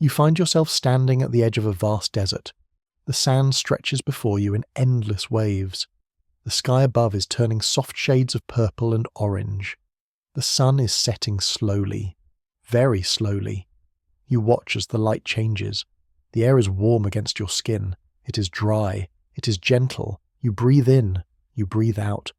You find yourself standing at the edge of a vast desert. The sand stretches before you in endless waves. The sky above is turning soft shades of purple and orange. The sun is setting slowly, very slowly. You watch as the light changes. The air is warm against your skin. It is dry. It is gentle. You breathe in. You breathe out.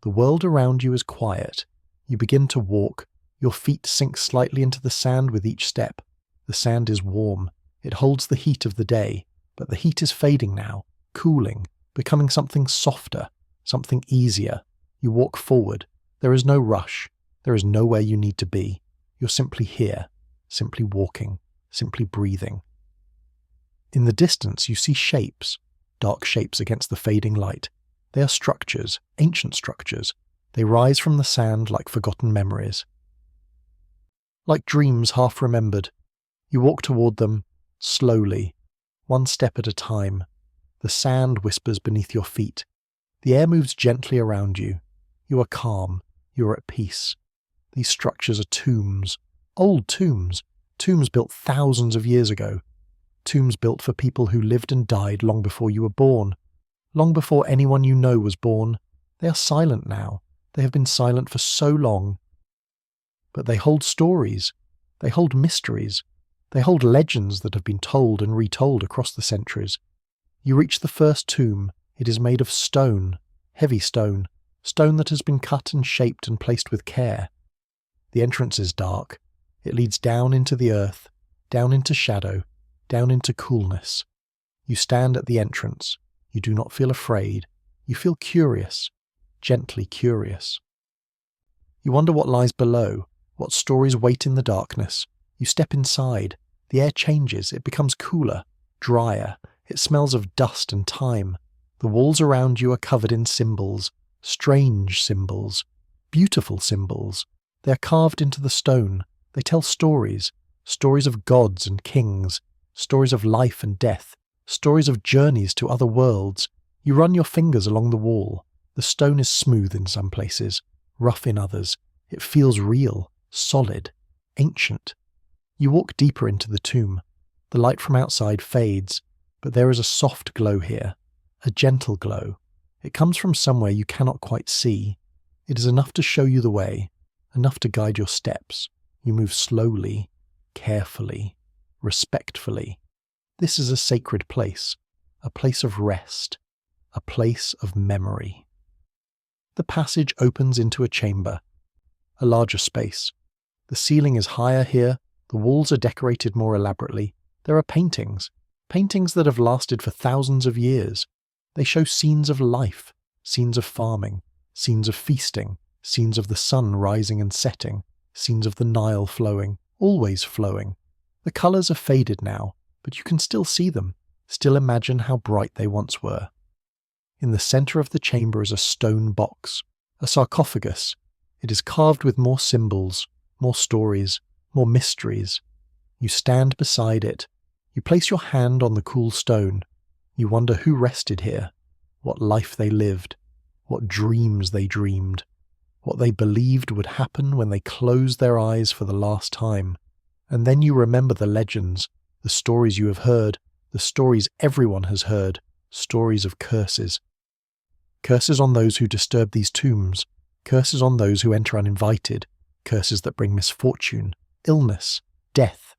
The world around you is quiet. You begin to walk. Your feet sink slightly into the sand with each step. The sand is warm. It holds the heat of the day, but the heat is fading now, cooling, becoming something softer, something easier. You walk forward. There is no rush. There is nowhere you need to be. You're simply here, simply walking, simply breathing. In the distance you see shapes, dark shapes against the fading light. They are structures, ancient structures. They rise from the sand like forgotten memories. Like dreams half remembered. You walk toward them, slowly, one step at a time. The sand whispers beneath your feet. The air moves gently around you. You are calm. You are at peace. These structures are tombs. Old tombs. Tombs built thousands of years ago. Tombs built for people who lived and died long before you were born. Long before anyone you know was born. They are silent now. They have been silent for so long. But they hold stories. They hold mysteries. They hold legends that have been told and retold across the centuries. You reach the first tomb. It is made of stone, heavy stone, stone that has been cut and shaped and placed with care. The entrance is dark. It leads down into the earth, down into shadow, down into coolness. You stand at the entrance. You do not feel afraid. You feel curious, gently curious. You wonder what lies below, what stories wait in the darkness. You step inside. The air changes. It becomes cooler, drier. It smells of dust and time. The walls around you are covered in symbols, strange symbols, beautiful symbols. They are carved into the stone. They tell stories, stories of gods and kings, stories of life and death, stories of journeys to other worlds. You run your fingers along the wall. The stone is smooth in some places, rough in others. It feels real, solid, ancient. You walk deeper into the tomb. The light from outside fades, but there is a soft glow here, a gentle glow. It comes from somewhere you cannot quite see. It is enough to show you the way, enough to guide your steps. You move slowly, carefully, respectfully. This is a sacred place, a place of rest, a place of memory. The passage opens into a chamber, a larger space. The ceiling is higher here. The walls are decorated more elaborately. There are paintings, paintings that have lasted for thousands of years. They show scenes of life, scenes of farming, scenes of feasting, scenes of the sun rising and setting, scenes of the Nile flowing, always flowing. The colours are faded now, but you can still see them, still imagine how bright they once were. In the centre of the chamber is a stone box, a sarcophagus. It is carved with more symbols, more stories, more mysteries. You stand beside it. You place your hand on the cool stone. You wonder who rested here, what life they lived, what dreams they dreamed, what they believed would happen when they closed their eyes for the last time. And then you remember the legends, the stories you have heard, the stories everyone has heard, stories of curses. Curses on those who disturb these tombs, curses on those who enter uninvited, curses that bring misfortune, illness, death.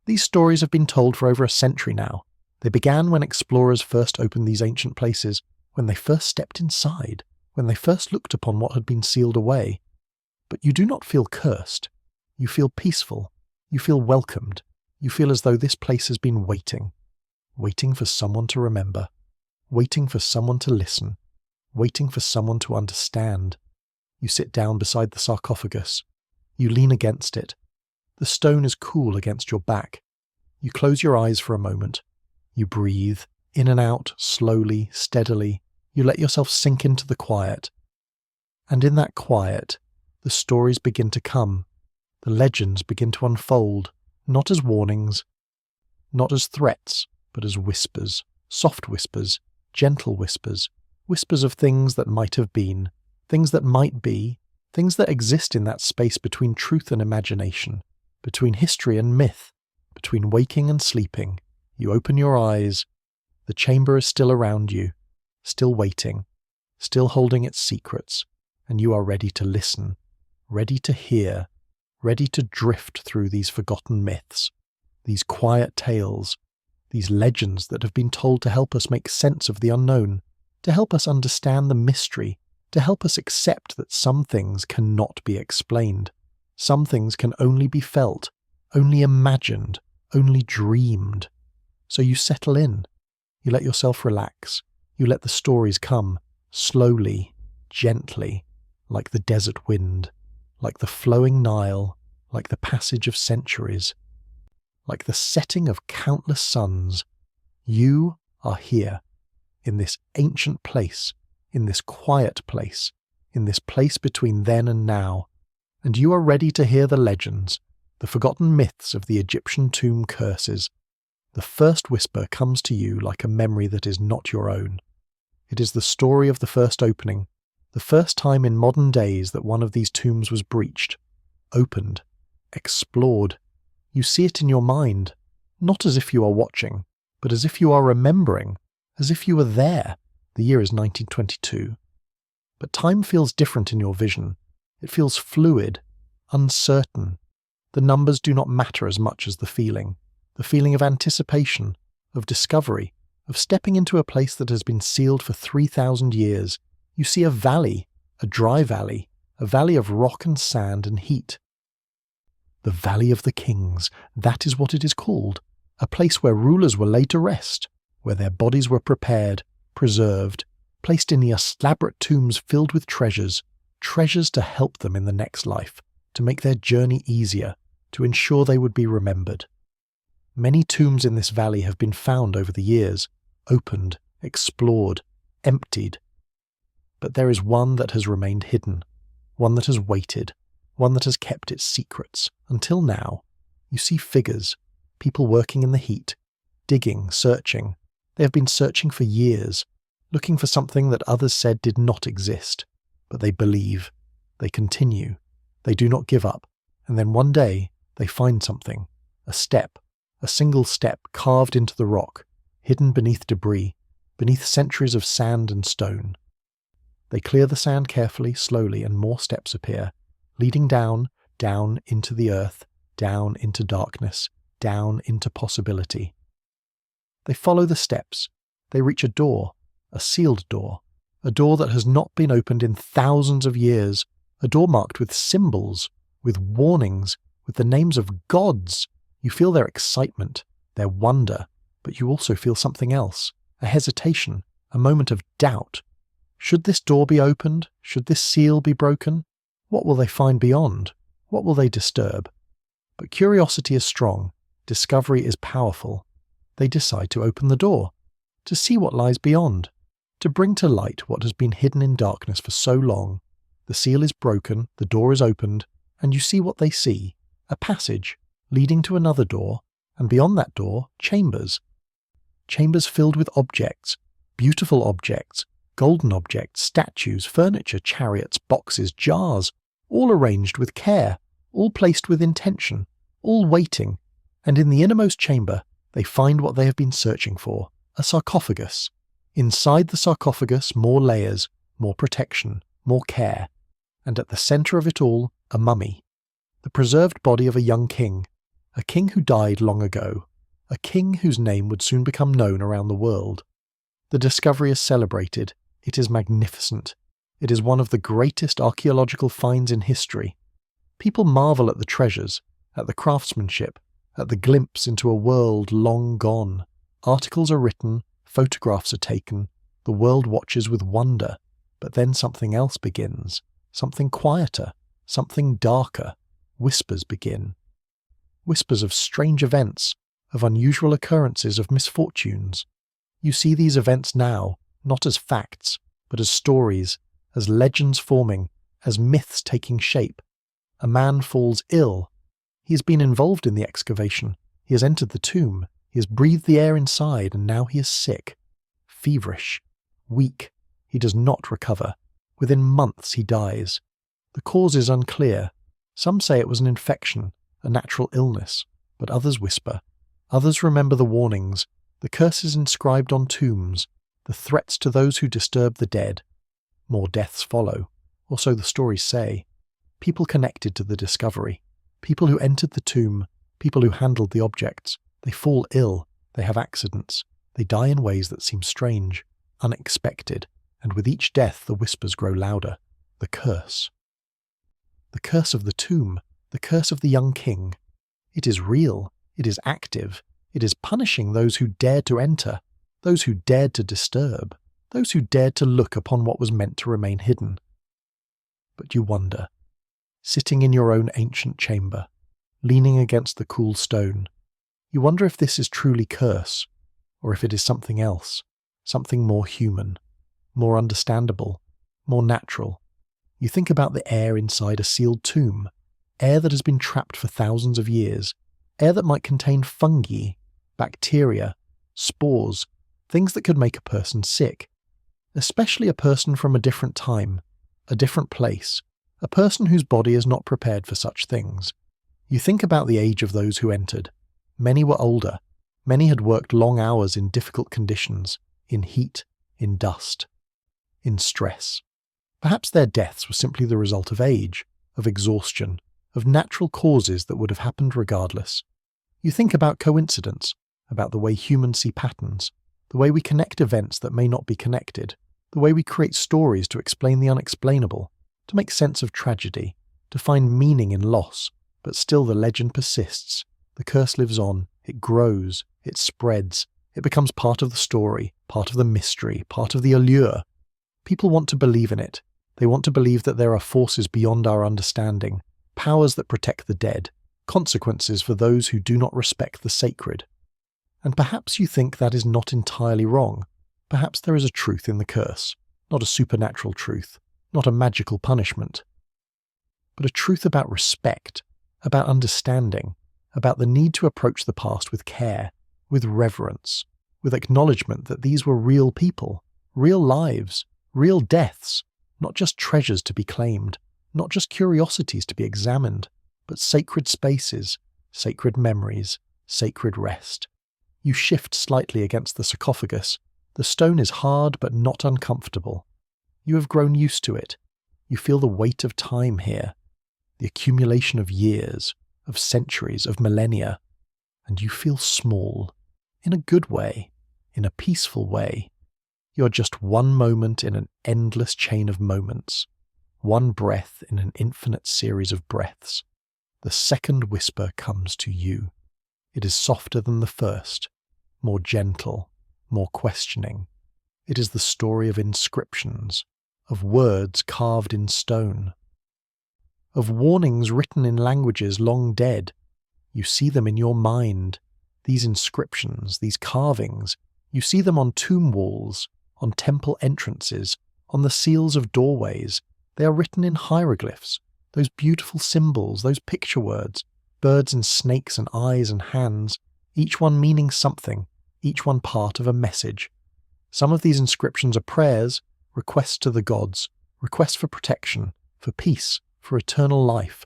These stories have been told for over a century now. They began when explorers first opened these ancient places, when they first stepped inside, when they first looked upon what had been sealed away. But you do not feel cursed. You feel peaceful. You feel welcomed. You feel as though this place has been waiting. Waiting for someone to remember. Waiting for someone to listen. Waiting for someone to understand. You sit down beside the sarcophagus. You lean against it. The stone is cool against your back. You close your eyes for a moment. You breathe, in and out, slowly, steadily. You let yourself sink into the quiet. And in that quiet, the stories begin to come. The legends begin to unfold, not as warnings, not as threats, but as whispers, soft whispers, gentle whispers, whispers of things that might have been, things that might be, things that exist in that space between truth and imagination, between history and myth, Between waking and sleeping, you open your eyes. The chamber is still around you, still waiting, still holding its secrets, and you are ready to listen, ready to hear, ready to drift through these forgotten myths, these quiet tales, these legends that have been told to help us make sense of the unknown, to help us understand the mystery, to help us accept that some things cannot be explained. Some things can only be felt, only imagined, only dreamed. So you settle in. You let yourself relax. You let the stories come, slowly, gently, like the desert wind, like the flowing Nile, like the passage of centuries, like the setting of countless suns. You are here, in this ancient place, in this quiet place, in this place between then and now, and you are ready to hear the legends, the forgotten myths of the Egyptian tomb curses. The first whisper comes to you like a memory that is not your own. It is the story of the first opening, the first time in modern days that one of these tombs was breached, opened, explored. You see it in your mind, not as if you are watching, but as if you are remembering, as if you were there. The year is 1922. But time feels different in your vision. It feels fluid, uncertain. The numbers do not matter as much as the feeling of anticipation, of discovery, of stepping into a place that has been sealed for 3,000 years. You see a valley, a dry valley, a valley of rock and sand and heat. The Valley of the Kings, that is what it is called, a place where rulers were laid to rest, where their bodies were prepared, preserved, placed in the elaborate tombs filled with treasures to help them in the next life, to make their journey easier, to ensure they would be remembered. Many tombs in this valley have been found over the years, opened, explored, emptied. But there is one that has remained hidden, one that has waited, one that has kept its secrets, until now. You see figures, people working in the heat, digging, searching. They have been searching for years, looking for something that others said did not exist. But they believe, they continue, they do not give up, and then one day they find something, a step, a single step carved into the rock, hidden beneath debris, beneath centuries of sand and stone. They clear the sand carefully, slowly, and more steps appear, leading down, down into the earth, down into darkness, down into possibility. They follow the steps. They reach a door, a sealed door, a door that has not been opened in thousands of years, a door marked with symbols, with warnings, with the names of gods. You feel their excitement, their wonder, but you also feel something else, a hesitation, a moment of doubt. Should this door be opened? Should this seal be broken? What will they find beyond? What will they disturb? But curiosity is strong, discovery is powerful. They decide to open the door, to see what lies beyond, to bring to light what has been hidden in darkness for so long. The seal is broken, the door is opened, and you see what they see, a passage leading to another door, and beyond that door, chambers. Chambers filled with objects, beautiful objects, golden objects, statues, furniture, chariots, boxes, jars, all arranged with care, all placed with intention, all waiting, and in the innermost chamber they find what they have been searching for, a sarcophagus. Inside the sarcophagus, more layers, more protection, more care, and at the centre of it all, a mummy, the preserved body of a young king, a king who died long ago, a king whose name would soon become known around the world. The discovery is celebrated. It is magnificent. It is one of the greatest archaeological finds in history. People marvel at the treasures, at the craftsmanship, at the glimpse into a world long gone. Articles are written, photographs are taken, the world watches with wonder, but then something else begins, something quieter, something darker. Whispers begin. Whispers of strange events, of unusual occurrences, of misfortunes. You see these events now, not as facts, but as stories, as legends forming, as myths taking shape. A man falls ill. He has been involved in the excavation. He has entered the tomb. He has breathed the air inside, and now he is sick, feverish, weak. He does not recover. Within months he dies. The cause is unclear. Some say it was an infection, a natural illness, but others whisper Others remember the warnings, the curses inscribed on tombs, the threats to those who disturb the dead. More deaths follow, or so the stories say. People connected to the discovery, people who entered the tomb, people who handled the objects. They fall ill, they have accidents, they die in ways that seem strange, unexpected, and with each death the whispers grow louder. The curse. The curse of the tomb, the curse of the young king. It is real, it is active, it is punishing those who dared to enter, those who dared to disturb, those who dared to look upon what was meant to remain hidden. But you wonder, sitting in your own ancient chamber, leaning against the cool stone, you wonder if this is truly curse, or if it is something else, something more human, more understandable, more natural. You think about the air inside a sealed tomb, air that has been trapped for thousands of years, air that might contain fungi, bacteria, spores, things that could make a person sick, especially a person from a different time, a different place, a person whose body is not prepared for such things. You think about the age of those who entered. Many were older, many had worked long hours in difficult conditions, in heat, in dust, in stress. Perhaps their deaths were simply the result of age, of exhaustion, of natural causes that would have happened regardless. You think about coincidence, about the way humans see patterns, the way we connect events that may not be connected, the way we create stories to explain the unexplainable, to make sense of tragedy, to find meaning in loss, but still the legend persists. The curse lives on, it grows, it spreads, it becomes part of the story, part of the mystery, part of the allure. People want to believe in it. They want to believe that there are forces beyond our understanding, powers that protect the dead, consequences for those who do not respect the sacred. And perhaps you think that is not entirely wrong. Perhaps there is a truth in the curse, not a supernatural truth, not a magical punishment, but a truth about respect, about understanding, about the need to approach the past with care, with reverence, with acknowledgement that these were real people, real lives, real deaths, not just treasures to be claimed, not just curiosities to be examined, but sacred spaces, sacred memories, sacred rest. You shift slightly against the sarcophagus. The stone is hard but not uncomfortable. You have grown used to it. You feel the weight of time here, the accumulation of years, of centuries, of millennia, and you feel small, in a good way, in a peaceful way. You're just one moment in an endless chain of moments, one breath in an infinite series of breaths. The second whisper comes to you. It is softer than the first, more gentle, more questioning. It is the story of inscriptions, of words carved in stone, of warnings written in languages long dead. You see them in your mind, these inscriptions, these carvings. You see them on tomb walls, on temple entrances, on the seals of doorways. They are written in hieroglyphs, those beautiful symbols, those picture words, birds and snakes and eyes and hands, each one meaning something, each one part of a message. Some of these inscriptions are prayers, requests to the gods, requests for protection, for peace, for eternal life.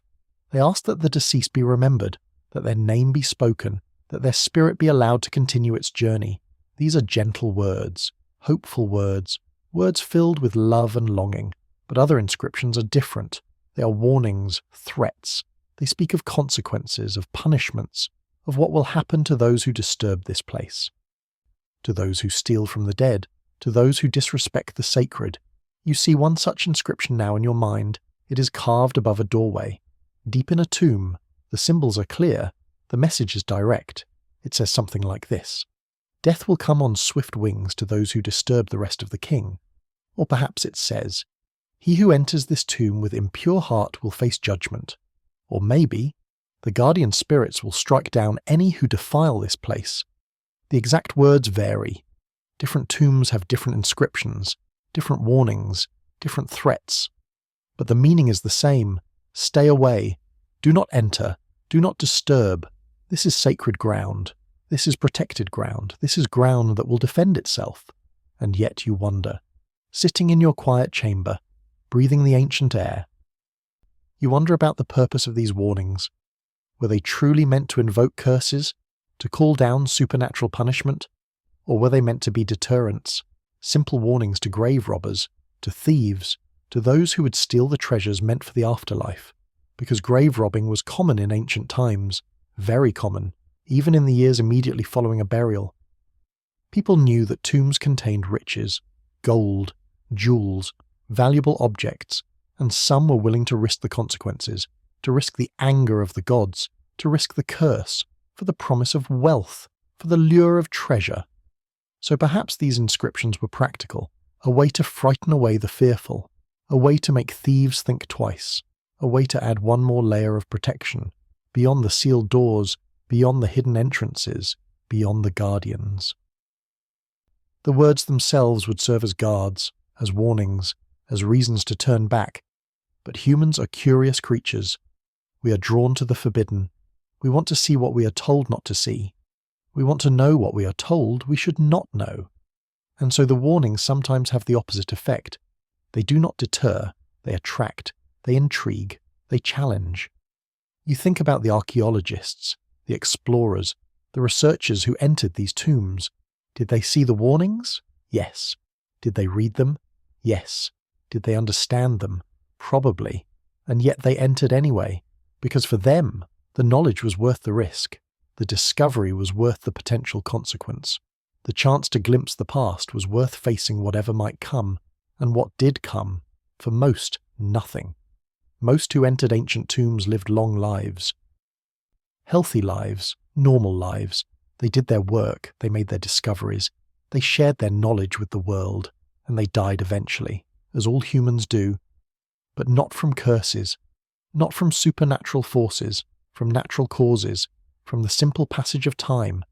They ask that the deceased be remembered, that their name be spoken, that their spirit be allowed to continue its journey. These are gentle words, hopeful words, words filled with love and longing. But other inscriptions are different. They are warnings, threats. They speak of consequences, of punishments, of what will happen to those who disturb this place, to those who steal from the dead, to those who disrespect the sacred. You see one such inscription now in your mind. It is carved above a doorway. Deep in a tomb, the symbols are clear, the message is direct. It says something like this: Death will come on swift wings to those who disturb the rest of the king. Or perhaps it says, He who enters this tomb with impure heart will face judgment. Or maybe, the guardian spirits will strike down any who defile this place. The exact words vary. Different tombs have different inscriptions, different warnings, different threats. But the meaning is the same. Stay away. Do not enter. Do not disturb. This is sacred ground. This is protected ground. This is ground that will defend itself. And yet you wonder, sitting in your quiet chamber, breathing the ancient air, you wonder about the purpose of these warnings. Were they truly meant to invoke curses, To call down supernatural punishment? Or were they meant to be deterrents, simple warnings to grave robbers, to thieves, to those who would steal the treasures meant for the afterlife? Because grave robbing was common in ancient times, very common, even in the years immediately following a burial. People knew that tombs contained riches, gold, jewels, valuable objects, and some were willing to risk the consequences, to risk the anger of the gods, to risk the curse, for the promise of wealth, for the lure of treasure. So perhaps these inscriptions were practical, a way to frighten away the fearful, a way to make thieves think twice, a way to add one more layer of protection, beyond the sealed doors, beyond the hidden entrances, beyond the guardians. The words themselves would serve as guards, as warnings, as reasons to turn back. But humans are curious creatures. We are drawn to the forbidden. We want to see what we are told not to see. We want to know what we are told we should not know. And so the warnings sometimes have the opposite effect. They do not deter, they attract, they intrigue, they challenge. You think about the archaeologists, the explorers, the researchers who entered these tombs. Did they see the warnings? Yes. Did they read them? Yes. Did they understand them? Probably. And yet they entered anyway, because for them, the knowledge was worth the risk. The discovery was worth the potential consequence. The chance to glimpse the past was worth facing whatever might come, and what did come, for most, nothing. Most who entered ancient tombs lived long lives. Healthy lives, normal lives. They did their work, they made their discoveries, they shared their knowledge with the world, and they died eventually, as all humans do. But not from curses, not from supernatural forces, from natural causes, from the simple passage of time,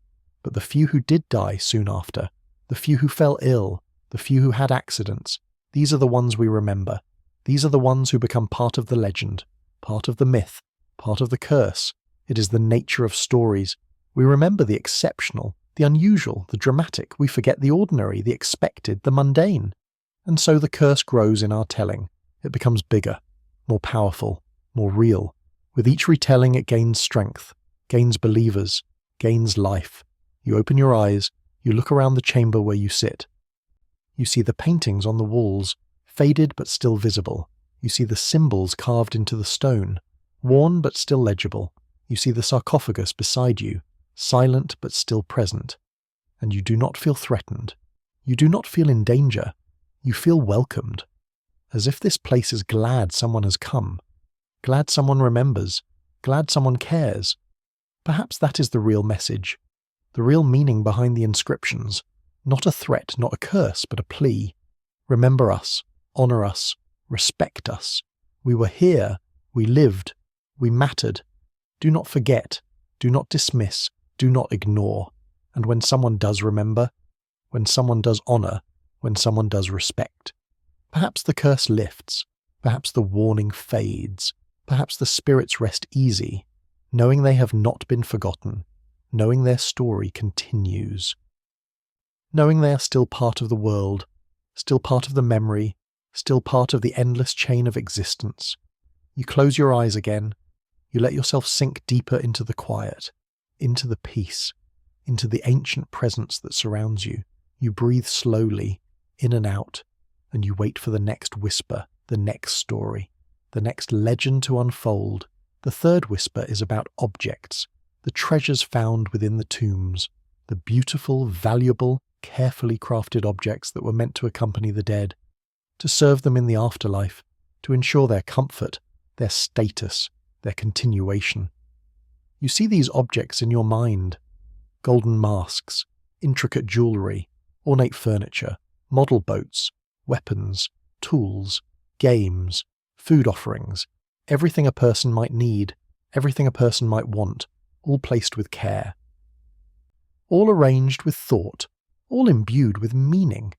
but the few who did die soon after, the few who fell ill, the few who had accidents. These are the ones we remember. These are the ones who become part of the legend, part of the myth, part of the curse. It is the nature of stories. We remember the exceptional, the unusual, the dramatic. We forget the ordinary, the expected, the mundane. And so the curse grows in our telling. It becomes bigger, more powerful, more real. With each retelling it gains strength, gains believers, gains life. You open your eyes, you look around the chamber where you sit. You see the paintings on the walls, faded but still visible. You see the symbols carved into the stone, worn but still legible. You see the sarcophagus beside you, silent but still present. And you do not feel threatened. You do not feel in danger. You feel welcomed. As if this place is glad someone has come, glad someone remembers, glad someone cares. Perhaps that is the real message, the real meaning behind the inscriptions. Not a threat, not a curse, but a plea. Remember us, honor us, respect us. We were here, we lived, we mattered. Do not forget, do not dismiss, do not ignore. And when someone does remember, when someone does honor, when someone does respect, perhaps the curse lifts, perhaps the warning fades, perhaps the spirits rest easy, knowing they have not been forgotten, knowing their story continues, knowing they are still part of the world, still part of the memory, still part of the endless chain of existence. You close your eyes again, you let yourself sink deeper into the quiet, into the peace, into the ancient presence that surrounds you. You breathe slowly, in and out, and you wait for the next whisper, the next story, the next legend to unfold. The third whisper is about objects, the treasures found within the tombs, the beautiful, valuable, carefully crafted objects that were meant to accompany the dead, to serve them in the afterlife, to ensure their comfort, their status, their continuation. You see these objects in your mind: golden masks, intricate jewellery, ornate furniture, model boats, weapons, tools, games, food offerings, everything a person might need, everything a person might want, all placed with care. All arranged with thought, all imbued with meaning.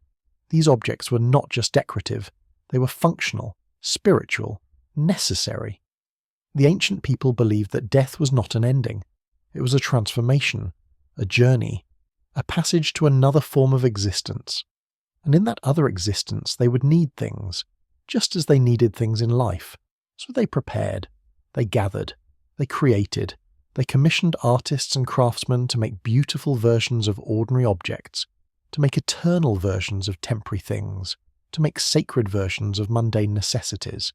These objects were not just decorative, they were functional, spiritual, necessary. The ancient people believed that death was not an ending. It was a transformation, a journey, a passage to another form of existence. And in that other existence they would need things, just as they needed things in life. So they prepared, they gathered, they created, They commissioned artists and craftsmen to make beautiful versions of ordinary objects, to make eternal versions of temporary things, to make sacred versions of mundane necessities.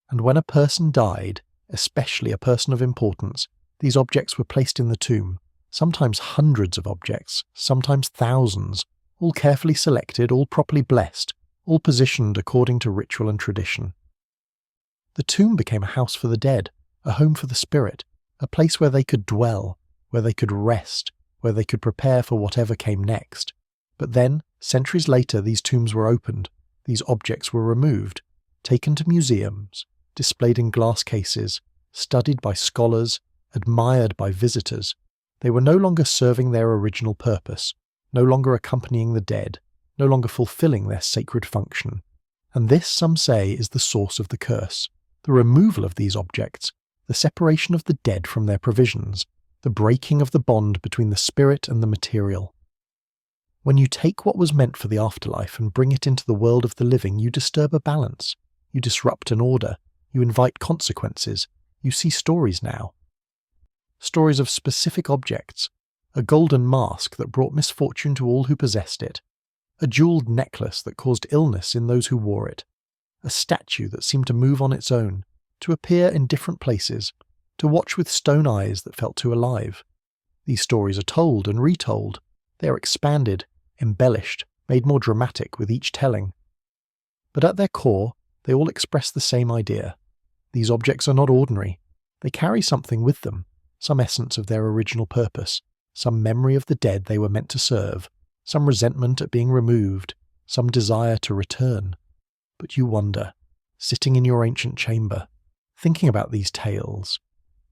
And when a person died, especially a person of importance, these objects were placed in the tomb, sometimes hundreds of objects, sometimes thousands, all carefully selected, all properly blessed, all positioned according to ritual and tradition. The tomb became a house for the dead, a home for the spirit, a place where they could dwell, where they could rest, where they could prepare for whatever came next. But then, centuries later, these tombs were opened, these objects were removed, taken to museums, displayed in glass cases, studied by scholars, admired by visitors. They were no longer serving their original purpose, no longer accompanying the dead, no longer fulfilling their sacred function. And this, some say, is the source of the curse, the removal of these objects, the separation of the dead from their provisions, the breaking of the bond between the spirit and the material. When you take what was meant for the afterlife and bring it into the world of the living, you disturb a balance, you disrupt an order, you invite consequences, you see stories now. Stories of specific objects, a golden mask that brought misfortune to all who possessed it, a jewelled necklace that caused illness in those who wore it, a statue that seemed to move on its own, to appear in different places, to watch with stone eyes that felt too alive. These stories are told and retold. They are expanded, embellished, made more dramatic with each telling. But at their core, they all express the same idea. These objects are not ordinary. They carry something with them, some essence of their original purpose, some memory of the dead they were meant to serve, some resentment at being removed, some desire to return. But you wonder, sitting in your ancient chamber, thinking about these tales,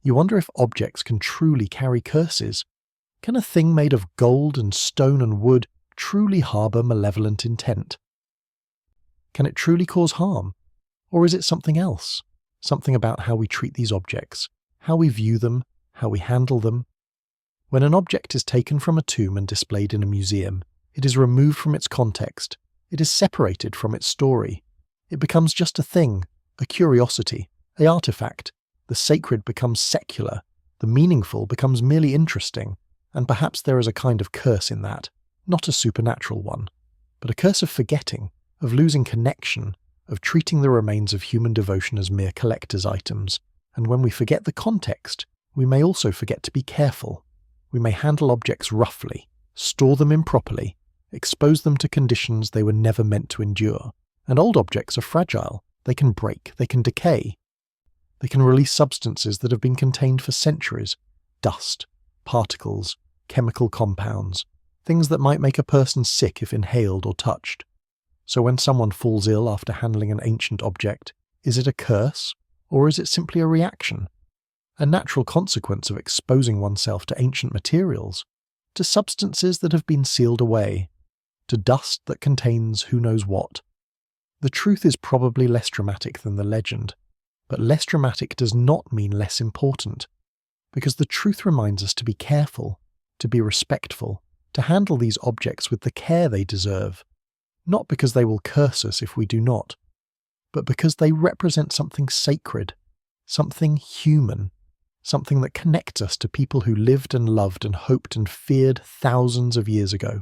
you wonder if objects can truly carry curses. Can a thing made of gold and stone and wood truly harbour malevolent intent? Can it truly cause harm? Or is it something else? Something about how we treat these objects, how we view them, how we handle them? When an object is taken from a tomb and displayed in a museum, it is removed from its context. It is separated from its story. It becomes just a thing, a curiosity, an artifact. The sacred becomes secular. The meaningful becomes merely interesting. And perhaps there is a kind of curse in that, not a supernatural one, but a curse of forgetting, of losing connection, of treating the remains of human devotion as mere collector's items. And when we forget the context, we may also forget to be careful. We may handle objects roughly, store them improperly, expose them to conditions they were never meant to endure. And old objects are fragile. They can break, they can decay. They can release substances that have been contained for centuries, dust, particles, chemical compounds, things that might make a person sick if inhaled or touched. So when someone falls ill after handling an ancient object, is it a curse, or is it simply a reaction? A natural consequence of exposing oneself to ancient materials, to substances that have been sealed away, to dust that contains who knows what. The truth is probably less dramatic than the legend, but less dramatic does not mean less important, because the truth reminds us to be careful, to be respectful, to handle these objects with the care they deserve, not because they will curse us if we do not, but because they represent something sacred, something human, something that connects us to people who lived and loved and hoped and feared thousands of years ago.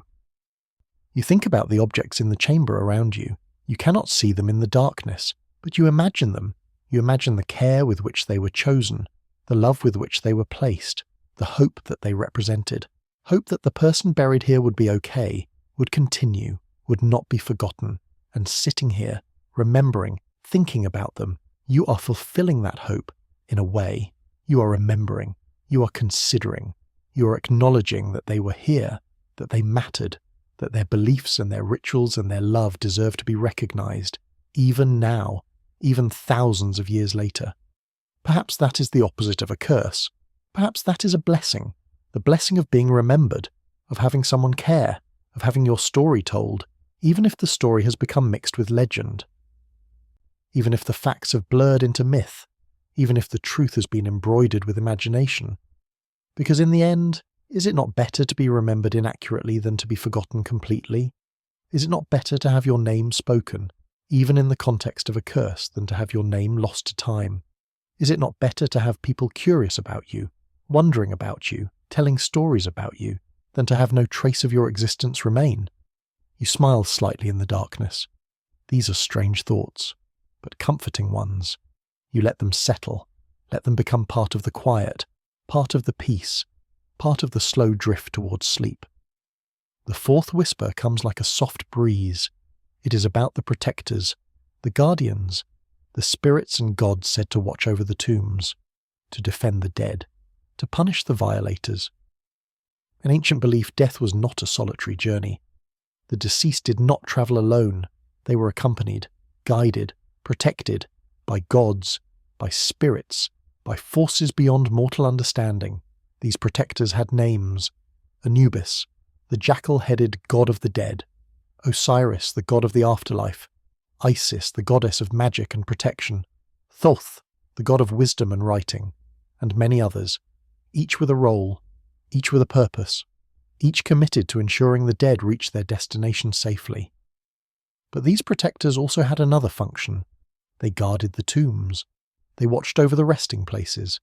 You think about the objects in the chamber around you. You cannot see them in the darkness, but you imagine them. You imagine the care with which they were chosen, the love with which they were placed, the hope that they represented. Hope that the person buried here would be okay, would continue, would not be forgotten. And sitting here, remembering, thinking about them, you are fulfilling that hope in a way. You are remembering, you are considering, you are acknowledging that they were here, that they mattered, that their beliefs and their rituals and their love deserve to be recognized, even now, even thousands of years later. Perhaps that is the opposite of a curse. Perhaps that is a blessing, the blessing of being remembered, of having someone care, of having your story told, even if the story has become mixed with legend. Even if the facts have blurred into myth, even if the truth has been embroidered with imagination. Because in the end, is it not better to be remembered inaccurately than to be forgotten completely? Is it not better to have your name spoken, even in the context of a curse, than to have your name lost to time? Is it not better to have people curious about you, wondering about you, telling stories about you, than to have no trace of your existence remain? You smile slightly in the darkness. These are strange thoughts, but comforting ones. You let them settle, let them become part of the quiet, part of the peace, part of the slow drift towards sleep. The fourth whisper comes like a soft breeze. It is about the protectors, the guardians, the spirits and gods said to watch over the tombs, to defend the dead, to punish the violators. In ancient belief, death was not a solitary journey. The deceased did not travel alone. They were accompanied, guided, protected by gods, by spirits, by forces beyond mortal understanding. These protectors had names: Anubis, the jackal-headed god of the dead; Osiris, the god of the afterlife; Isis, the goddess of magic and protection; Thoth, the god of wisdom and writing; and many others, each with a role, each with a purpose, each committed to ensuring the dead reach their destination safely. But these protectors also had another function. They guarded the tombs. They watched over the resting places.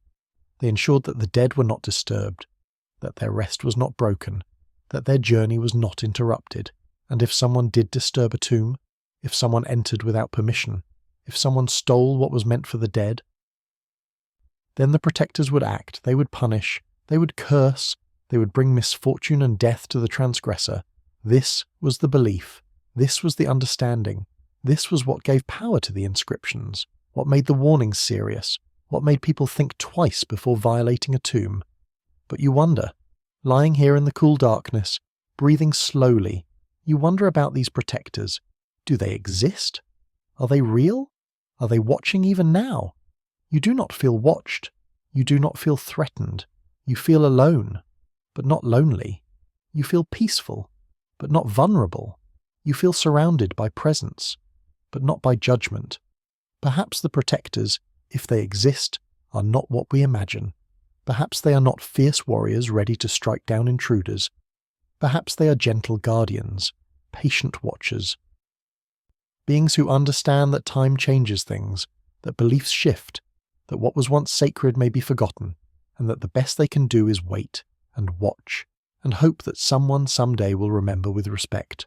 They ensured that the dead were not disturbed, that their rest was not broken, that their journey was not interrupted, and if someone did disturb a tomb, if someone entered without permission, if someone stole what was meant for the dead, then the protectors would act, they would punish, they would curse, they would bring misfortune and death to the transgressor. This was the belief, this was the understanding, this was what gave power to the inscriptions, what made the warnings serious, what made people think twice before violating a tomb. But you wonder, lying here in the cool darkness, breathing slowly, you wonder about these protectors. Do they exist? Are they real? Are they watching even now? You do not feel watched. You do not feel threatened. You feel alone, but not lonely. You feel peaceful, but not vulnerable. You feel surrounded by presence, but not by judgment. Perhaps the protectors, if they exist, are not what we imagine. Perhaps they are not fierce warriors ready to strike down intruders. Perhaps they are gentle guardians, patient watchers. Beings who understand that time changes things, that beliefs shift, that what was once sacred may be forgotten, and that the best they can do is wait and watch and hope that someone someday will remember with respect.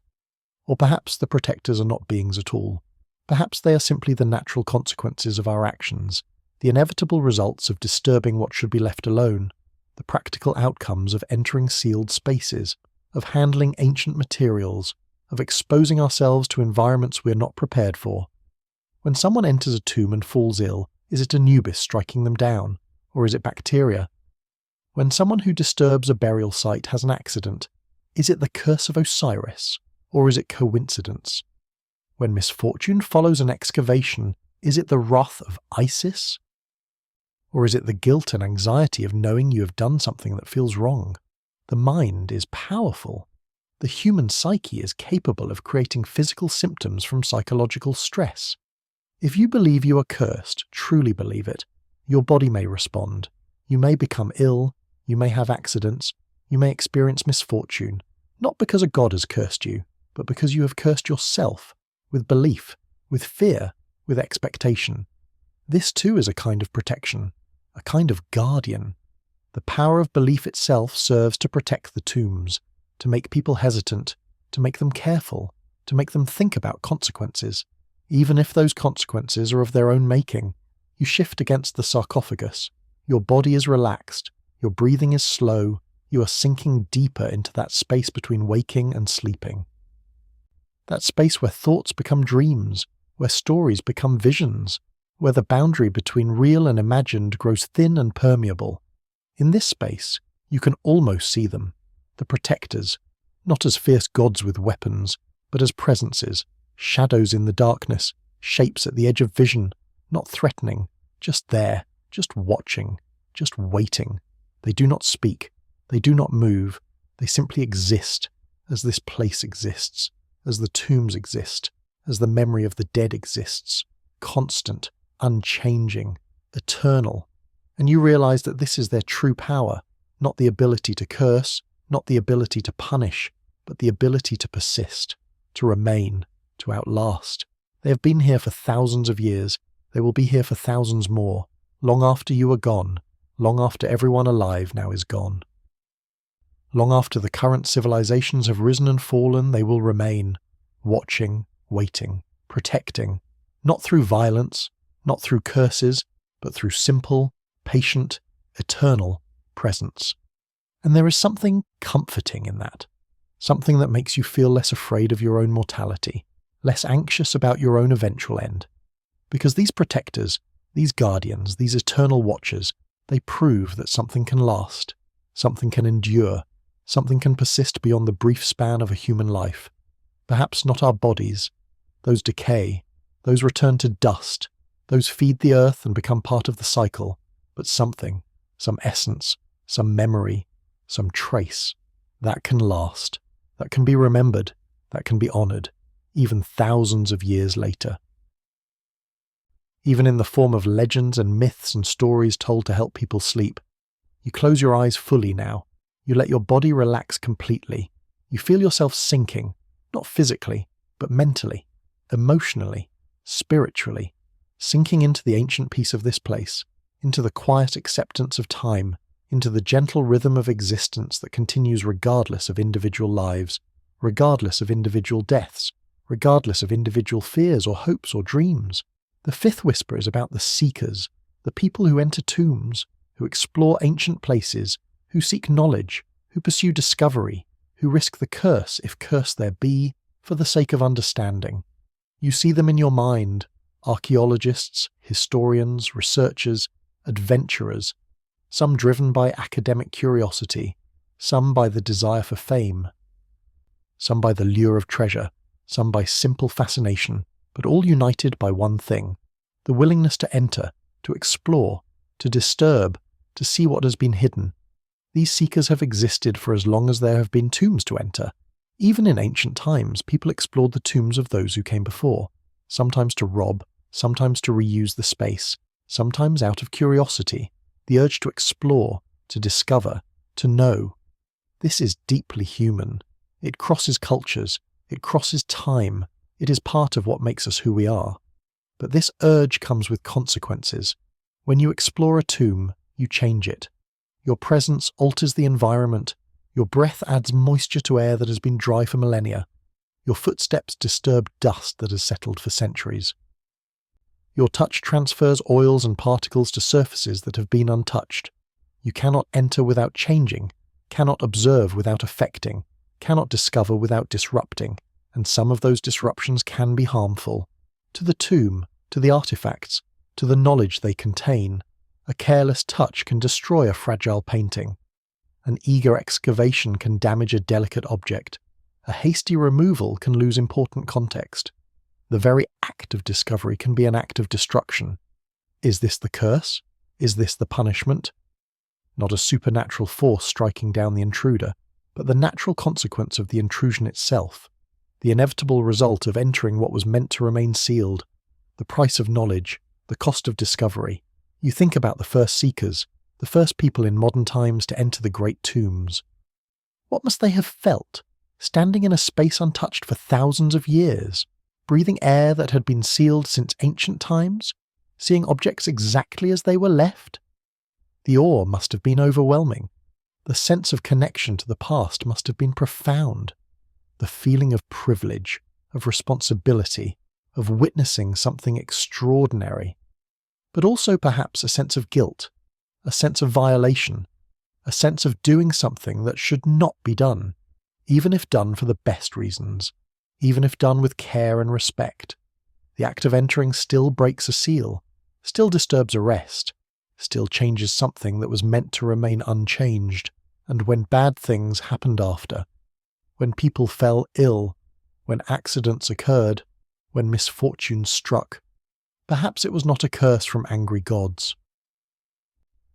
Or perhaps the protectors are not beings at all. Perhaps they are simply the natural consequences of our actions, the inevitable results of disturbing what should be left alone, the practical outcomes of entering sealed spaces, of handling ancient materials, of exposing ourselves to environments we are not prepared for. When someone enters a tomb and falls ill, is it Anubis striking them down, or is it bacteria? When someone who disturbs a burial site has an accident, is it the curse of Osiris, or is it coincidence? When misfortune follows an excavation, is it the wrath of Isis? Or is it the guilt and anxiety of knowing you have done something that feels wrong? The mind is powerful. The human psyche is capable of creating physical symptoms from psychological stress. If you believe you are cursed, truly believe it, your body may respond. You may become ill, you may have accidents, you may experience misfortune, not because a god has cursed you, but because you have cursed yourself, with belief, with fear, with expectation. This too is a kind of protection, a kind of guardian. The power of belief itself serves to protect the tombs, to make people hesitant, to make them careful, to make them think about consequences. Even if those consequences are of their own making, you shift against the sarcophagus. Your body is relaxed, your breathing is slow, you are sinking deeper into that space between waking and sleeping. That space where thoughts become dreams, where stories become visions, where the boundary between real and imagined grows thin and permeable. In this space, you can almost see them, the protectors, not as fierce gods with weapons, but as presences, shadows in the darkness, shapes at the edge of vision, not threatening, just there, just watching, just waiting. They do not speak, they do not move, they simply exist, as this place exists, as the tombs exist, as the memory of the dead exists, constant, unchanging, eternal. And you realize that this is their true power, not the ability to curse, not the ability to punish, but the ability to persist, to remain, to outlast. They have been here for thousands of years. They will be here for thousands more, long after you are gone, long after everyone alive now is gone. Long after the current civilizations have risen and fallen, they will remain, watching, waiting, protecting, not through violence, not through curses, but through simple, patient, eternal presence. And there is something comforting in that, something that makes you feel less afraid of your own mortality, less anxious about your own eventual end. Because these protectors, these guardians, these eternal watchers, they prove that something can last, something can endure, something can persist beyond the brief span of a human life. Perhaps not our bodies. Those decay, those return to dust, those feed the earth and become part of the cycle, but something, some essence, some memory, some trace, that can last, that can be remembered, that can be honoured, even thousands of years later. Even in the form of legends and myths and stories told to help people sleep, you close your eyes fully now, you let your body relax completely, you feel yourself sinking, not physically, but mentally, emotionally, spiritually, sinking into the ancient peace of this place, into the quiet acceptance of time, into the gentle rhythm of existence that continues regardless of individual lives, regardless of individual deaths, regardless of individual fears or hopes or dreams. The fifth whisper is about the seekers, the people who enter tombs, who explore ancient places, who seek knowledge, who pursue discovery, who risk the curse, if curse there be, for the sake of understanding. You see them in your mind, archaeologists, historians, researchers, adventurers, some driven by academic curiosity, some by the desire for fame, some by the lure of treasure, some by simple fascination, but all united by one thing, the willingness to enter, to explore, to disturb, to see what has been hidden. These seekers have existed for as long as there have been tombs to enter. Even in ancient times, people explored the tombs of those who came before, sometimes to rob, sometimes to reuse the space, sometimes out of curiosity, the urge to explore, to discover, to know. This is deeply human. It crosses cultures, it crosses time, it is part of what makes us who we are. But this urge comes with consequences. When you explore a tomb, you change it. Your presence alters the environment. Your breath adds moisture to air that has been dry for millennia. Your footsteps disturb dust that has settled for centuries. Your touch transfers oils and particles to surfaces that have been untouched. You cannot enter without changing, cannot observe without affecting, cannot discover without disrupting, and some of those disruptions can be harmful. To the tomb, to the artifacts, to the knowledge they contain, a careless touch can destroy a fragile painting. An eager excavation can damage a delicate object. A hasty removal can lose important context. The very act of discovery can be an act of destruction. Is this the curse? Is this the punishment? Not a supernatural force striking down the intruder, but the natural consequence of the intrusion itself. The inevitable result of entering what was meant to remain sealed, the price of knowledge, the cost of discovery. You think about the first seekers, the first people in modern times to enter the great tombs. What must they have felt, standing in a space untouched for thousands of years, breathing air that had been sealed since ancient times, seeing objects exactly as they were left? The awe must have been overwhelming. The sense of connection to the past must have been profound. The feeling of privilege, of responsibility, of witnessing something extraordinary. But also perhaps a sense of guilt, a sense of violation, a sense of doing something that should not be done, even if done for the best reasons, even if done with care and respect. The act of entering still breaks a seal, still disturbs a rest, still changes something that was meant to remain unchanged, and when bad things happened after, when people fell ill, when accidents occurred, when misfortune struck, perhaps it was not a curse from angry gods.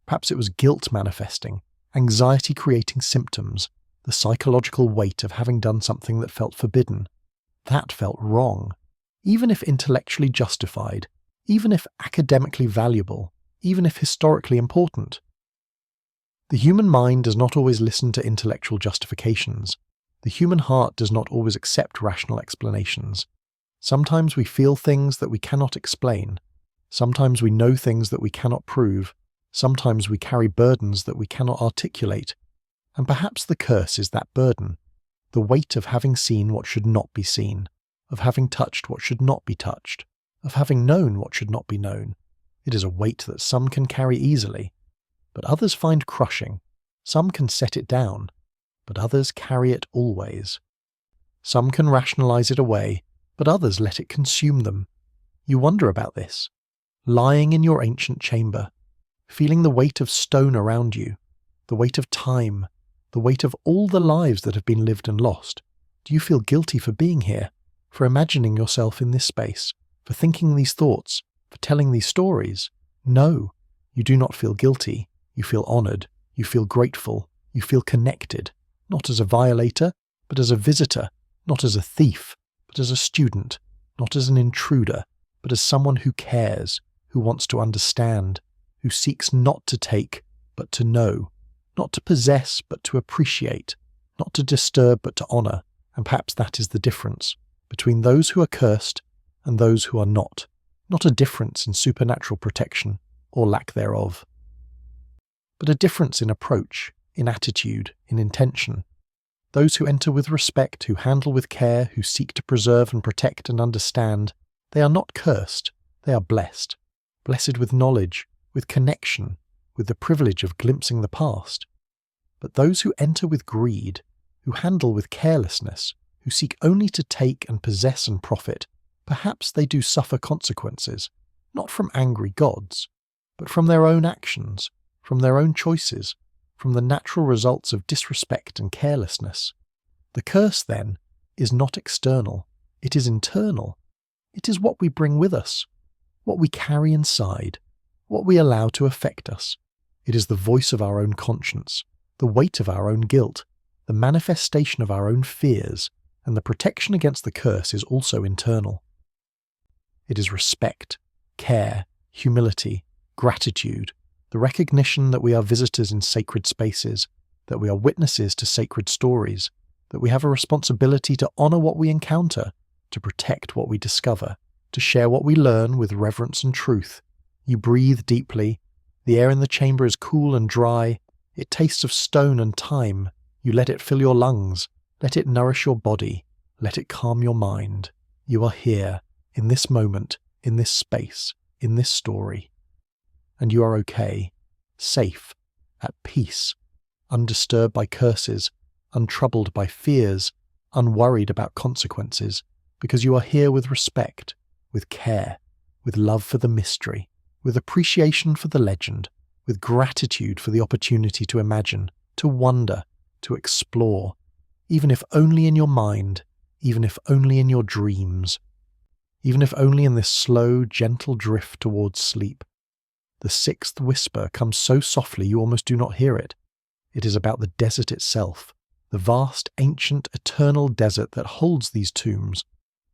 Perhaps it was guilt manifesting, anxiety creating symptoms, the psychological weight of having done something that felt forbidden. That felt wrong, even if intellectually justified, even if academically valuable, even if historically important. The human mind does not always listen to intellectual justifications. The human heart does not always accept rational explanations. Sometimes we feel things that we cannot explain. Sometimes we know things that we cannot prove. Sometimes we carry burdens that we cannot articulate, and perhaps the curse is that burden, the weight of having seen what should not be seen, of having touched what should not be touched, of having known what should not be known. It is a weight that some can carry easily, but others find crushing. Some can set it down, but others carry it always. Some can rationalize it away, but others let it consume them. You wonder about this, lying in your ancient chamber, feeling the weight of stone around you, the weight of time, the weight of all the lives that have been lived and lost. Do you feel guilty for being here, for imagining yourself in this space, for thinking these thoughts, for telling these stories? No, you do not feel guilty. You feel honored. You feel grateful. You feel connected, not as a violator, but as a visitor, not as a thief, but as a student, not as an intruder, but as someone who cares, who wants to understand, who seeks not to take, but to know, not to possess, but to appreciate, not to disturb, but to honor. And perhaps that is the difference between those who are cursed and those who are not a difference in supernatural protection or lack thereof, but a difference in approach, in attitude, in intention. Those who enter with respect, who handle with care, who seek to preserve and protect and understand, they are not cursed, they are blessed, blessed with knowledge, with connection, with the privilege of glimpsing the past. But those who enter with greed, who handle with carelessness, who seek only to take and possess and profit, perhaps they do suffer consequences, not from angry gods, but from their own actions, from their own choices, from the natural results of disrespect and carelessness. The curse, then, is not external, it is internal. It is what we bring with us, what we carry inside, what we allow to affect us. It is the voice of our own conscience, the weight of our own guilt, the manifestation of our own fears, and the protection against the curse is also internal. It is respect, care, humility, gratitude, the recognition that we are visitors in sacred spaces, that we are witnesses to sacred stories, that we have a responsibility to honor what we encounter, to protect what we discover, to share what we learn with reverence and truth. You breathe deeply. The air in the chamber is cool and dry. It tastes of stone and time. You let it fill your lungs. Let it nourish your body. Let it calm your mind. You are here, in this moment, in this space, in this story. And you are okay, safe, at peace, undisturbed by curses, untroubled by fears, unworried about consequences, because you are here with respect, with care, with love for the mystery, with appreciation for the legend, with gratitude for the opportunity to imagine, to wonder, to explore, even if only in your mind, even if only in your dreams, even if only in this slow, gentle drift towards sleep. The sixth whisper comes so softly you almost do not hear it. It is about the desert itself, the vast, ancient, eternal desert that holds these tombs,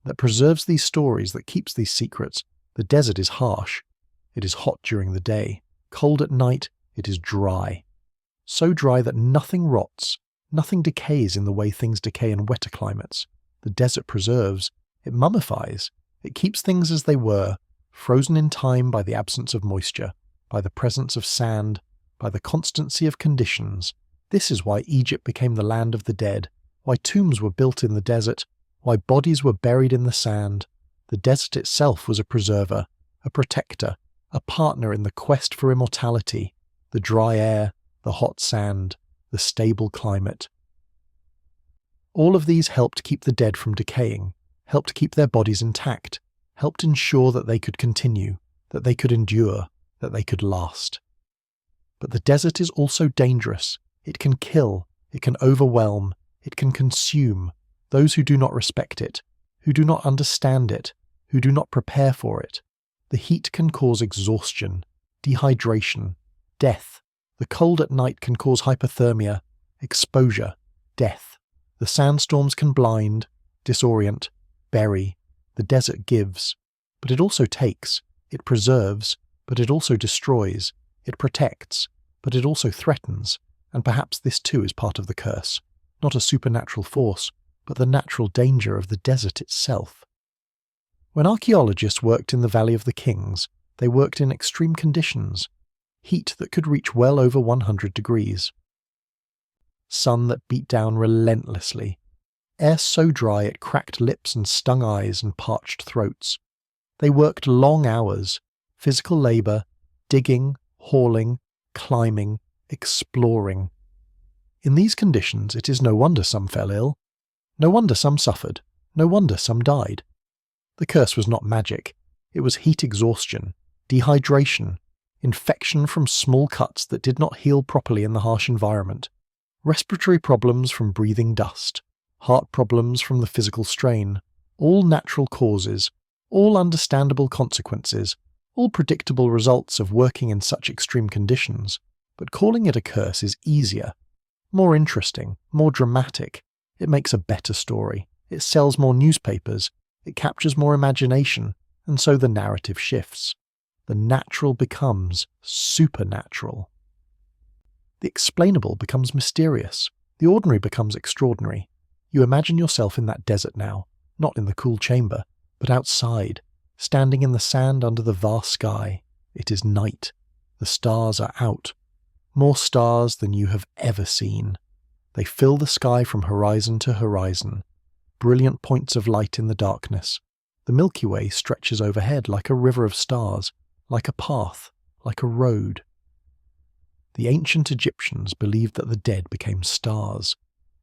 that preserves these stories, that keeps these secrets. The desert is harsh. It is hot during the day. Cold at night, it is dry. So dry that nothing rots, nothing decays in the way things decay in wetter climates. The desert preserves, it mummifies, it keeps things as they were, frozen in time by the absence of moisture, by the presence of sand, by the constancy of conditions. This is why Egypt became the land of the dead, why tombs were built in the desert, why bodies were buried in the sand. The desert itself was a preserver, a protector, a partner in the quest for immortality, the dry air, the hot sand, the stable climate. All of these helped keep the dead from decaying, helped keep their bodies intact, helped ensure that they could continue, that they could endure, that they could last. But the desert is also dangerous. It can kill, it can overwhelm, it can consume those who do not respect it, who do not understand it, who do not prepare for it. The heat can cause exhaustion, dehydration, death. The cold at night can cause hypothermia, exposure, death. The sandstorms can blind, disorient, bury. The desert gives, but it also takes. It preserves, but it also destroys. It protects, but it also threatens. And perhaps this too is part of the curse. Not a supernatural force, but the natural danger of the desert itself. When archaeologists worked in the Valley of the Kings, they worked in extreme conditions. heat that could reach well over 100 degrees. Sun that beat down relentlessly, air so dry it cracked lips and stung eyes and parched throats. They worked long hours, physical labour, digging, hauling, climbing, exploring. In these conditions it is no wonder some fell ill, no wonder some suffered, no wonder some died. The curse was not magic, it was heat exhaustion, dehydration, infection from small cuts that did not heal properly in the harsh environment, respiratory problems from breathing dust, heart problems from the physical strain, all natural causes, all understandable consequences, all predictable results of working in such extreme conditions. But calling it a curse is easier, more interesting, more dramatic. It makes a better story. It sells more newspapers. It captures more imagination, and so the narrative shifts. The natural becomes supernatural. The explainable becomes mysterious. The ordinary becomes extraordinary. You imagine yourself in that desert now, not in the cool chamber, but outside, standing in the sand under the vast sky. It is night. The stars are out. More stars than you have ever seen. They fill the sky from horizon to horizon, brilliant points of light in the darkness. The Milky Way stretches overhead like a river of stars, like a path, like a road. The ancient Egyptians believed that the dead became stars,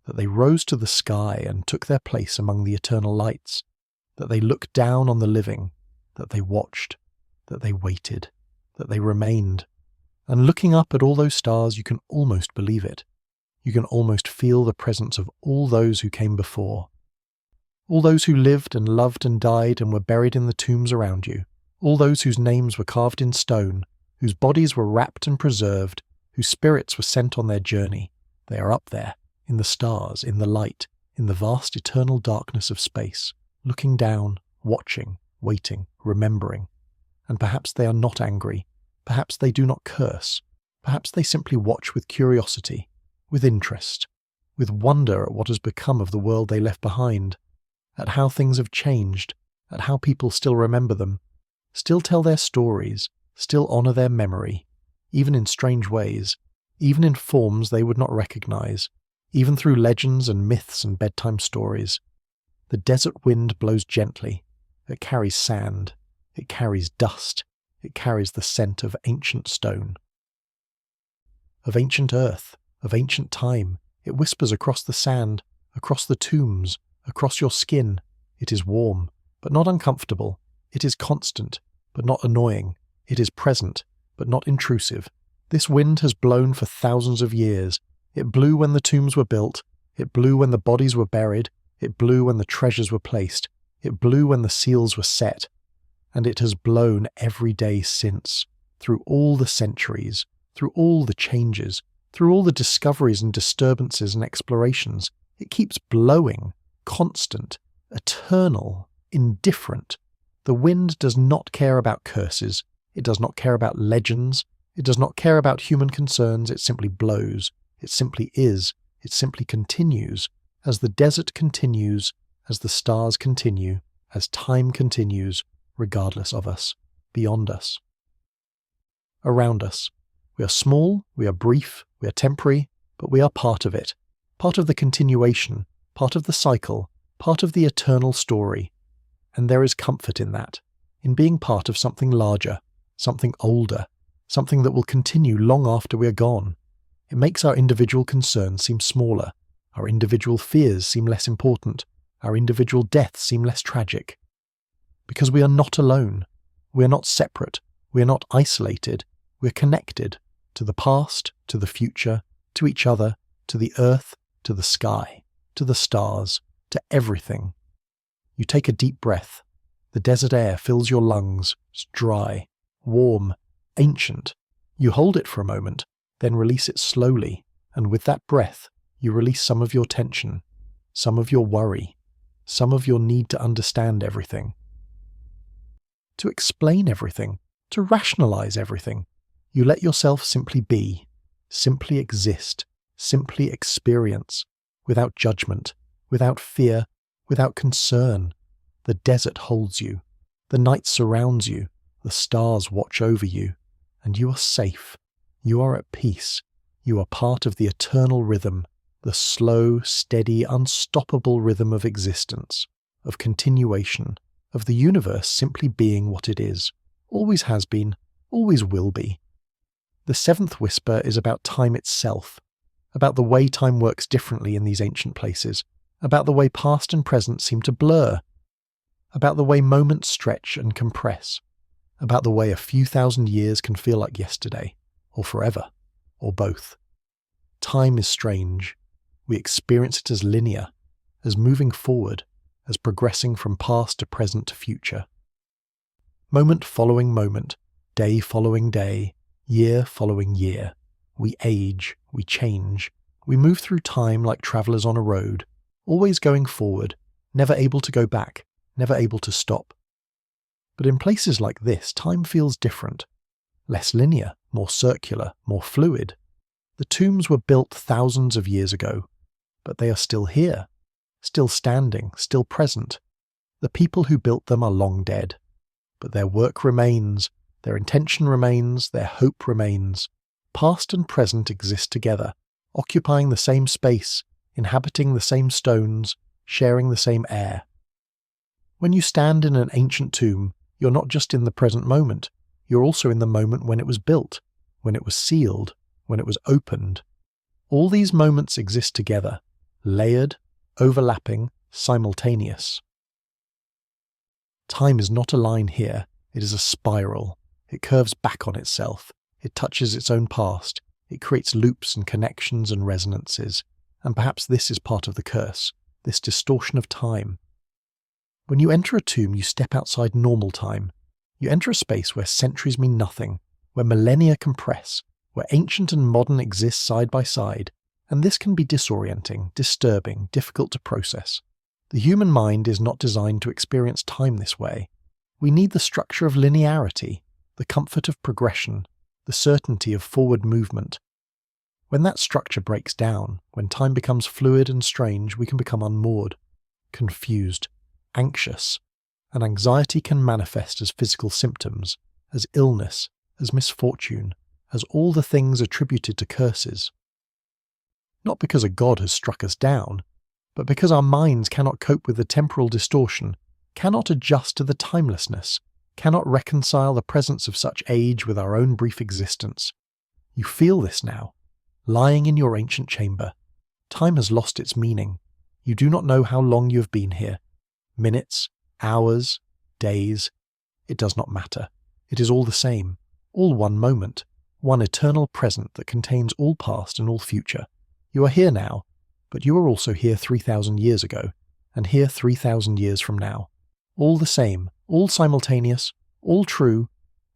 that they rose to the sky and took their place among the eternal lights, that they looked down on the living, that they watched, that they waited, that they remained. And looking up at all those stars, you can almost believe it. You can almost feel the presence of all those who came before. All those who lived and loved and died and were buried in the tombs around you. All those whose names were carved in stone, whose bodies were wrapped and preserved, whose spirits were sent on their journey. They are up there, in the stars, in the light, in the vast eternal darkness of space, looking down, watching, waiting, remembering. And perhaps they are not angry. Perhaps they do not curse. Perhaps they simply watch with curiosity, with interest, with wonder at what has become of the world they left behind, at how things have changed, at how people still remember them, still tell their stories, still honour their memory, even in strange ways, even in forms they would not recognise, even through legends and myths and bedtime stories. The desert wind blows gently. It carries sand. It carries dust. It carries the scent of ancient stone, of ancient earth, of ancient time. It whispers across the sand, across the tombs, across your skin. It is warm, but not uncomfortable. It is constant, but not annoying. It is present, but not intrusive. This wind has blown for thousands of years. It blew when the tombs were built. It blew when the bodies were buried. It blew when the treasures were placed. It blew when the seals were set. And it has blown every day since, through all the centuries, through all the changes, through all the discoveries and disturbances and explorations. It keeps blowing, constant, eternal, indifferent. The wind does not care about curses. It does not care about legends. It does not care about human concerns. It simply blows. It simply is. It simply continues. As the desert continues, as the stars continue, as time continues, regardless of us, beyond us. Around us. We are small, we are brief, we are temporary, but we are part of it, part of the continuation, part of the cycle, part of the eternal story. And there is comfort in that, in being part of something larger, something older, something that will continue long after we are gone. It makes our individual concerns seem smaller, our individual fears seem less important, our individual deaths seem less tragic. Because we are not alone, we are not separate, we are not isolated, we are connected to the past, to the future, to each other, to the earth, to the sky, to the stars, to everything. You take a deep breath. The desert air fills your lungs. It's dry, warm, ancient. You hold it for a moment, then release it slowly, and with that breath, you release some of your tension, some of your worry, some of your need to understand everything, to explain everything, to rationalize everything. You let yourself simply be, simply exist, simply experience, without judgment, without fear, without concern. The desert holds you, the night surrounds you, the stars watch over you, and you are safe, You are at peace. You are part of the eternal rhythm, the slow, steady, unstoppable rhythm of existence, of continuation, of the universe simply being what it is, always has been, always will be. The seventh whisper is about time itself, about the way time works differently in these ancient places, about the way past and present seem to blur, about the way moments stretch and compress, about the way a few thousand years can feel like yesterday, or forever, or both. Time is strange. We experience it as linear, as moving forward, as progressing from past to present to future. Moment following moment, day following day, year following year, we age, we change, we move through time like travellers on a road, always going forward, never able to go back, never able to stop. But in places like this, time feels different, less linear, more circular, more fluid. The tombs were built thousands of years ago, but they are still here, still standing, still present. The people who built them are long dead, but their work remains, their intention remains, their hope remains. Past and present exist together, occupying the same space, inhabiting the same stones, sharing the same air. When you stand in an ancient tomb, you're not just in the present moment, you're also in the moment when it was built, when it was sealed, when it was opened. All these moments exist together, layered, overlapping, simultaneous. Time is not a line here, it is a spiral. It curves back on itself, it touches its own past, it creates loops and connections and resonances, and perhaps this is part of the curse, this distortion of time. When you enter a tomb, you step outside normal time. You enter a space where centuries mean nothing, where millennia compress, where ancient and modern exist side by side, and this can be disorienting, disturbing, difficult to process. The human mind is not designed to experience time this way. We need the structure of linearity, the comfort of progression, the certainty of forward movement. When that structure breaks down, when time becomes fluid and strange, we can become unmoored, confused, anxious, and anxiety can manifest as physical symptoms, as illness, as misfortune, as all the things attributed to curses. Not because a god has struck us down, but because our minds cannot cope with the temporal distortion, cannot adjust to the timelessness, cannot reconcile the presence of such age with our own brief existence. You feel this now, lying in your ancient chamber. Time has lost its meaning. You do not know how long you have been here. Minutes, hours, days, it does not matter. It is all the same, all one moment, one eternal present that contains all past and all future. You are here now, but you were also here 3,000 years ago, and here 3,000 years from now. All the same, all simultaneous, all true,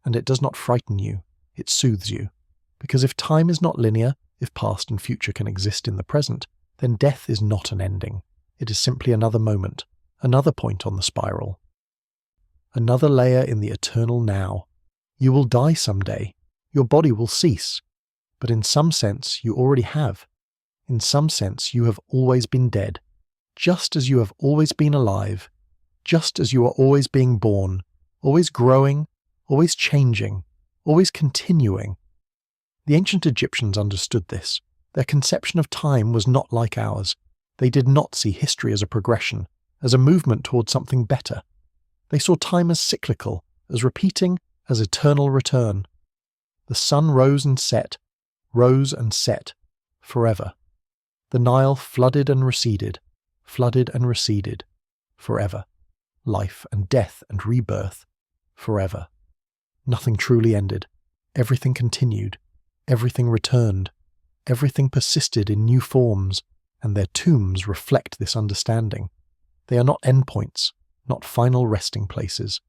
and it does not frighten you, it soothes you. Because if time is not linear, if past and future can exist in the present, then death is not an ending. It is simply another moment, another point on the spiral. Another layer in the eternal now. You will die someday. Your body will cease. But in some sense, you already have. In some sense, you have always been dead. Just as you have always been alive. Just as you are always being born. Always growing. Always changing. Always continuing. The ancient Egyptians understood this. Their conception of time was not like ours. They did not see history as a progression, as a movement towards something better. They saw time as cyclical, as repeating, as eternal return. The sun rose and set, forever. The Nile flooded and receded, forever. Life and death and rebirth, forever. Nothing truly ended. Everything continued. Everything returned. Everything persisted in new forms, and their tombs reflect this understanding. They are not endpoints, not final resting places.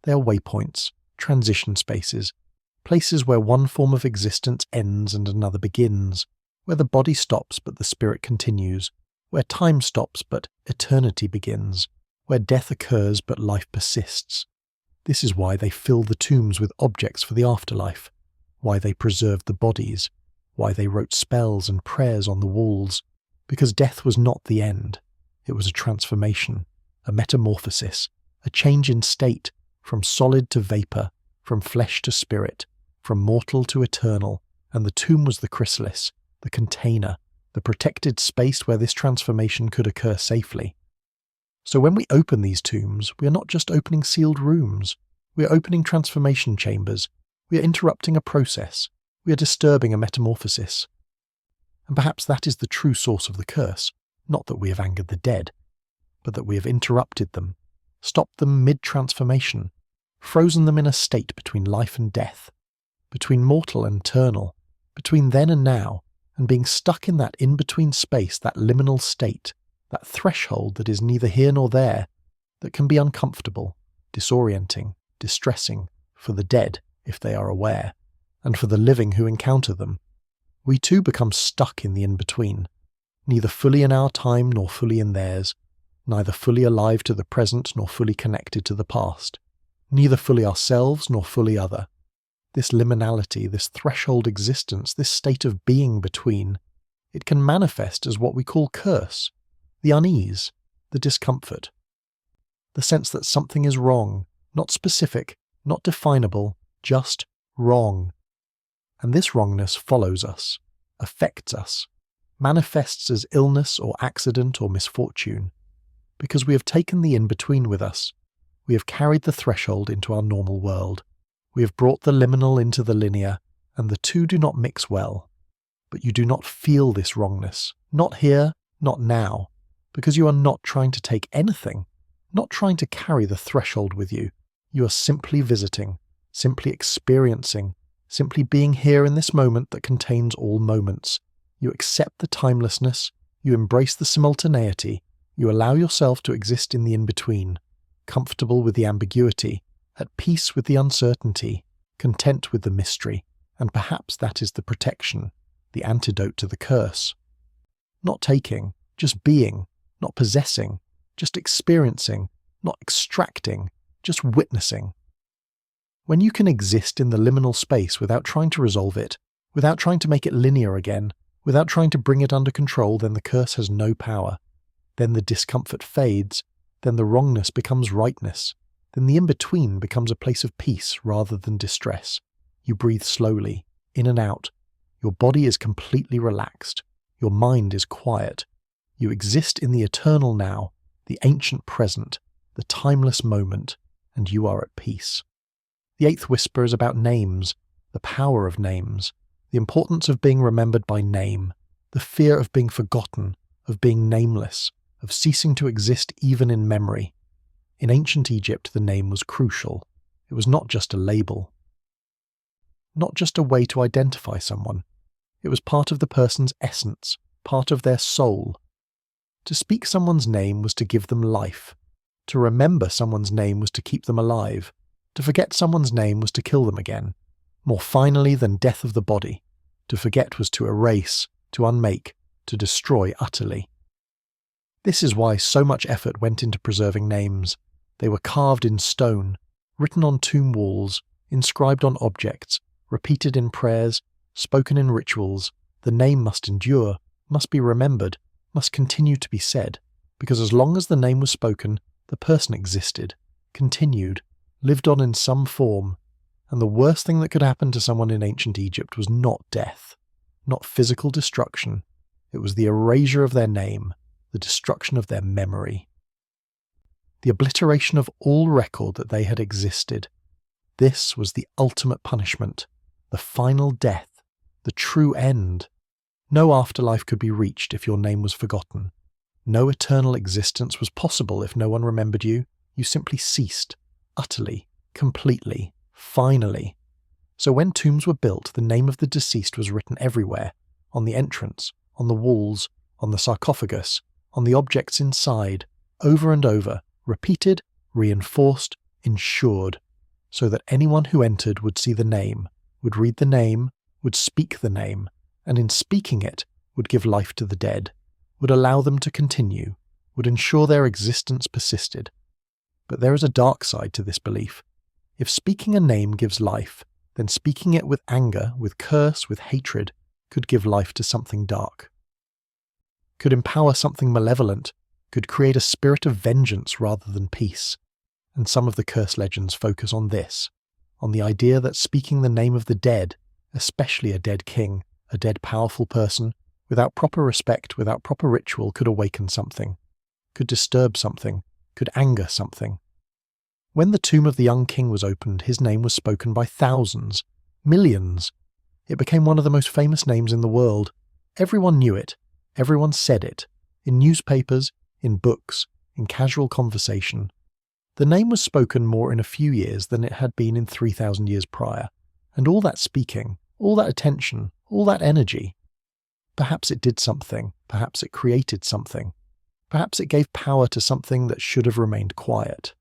They are waypoints, transition spaces, places where one form of existence ends and another begins, where the body stops but the spirit continues, where time stops but eternity begins, where death occurs but life persists. This is why they fill the tombs with objects for the afterlife, why they preserved the bodies, why they wrote spells and prayers on the walls, because death was not the end. It was a transformation, a metamorphosis, a change in state, from solid to vapour, from flesh to spirit, from mortal to eternal, and the tomb was the chrysalis, the container, the protected space where this transformation could occur safely. So when we open these tombs, we are not just opening sealed rooms, we are opening transformation chambers, we are interrupting a process, we are disturbing a metamorphosis. And perhaps that is the true source of the curse, not that we have angered the dead, but that we have interrupted them, stopped them mid-transformation, frozen them in a state between life and death, between mortal and eternal, between then and now, and being stuck in that in-between space, that liminal state, that threshold that is neither here nor there, that can be uncomfortable, disorienting, distressing, for the dead, if they are aware, and for the living who encounter them. We too become stuck in the in-between, neither fully in our time nor fully in theirs, neither fully alive to the present nor fully connected to the past, neither fully ourselves nor fully other. This liminality, this threshold existence, this state of being between, it can manifest as what we call curse, the unease, the discomfort, the sense that something is wrong, not specific, not definable, just wrong. And this wrongness follows us, affects us, manifests as illness or accident or misfortune, because we have taken the in-between with us. We have carried the threshold into our normal world. We have brought the liminal into the linear, and the two do not mix well. But you do not feel this wrongness, not here, not now, because you are not trying to take anything, not trying to carry the threshold with you. You are simply visiting, simply experiencing, simply being here in this moment that contains all moments. You accept the timelessness, you embrace the simultaneity, you allow yourself to exist in the in-between, comfortable with the ambiguity, at peace with the uncertainty, content with the mystery, and perhaps that is the protection, the antidote to the curse. Not taking, just being, not possessing, just experiencing, not extracting, just witnessing. When you can exist in the liminal space without trying to resolve it, without trying to make it linear again, without trying to bring it under control, then the curse has no power. Then the discomfort fades, then the wrongness becomes rightness, then the in-between becomes a place of peace rather than distress. You breathe slowly, in and out. Your body is completely relaxed. Your mind is quiet. You exist in the eternal now, the ancient present, the timeless moment, and you are at peace. The eighth whisper is about names, the power of names, the importance of being remembered by name, the fear of being forgotten, of being nameless, of ceasing to exist even in memory. In ancient Egypt, the name was crucial. It was not just a label, not just a way to identify someone. It was part of the person's essence, part of their soul. To speak someone's name was to give them life. To remember someone's name was to keep them alive. To forget someone's name was to kill them again. More finally than death of the body. To forget was to erase, to unmake, to destroy utterly. This is why so much effort went into preserving names. They were carved in stone, written on tomb walls, inscribed on objects, repeated in prayers, spoken in rituals. The name must endure, must be remembered, must continue to be said, because as long as the name was spoken, the person existed, continued, lived on in some form, and the worst thing that could happen to someone in ancient Egypt was not death, not physical destruction. It was the erasure of their name, the destruction of their memory, the obliteration of all record that they had existed. This was the ultimate punishment, the final death, the true end. No afterlife could be reached if your name was forgotten. No eternal existence was possible if no one remembered you. You simply ceased, utterly, completely, finally. So when tombs were built, the name of the deceased was written everywhere, on the entrance, on the walls, on the sarcophagus, on the objects inside, over and over, repeated, reinforced, ensured, so that anyone who entered would see the name, would read the name, would speak the name, and in speaking it would give life to the dead, would allow them to continue, would ensure their existence persisted. But there is a dark side to this belief. If speaking a name gives life, then speaking it with anger, with curse, with hatred, could give life to something dark, could empower something malevolent, could create a spirit of vengeance rather than peace. And some of the curse legends focus on this. on the idea that speaking the name of the dead, especially a dead king, a dead powerful person, without proper respect, without proper ritual, could awaken something, could disturb something, could anger something. When the tomb of the young king was opened, his name was spoken by thousands, millions. It became one of the most famous names in the world. Everyone knew it. Everyone said it. In newspapers, in books, in casual conversation. The name was spoken more in a few years than it had been in 3,000 years prior. And all that speaking, all that attention, all that energy. Perhaps it did something. Perhaps it created something. Perhaps it gave power to something that should have remained quiet.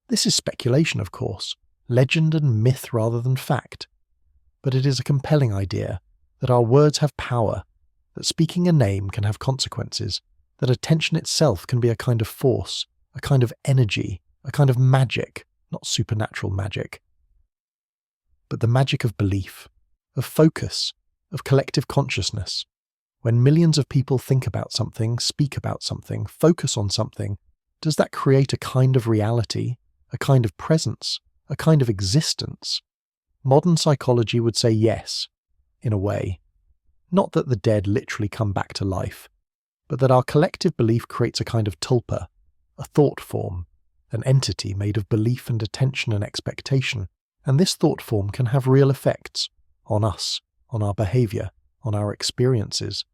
This is speculation, of course, legend and myth rather than fact. But it is a compelling idea that our words have power, that speaking a name can have consequences, that attention itself can be a kind of force, a kind of energy, a kind of magic, not supernatural magic, but the magic of belief, of focus, of collective consciousness. When millions of people think about something, speak about something, focus on something, does that create a kind of reality, a kind of presence, a kind of existence? Modern psychology would say yes, in a way. Not that the dead literally come back to life, but that our collective belief creates a kind of tulpa, a thought form, an entity made of belief and attention and expectation, and this thought form can have real effects on us, on our behaviour, on our experiences.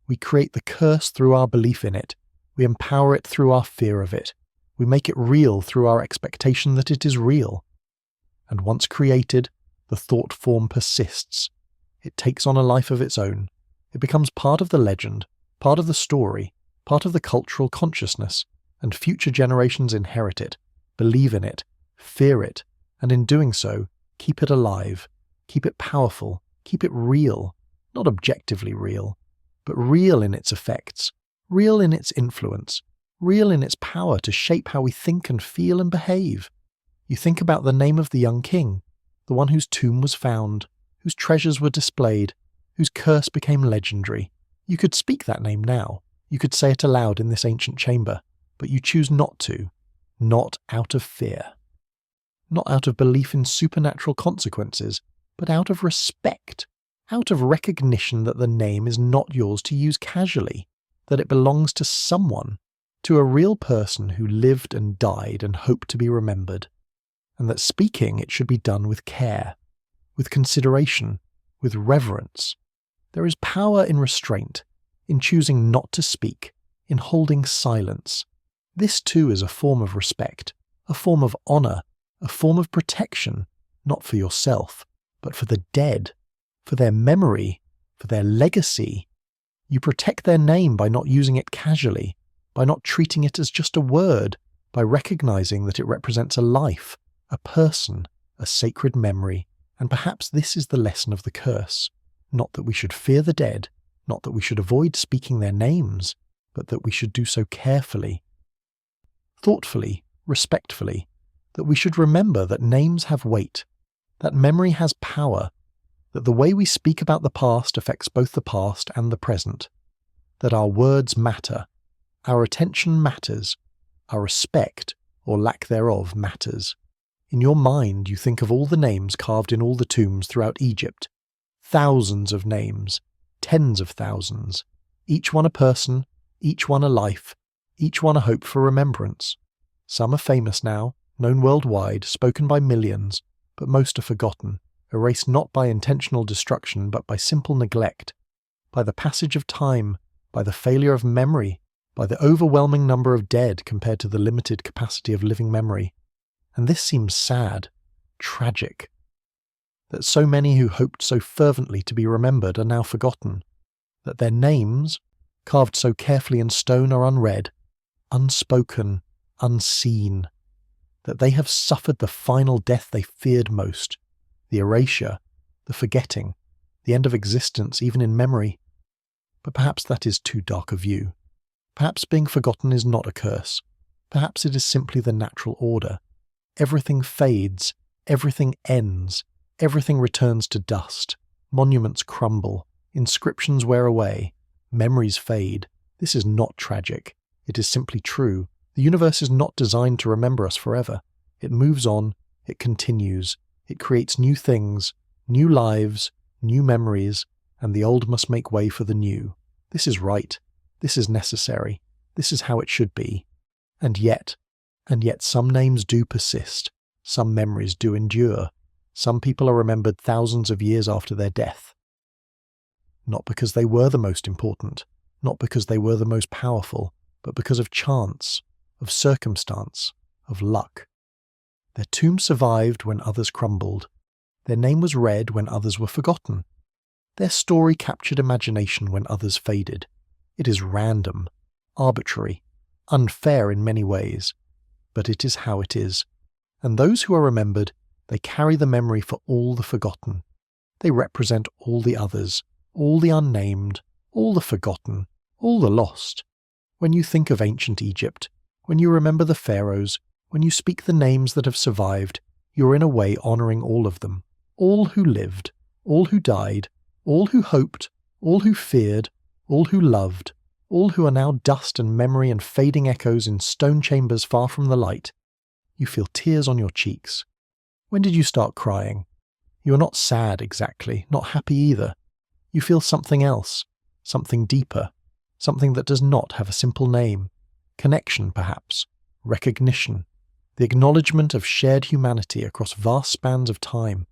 We create the curse through our belief in it, we empower it through our fear of it, we make it real through our expectation that it is real. And once created, the thought form persists. It takes on a life of its own. It becomes part of the legend, part of the story, part of the cultural consciousness, and future generations inherit it, believe in it, fear it, and in doing so, keep it alive, keep it powerful, keep it real, not objectively real, but real in its effects, real in its influence, real in its power to shape how we think and feel and behave. You think about the name of the young king, the one whose tomb was found, whose treasures were displayed, whose curse became legendary. You could speak that name now. You could say it aloud in this ancient chamber, but you choose not to. Not out of fear. Not out of belief in supernatural consequences, but out of respect. Out of recognition that the name is not yours to use casually, that it belongs to someone, to a real person who lived and died and hoped to be remembered, and that speaking it should be done with care, with consideration, with reverence. There is power in restraint, in choosing not to speak, in holding silence. This too is a form of respect, a form of honour, a form of protection, not for yourself, but for the dead, for their memory, for their legacy. You protect their name by not using it casually, by not treating it as just a word, by recognizing that it represents a life, a person, a sacred memory. And perhaps this is the lesson of the curse. Not that we should fear the dead, not that we should avoid speaking their names, but that we should do so carefully, thoughtfully, respectfully, that we should remember that names have weight, that memory has power, that the way we speak about the past affects both the past and the present, that our words matter, our attention matters, our respect, or lack thereof, matters. In your mind you think of all the names carved in all the tombs throughout Egypt, thousands of names, tens of thousands, each one a person, each one a life, each one a hope for remembrance. Some are famous now, known worldwide, spoken by millions, but most are forgotten, erased not by intentional destruction but by simple neglect, by the passage of time, by the failure of memory, by the overwhelming number of dead compared to the limited capacity of living memory. And this seems sad, tragic, that so many who hoped so fervently to be remembered are now forgotten, that their names, carved so carefully in stone, are unread, unspoken, unseen, that they have suffered the final death they feared most, the erasure, the forgetting, the end of existence even in memory. But perhaps that is too dark a view. Perhaps being forgotten is not a curse. Perhaps it is simply the natural order. Everything fades, everything ends, everything returns to dust, monuments crumble, inscriptions wear away, memories fade. This is not tragic. It is simply true. The universe is not designed to remember us forever. It moves on, it continues, it creates new things, new lives, new memories, and the old must make way for the new. This is right. This is necessary. This is how it should be. And yet some names do persist. Some memories do endure. Some people are remembered thousands of years after their death. Not because they were the most important, not because they were the most powerful, but because of chance, of circumstance, of luck. Their tomb survived when others crumbled. Their name was read when others were forgotten. Their story captured imagination when others faded. It is random, arbitrary, unfair in many ways, but it is how it is. And those who are remembered, they carry the memory for all the forgotten. They represent all the others, all the unnamed, all the forgotten, all the lost. When you think of ancient Egypt, when you remember the pharaohs, when you speak the names that have survived, you're in a way honouring all of them, all who lived, all who died, all who hoped, all who feared, all who loved, all who are now dust and memory and fading echoes in stone chambers far from the light. You feel tears on your cheeks. When did you start crying? You are not sad exactly, not happy either. You feel something else, something deeper, something that does not have a simple name. Connection, perhaps, recognition, the acknowledgement of shared humanity across vast spans of time,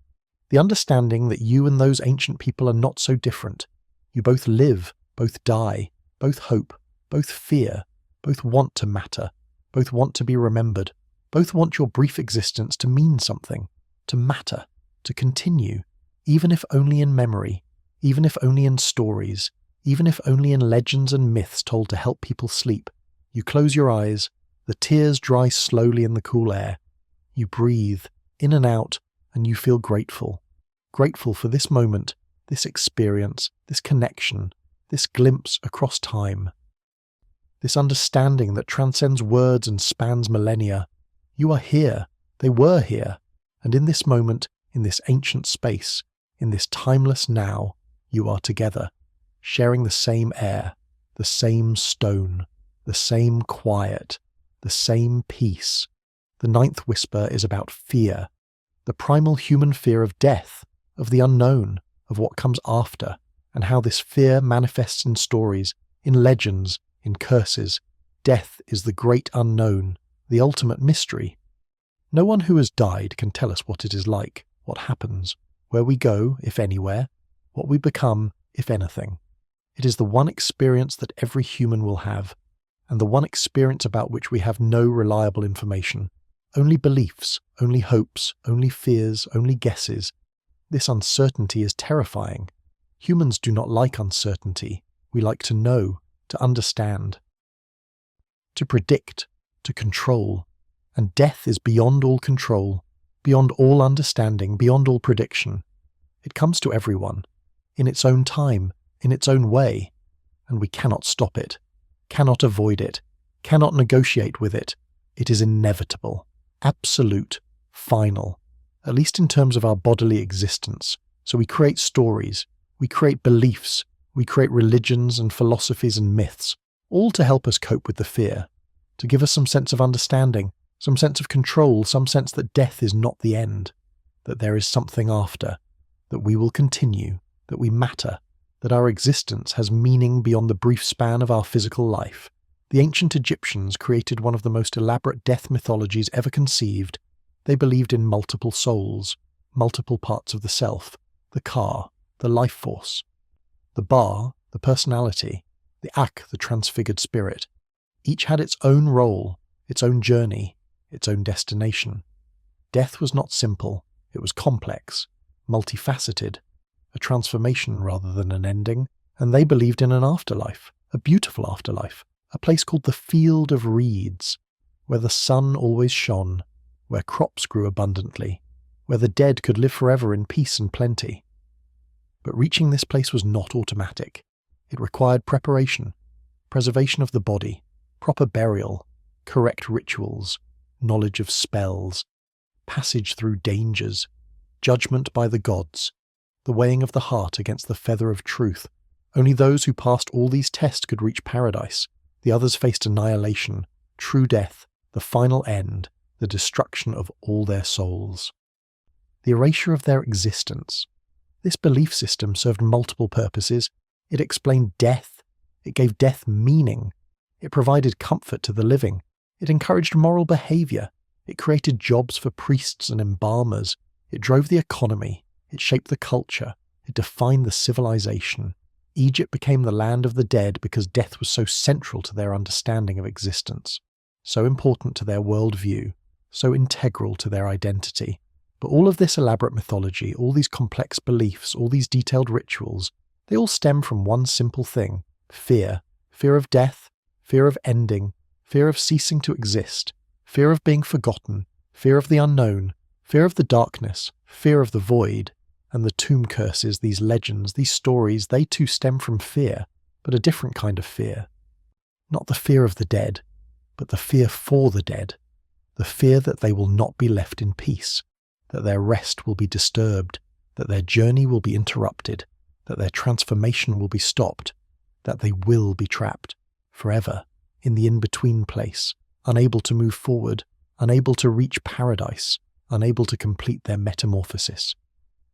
the understanding that you and those ancient people are not so different. You both live, both die, both hope, both fear, both want to matter, both want to be remembered, both want your brief existence to mean something, to matter, to continue, even if only in memory, even if only in stories, even if only in legends and myths told to help people sleep. You close your eyes, the tears dry slowly in the cool air. You breathe, in and out, and you feel grateful. Grateful for this moment, this experience, this connection, this glimpse across time. This understanding that transcends words and spans millennia. You are here, they were here, and in this moment, in this ancient space, in this timeless now, you are together, sharing the same air, the same stone, the same quiet, the same peace. The ninth whisper is about fear, the primal human fear of death, of the unknown, of what comes after, and how this fear manifests in stories, in legends, in curses. Death is the great unknown, the ultimate mystery. No one who has died can tell us what it is like, what happens, where we go, if anywhere, what we become, if anything. It is the one experience that every human will have, and the one experience about which we have no reliable information. Only beliefs, only hopes, only fears, only guesses. This uncertainty is terrifying. Humans do not like uncertainty. We like to know, to understand, to predict, to control. And death is beyond all control, beyond all understanding, beyond all prediction. It comes to everyone, in its own time, in its own way, and we cannot stop it, cannot avoid it, cannot negotiate with it. It is inevitable, absolute, final, at least in terms of our bodily existence. So we create stories, we create beliefs, we create religions and philosophies and myths, all to help us cope with the fear, to give us some sense of understanding, some sense of control, some sense that death is not the end, that there is something after, that we will continue, that we matter, that our existence has meaning beyond the brief span of our physical life. The ancient Egyptians created one of the most elaborate death mythologies ever conceived. They believed in multiple souls, multiple parts of the self, the ka, the life force, the ba, the personality, the ak, the transfigured spirit. Each had its own role, its own journey, its own destination. Death was not simple, it was complex, multifaceted, a transformation rather than an ending, and they believed in an afterlife, a beautiful afterlife, a place called the Field of Reeds, where the sun always shone, where crops grew abundantly, where the dead could live forever in peace and plenty. But reaching this place was not automatic. It required preparation, preservation of the body, proper burial, correct rituals, knowledge of spells, passage through dangers, judgment by the gods, the weighing of the heart against the feather of truth. Only those who passed all these tests could reach paradise. The others faced annihilation, true death, the final end, the destruction of all their souls. The erasure of their existence. This belief system served multiple purposes. It explained death. It gave death meaning. It provided comfort to the living. It encouraged moral behavior. It created jobs for priests and embalmers. It drove the economy. It shaped the culture. It defined the civilization. Egypt became the land of the dead because death was so central to their understanding of existence, so important to their worldview, so integral to their identity. But all of this elaborate mythology, all these complex beliefs, all these detailed rituals, they all stem from one simple thing: fear. Fear of death, fear of ending, fear of ceasing to exist, fear of being forgotten, fear of the unknown, fear of the darkness, fear of the void. And the tomb curses, these legends, these stories, they too stem from fear, but a different kind of fear. Not the fear of the dead, but the fear for the dead. The fear that they will not be left in peace, that their rest will be disturbed, that their journey will be interrupted, that their transformation will be stopped, that they will be trapped forever in the in-between place, unable to move forward, unable to reach paradise, unable to complete their metamorphosis.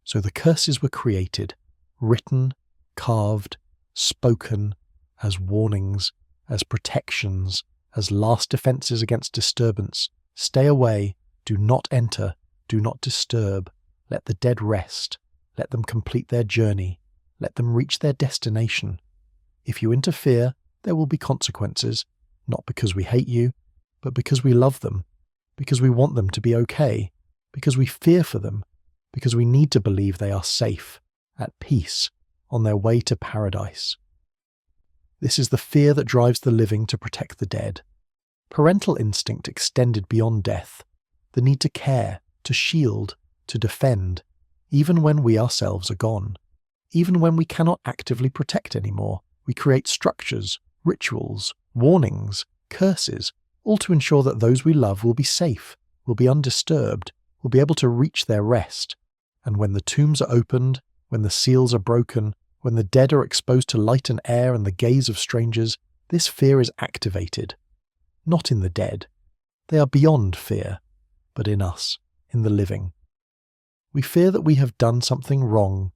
So the curses were created, written, carved, spoken, as warnings, as protections, as last defences against disturbance. Stay away, do not enter, do not disturb, let the dead rest, let them complete their journey, let them reach their destination. If you interfere, there will be consequences, not because we hate you, but because we love them, because we want them to be okay, because we fear for them, because we need to believe they are safe, at peace, on their way to paradise. This is the fear that drives the living to protect the dead. Parental instinct extended beyond death, the need to care, to shield, to defend, even when we ourselves are gone. Even when we cannot actively protect anymore, we create structures, rituals, warnings, curses, all to ensure that those we love will be safe, will be undisturbed, will be able to reach their rest. And when the tombs are opened, when the seals are broken, when the dead are exposed to light and air and the gaze of strangers, this fear is activated. Not in the dead. They are beyond fear, but in us, in the living. We fear that we have done something wrong,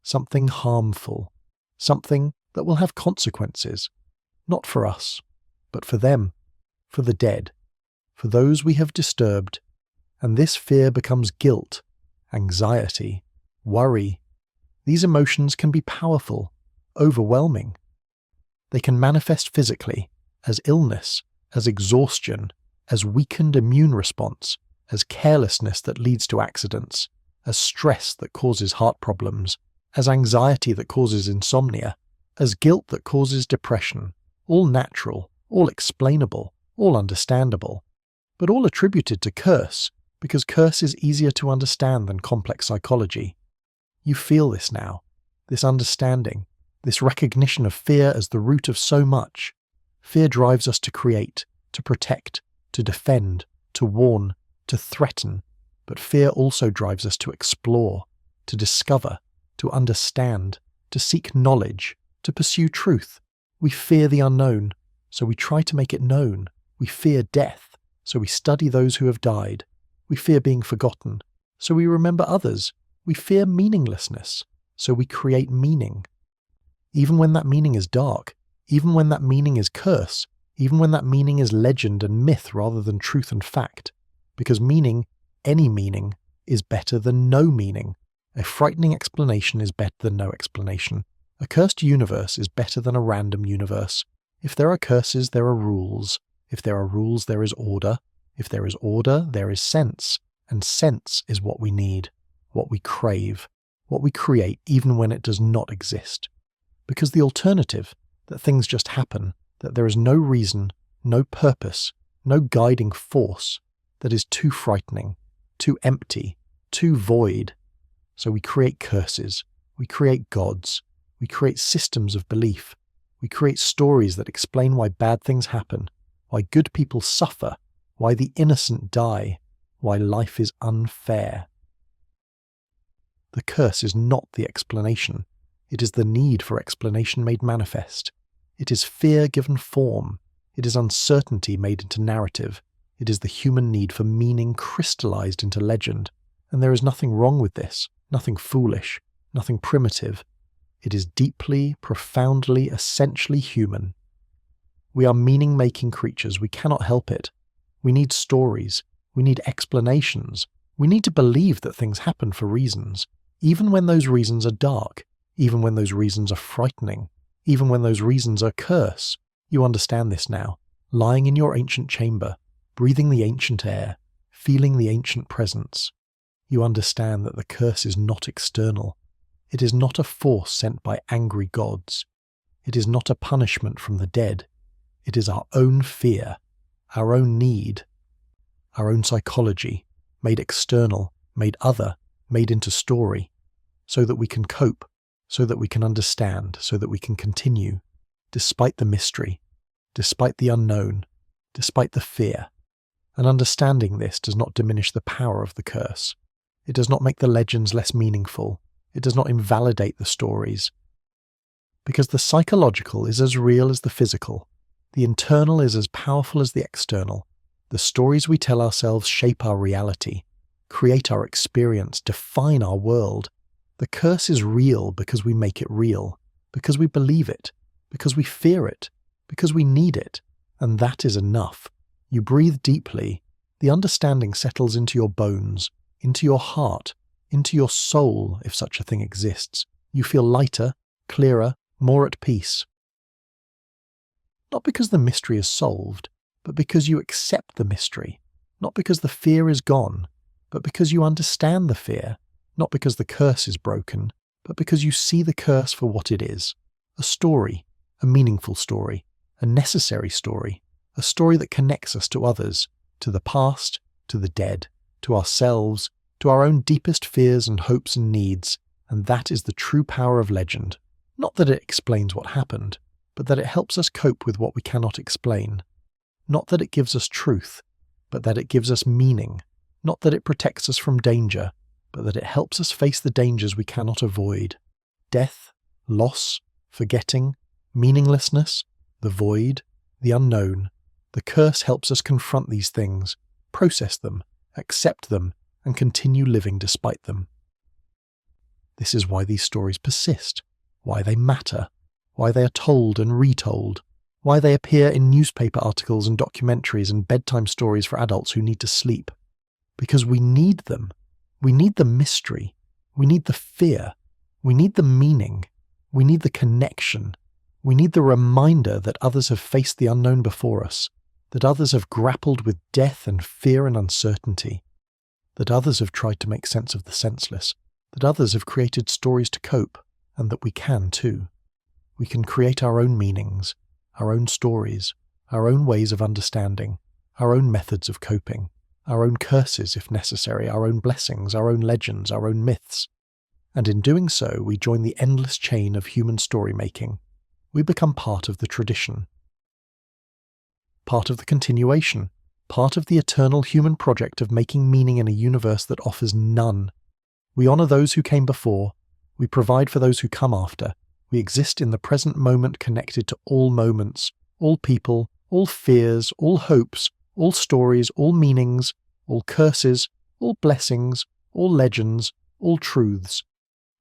something harmful, something that will have consequences, not for us, but for them, for the dead, for those we have disturbed, and this fear becomes guilt, anxiety, worry. These emotions can be powerful, overwhelming. They can manifest physically, as illness, as exhaustion, as weakened immune response, as carelessness that leads to accidents, as stress that causes heart problems, as anxiety that causes insomnia, as guilt that causes depression, all natural, all explainable, all understandable, but all attributed to curse, because curse is easier to understand than complex psychology. You feel this now, this understanding, this recognition of fear as the root of so much. Fear drives us to create, to protect, to defend, to warn, to threaten, but fear also drives us to explore, to discover, to understand, to seek knowledge, to pursue truth. We fear the unknown, so we try to make it known. We fear death, so we study those who have died. We fear being forgotten, so we remember others. We fear meaninglessness, so we create meaning. Even when that meaning is dark, even when that meaning is curse, even when that meaning is legend and myth rather than truth and fact. Because meaning, any meaning, is better than no meaning. A frightening explanation is better than no explanation. A cursed universe is better than a random universe. If there are curses, there are rules. If there are rules, there is order. If there is order, there is sense. And sense is what we need, what we crave, what we create even when it does not exist. Because the alternative, that things just happen, that there is no reason, no purpose, no guiding force, that is too frightening, too empty, too void. So we create curses, we create gods, we create systems of belief, we create stories that explain why bad things happen, why good people suffer, why the innocent die, why life is unfair. The curse is not the explanation. It is the need for explanation made manifest. It is fear given form. It is uncertainty made into narrative. It is the human need for meaning crystallized into legend, and there is nothing wrong with this, nothing foolish, nothing primitive. It is deeply, profoundly, essentially human. We are meaning-making creatures, we cannot help it. We need stories, we need explanations, we need to believe that things happen for reasons, even when those reasons are dark, even when those reasons are frightening, even when those reasons are curse. You understand this now, lying in your ancient chamber, breathing the ancient air, feeling the ancient presence. You understand that the curse is not external. It is not a force sent by angry gods. It is not a punishment from the dead. It is our own fear, our own need, our own psychology, made external, made other, made into story, so that we can cope, so that we can understand, so that we can continue, despite the mystery, despite the unknown, despite the fear. And understanding this does not diminish the power of the curse. It does not make the legends less meaningful. It does not invalidate the stories. Because the psychological is as real as the physical. The internal is as powerful as the external. The stories we tell ourselves shape our reality, create our experience, define our world. The curse is real because we make it real, because we believe it, because we fear it, because we need it, and that is enough. You breathe deeply, the understanding settles into your bones, into your heart, into your soul, if such a thing exists. You feel lighter, clearer, more at peace. Not because the mystery is solved, but because you accept the mystery. Not because the fear is gone, but because you understand the fear. Not because the curse is broken, but because you see the curse for what it is. A story, a meaningful story, a necessary story, a story that connects us to others, to the past, to the dead, to ourselves, to our own deepest fears and hopes and needs, and that is the true power of legend. Not that it explains what happened, but that it helps us cope with what we cannot explain. Not that it gives us truth, but that it gives us meaning. Not that it protects us from danger, but that it helps us face the dangers we cannot avoid. Death, loss, forgetting, meaninglessness, the void, the unknown. The curse helps us confront these things, process them, accept them, and continue living despite them. This is why these stories persist, why they matter, why they are told and retold, why they appear in newspaper articles and documentaries and bedtime stories for adults who need to sleep. Because we need them. We need the mystery. We need the fear. We need the meaning. We need the connection. We need the reminder that others have faced the unknown before us, that others have grappled with death and fear and uncertainty, that others have tried to make sense of the senseless, that others have created stories to cope, and that we can too. We can create our own meanings, our own stories, our own ways of understanding, our own methods of coping, our own curses if necessary, our own blessings, our own legends, our own myths. And in doing so, we join the endless chain of human story-making. We become part of the tradition. Part of the continuation, part of the eternal human project of making meaning in a universe that offers none. We honour those who came before, we provide for those who come after, we exist in the present moment connected to all moments, all people, all fears, all hopes, all stories, all meanings, all curses, all blessings, all legends, all truths.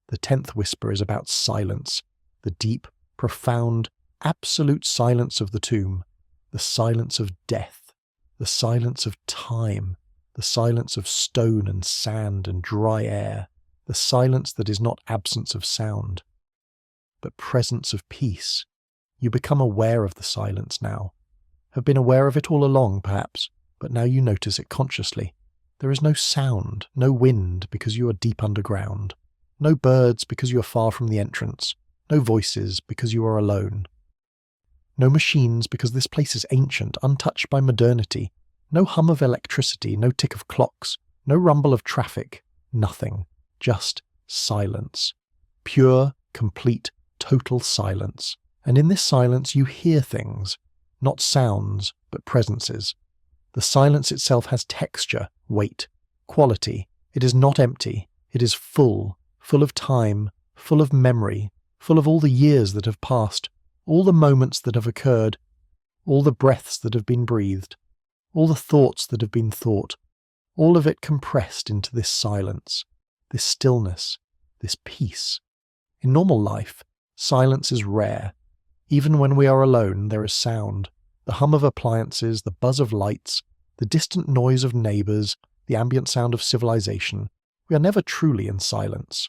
The 10th whisper is about silence, the deep, profound, absolute silence of the tomb, the silence of death, the silence of time, the silence of stone and sand and dry air, the silence that is not absence of sound, but presence of peace. You become aware of the silence now. Have been aware of it all along, perhaps, but now you notice it consciously. There is no sound, no wind because you are deep underground, no birds because you are far from the entrance, no voices because you are alone. No machines because this place is ancient, untouched by modernity, no hum of electricity, no tick of clocks, no rumble of traffic, nothing, just silence. Pure, complete, total silence. And in this silence you hear things, not sounds, but presences. The silence itself has texture, weight, quality. It is not empty. It is full, full of time, full of memory, full of all the years that have passed, all the moments that have occurred, all the breaths that have been breathed, all the thoughts that have been thought, all of it compressed into this silence, this stillness, this peace. In normal life, silence is rare. Even when we are alone, there is sound, the hum of appliances, the buzz of lights, the distant noise of neighbours, the ambient sound of civilization. We are never truly in silence,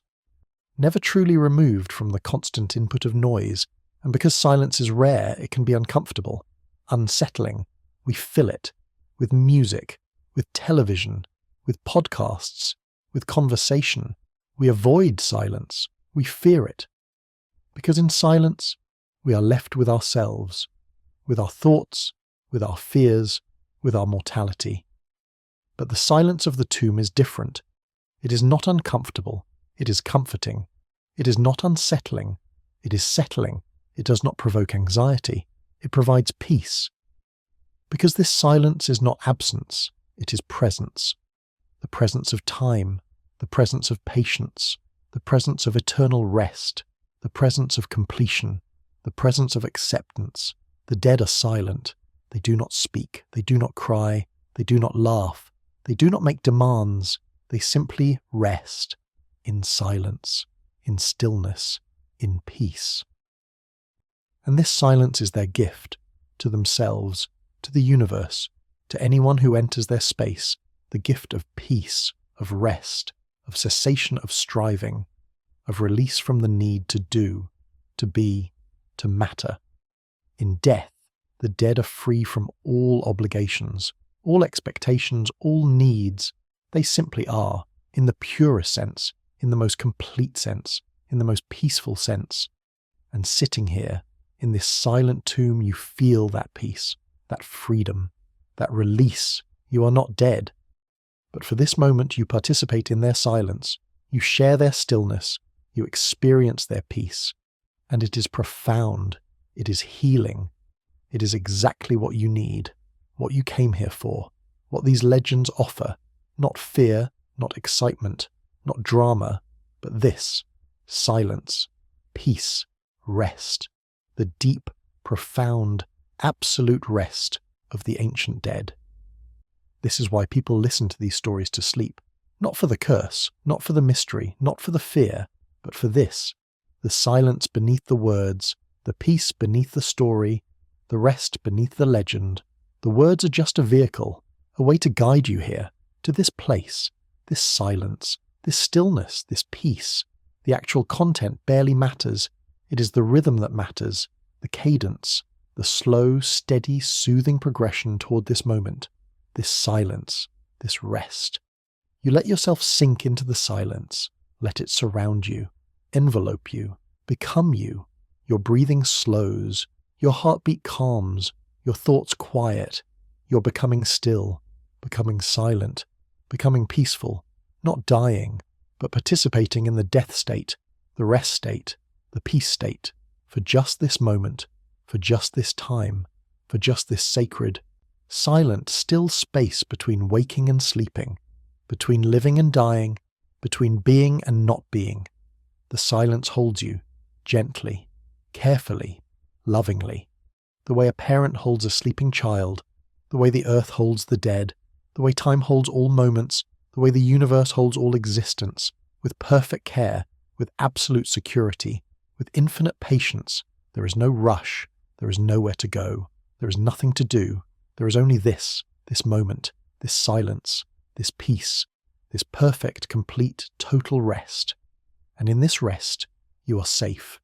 never truly removed from the constant input of noise, and because silence is rare, it can be uncomfortable, unsettling. We fill it with music, with television, with podcasts, with conversation. We avoid silence. We fear it. Because in silence, we are left with ourselves, with our thoughts, with our fears, with our mortality. But the silence of the tomb is different. It is not uncomfortable. It is comforting. It is not unsettling. It is settling. It does not provoke anxiety. It provides peace. Because this silence is not absence, it is presence. The presence of time, the presence of patience, the presence of eternal rest, the presence of completion, the presence of acceptance. The dead are silent. They do not speak. They do not cry. They do not laugh. They do not make demands. They simply rest in silence, in stillness, in peace. And this silence is their gift to themselves, to the universe, to anyone who enters their space, the gift of peace, of rest, of cessation of striving, of release from the need to do, to be, to matter. In death, the dead are free from all obligations, all expectations, all needs. They simply are, in the purest sense, in the most complete sense, in the most peaceful sense. And sitting here, in this silent tomb, you feel that peace, that freedom, that release. You are not dead. But for this moment you participate in their silence, you share their stillness, you experience their peace. And it is profound, it is healing, it is exactly what you need, what you came here for, what these legends offer. Not fear, not excitement, not drama, but this, silence, peace, rest, the deep, profound, absolute rest of the ancient dead. This is why people listen to these stories to sleep, not for the curse, not for the mystery, not for the fear, but for this, the silence beneath the words, the peace beneath the story, the rest beneath the legend. The words are just a vehicle, a way to guide you here, to this place, this silence, this stillness, this peace. The actual content barely matters. It is the rhythm that matters, the cadence, the slow, steady, soothing progression toward this moment, this silence, this rest. You let yourself sink into the silence, let it surround you, envelope you, become you. Your breathing slows, your heartbeat calms, your thoughts quiet. You're becoming still, becoming silent, becoming peaceful, not dying, but participating in the death state, the rest state, the peace state, for just this moment, for just this time, for just this sacred, silent, still space between waking and sleeping, between living and dying, between being and not being. The silence holds you, gently, carefully, lovingly, the way a parent holds a sleeping child, the way the earth holds the dead, the way time holds all moments, the way the universe holds all existence, with perfect care, with absolute security, with infinite patience. There is no rush, there is nowhere to go, there is nothing to do, there is only this moment, this silence, this peace, this perfect, complete, total rest. And in this rest, you are safe,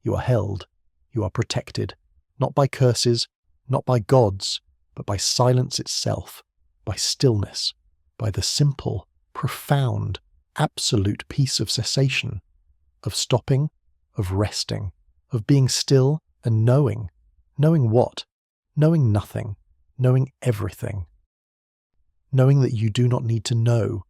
you are held, you are protected, not by curses, not by gods, but by silence itself, by stillness, by the simple, profound, absolute peace of cessation, of stopping, of resting, of being still and knowing. Knowing what? Knowing nothing, knowing everything. Knowing that you do not need to know,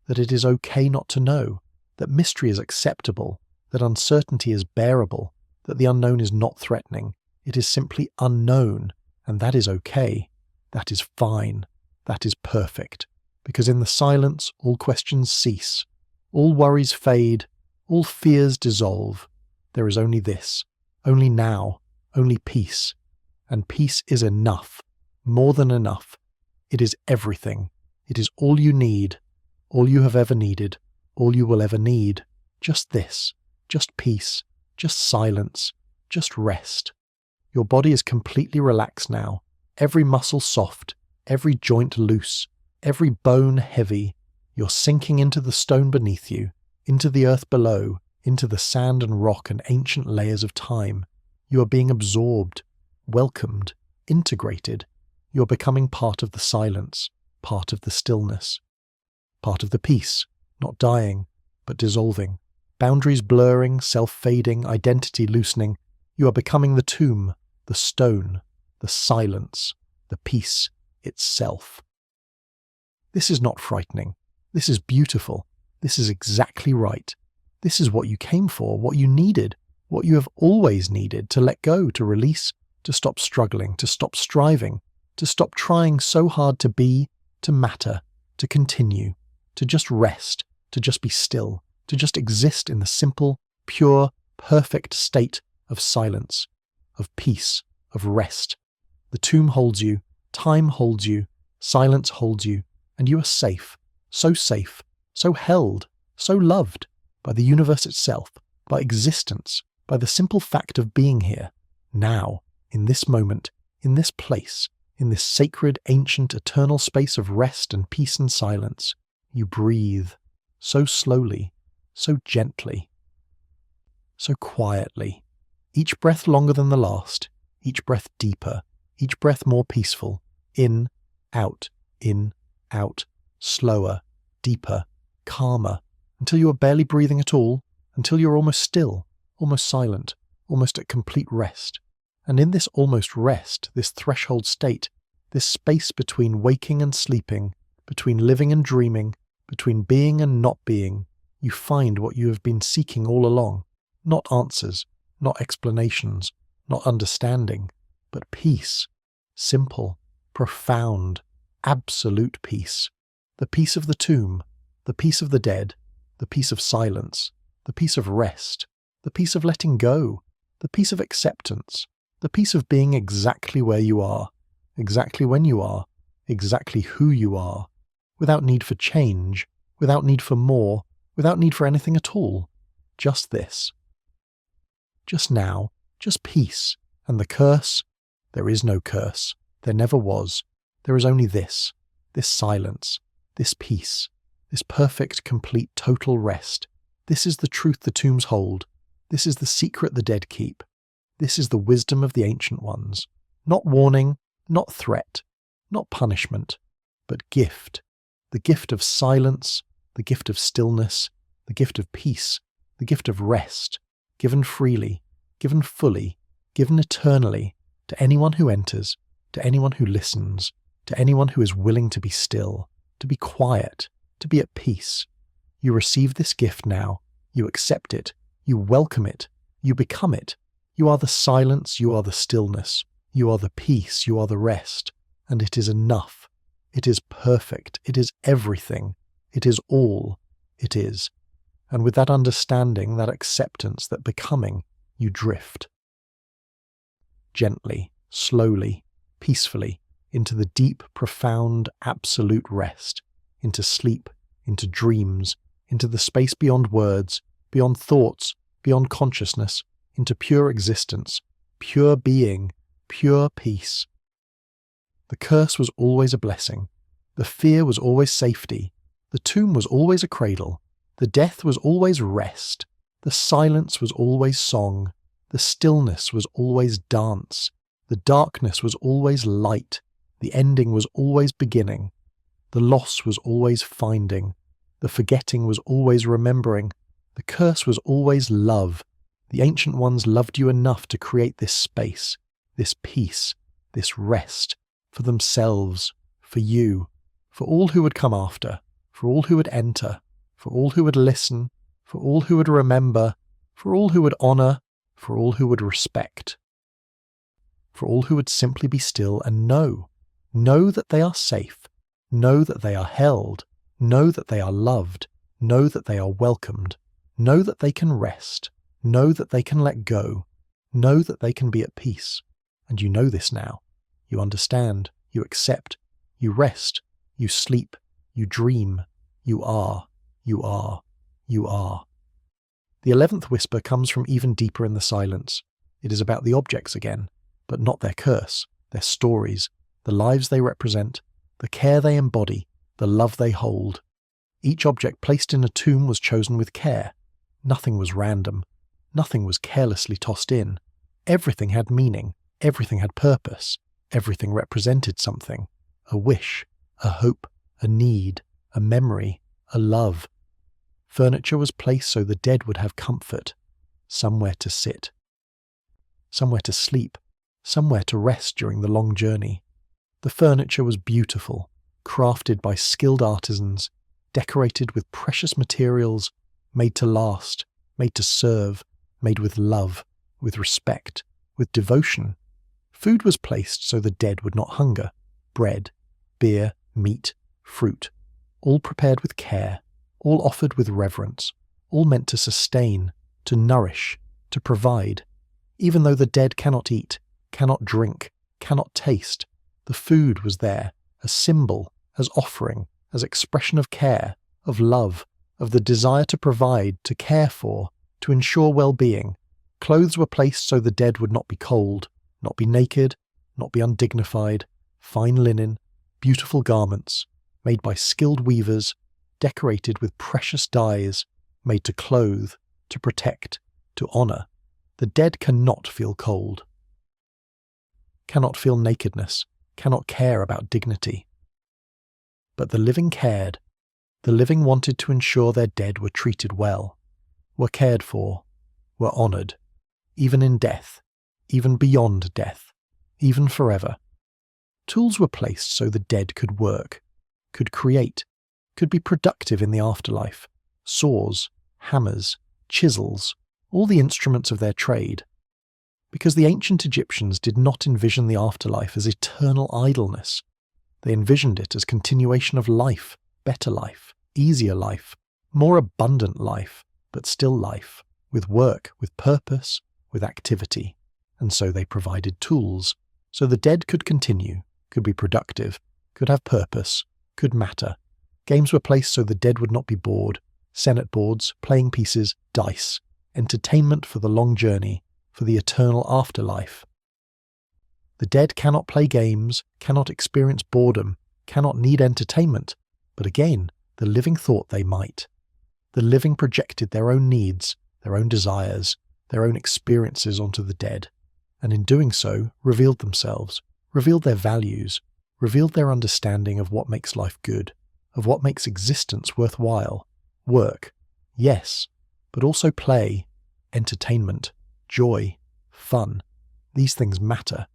that it is okay not to know, that mystery is acceptable, that uncertainty is bearable, that the unknown is not threatening. It is simply unknown, and that is okay. That is fine. That is perfect. Because in the silence, all questions cease, all worries fade, all fears dissolve. There is only this, only now, only peace. And peace is enough, more than enough. It is everything. It is all you need, all you have ever needed, all you will ever need. Just this, just peace, just silence, just rest. Your body is completely relaxed now, every muscle soft, every joint loose, every bone heavy. You're sinking into the stone beneath you, into the earth below, into the sand and rock and ancient layers of time. You are being absorbed, welcomed, integrated. You're becoming part of the silence, part of the stillness, part of the peace, not dying, but dissolving. Boundaries blurring, self-fading, identity loosening. You are becoming the tomb, the stone, the silence, the peace itself. This is not frightening. This is beautiful. This is exactly right. This is what you came for, what you needed, what you have always needed, to let go, to release, to stop struggling, to stop striving, to stop trying so hard to be, to matter, to continue, to just rest, to just be still, to just exist in the simple, pure, perfect state of silence, of peace, of rest. The tomb holds you, time holds you, silence holds you, and you are safe, so held, so loved by the universe itself, by existence, by the simple fact of being here, now, in this moment, in this place, in this sacred, ancient, eternal space of rest and peace and silence. You breathe, so slowly, so gently, so quietly. Each breath longer than the last, each breath deeper, each breath more peaceful. In, out, slower, deeper, calmer, until you are barely breathing at all, until you're almost still, almost silent, almost at complete rest. And in this almost rest, this threshold state, this space between waking and sleeping, between living and dreaming, between being and not being, you find what you have been seeking all along. Not answers, not explanations, not understanding, but peace. Simple, profound, absolute peace. The peace of the tomb, the peace of the dead, the peace of silence, the peace of rest, the peace of letting go, the peace of acceptance, the peace of being exactly where you are, exactly when you are, exactly who you are, without need for change, without need for more, without need for anything at all. Just this. Just now, just peace. And the curse? There is no curse. There never was. There is only this silence, this peace, this perfect, complete, total rest. This is the truth the tombs hold. This is the secret the dead keep. This is the wisdom of the ancient ones. Not warning, not threat, not punishment, but gift. The gift of silence, the gift of stillness, the gift of peace, the gift of rest, given freely, given fully, given eternally, to anyone who enters, to anyone who listens, to anyone who is willing to be still, to be quiet, to be at peace. You receive this gift now. You accept it. You welcome it. You become it. You are the silence. You are the stillness. You are the peace. You are the rest. And it is enough. It is perfect. It is everything. It is all. It is. And with that understanding, that acceptance, that becoming, you drift. Gently, slowly, peacefully, into the deep, profound, absolute rest, into sleep, into dreams, into the space beyond words, beyond thoughts, beyond consciousness, into pure existence, pure being, pure peace. The curse was always a blessing. The fear was always safety. The tomb was always a cradle. The death was always rest. The silence was always song. The stillness was always dance. The darkness was always light. The ending was always beginning. The loss was always finding. The forgetting was always remembering. The curse was always love. The ancient ones loved you enough to create this space, this peace, this rest, for themselves, for you, for all who would come after, for all who would enter, for all who would listen, for all who would remember, for all who would honor, for all who would respect, for all who would simply be still and know that they are safe, know that they are held, know that they are loved, know that they are welcomed, know that they can rest, know that they can let go, know that they can be at peace. And you know this now. You understand, you accept, You rest, you sleep, you dream, you are, you are, you are. The 11th whisper comes from even deeper in the silence. It is about the objects again, but not their curse, their stories, the lives they represent, the care they embody, the love they hold. Each object placed in a tomb was chosen with care. Nothing was random. Nothing was carelessly tossed in. Everything had meaning. Everything had purpose. Everything represented something. A wish, a hope, a need, a memory, a love. Furniture was placed so the dead would have comfort, somewhere to sit, somewhere to sleep, somewhere to rest during the long journey. The furniture was beautiful, crafted by skilled artisans, decorated with precious materials, made to last, made to serve, made with love, with respect, with devotion. Food was placed so the dead would not hunger. Bread, beer, meat, fruit, all prepared with care, all offered with reverence, all meant to sustain, to nourish, to provide. Even though the dead cannot eat, cannot drink, cannot taste, the food was there, as symbol, as offering, as expression of care, of love, of the desire to provide, to care for, to ensure well-being. Clothes were placed so the dead would not be cold, not be naked, not be undignified. Fine linen, beautiful garments, made by skilled weavers, decorated with precious dyes, made to clothe, to protect, to honour. The dead cannot feel cold, cannot feel nakedness, cannot care about dignity. But the living cared. The living wanted to ensure their dead were treated well, were cared for, were honoured, even in death, even beyond death, even forever. Tools were placed so the dead could work, could create, could be productive in the afterlife. Saws, hammers, chisels, all the instruments of their trade. Because the ancient Egyptians did not envision the afterlife as eternal idleness. They envisioned it as continuation of life, better life, easier life, more abundant life, but still life, with work, with purpose, with activity. And so they provided tools, so the dead could continue, could be productive, could have purpose, could matter. Games were placed so the dead would not be bored. Senate boards, playing pieces, dice. Entertainment for the long journey, for the eternal afterlife. The dead cannot play games, cannot experience boredom, cannot need entertainment, but again, the living thought they might. The living projected their own needs, their own desires, their own experiences onto the dead, and in doing so revealed themselves, revealed their values, revealed their understanding of what makes life good, of what makes existence worthwhile. Work, yes, but also play, entertainment, joy, fun. These things matter.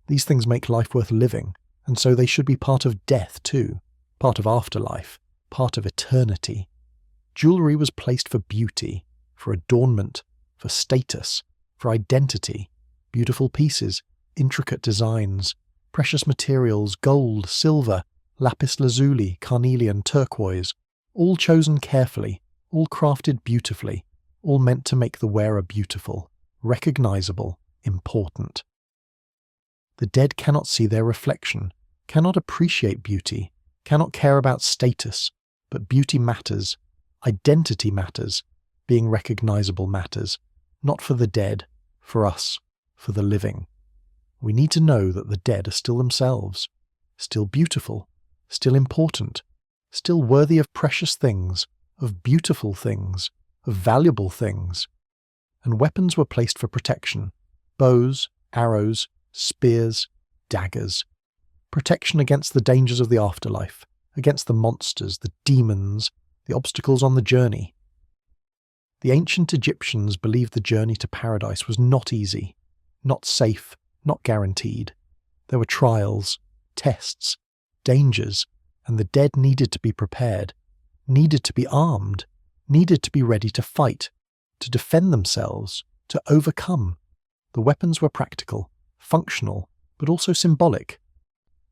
These things make life worth living, and so they should be part of death too, part of afterlife, part of eternity. Jewellery was placed for beauty, for adornment, for status, for identity. Beautiful pieces, intricate designs, precious materials, gold, silver, lapis lazuli, carnelian, turquoise, all chosen carefully, all crafted beautifully, all meant to make the wearer beautiful, recognizable, important. The dead cannot see their reflection, cannot appreciate beauty, cannot care about status, but beauty matters, identity matters, being recognizable matters, not for the dead, for us, for the living. We need to know that the dead are still themselves, still beautiful, still important, still worthy of precious things, of beautiful things, of valuable things. And weapons were placed for protection, bows, arrows, spears, daggers. Protection against the dangers of the afterlife, against the monsters, the demons, the obstacles on the journey. The ancient Egyptians believed the journey to paradise was not easy, not safe, not guaranteed. There were trials, tests, dangers, and the dead needed to be prepared, needed to be armed, needed to be ready to fight, to defend themselves, to overcome. The weapons were practical, functional, but also symbolic.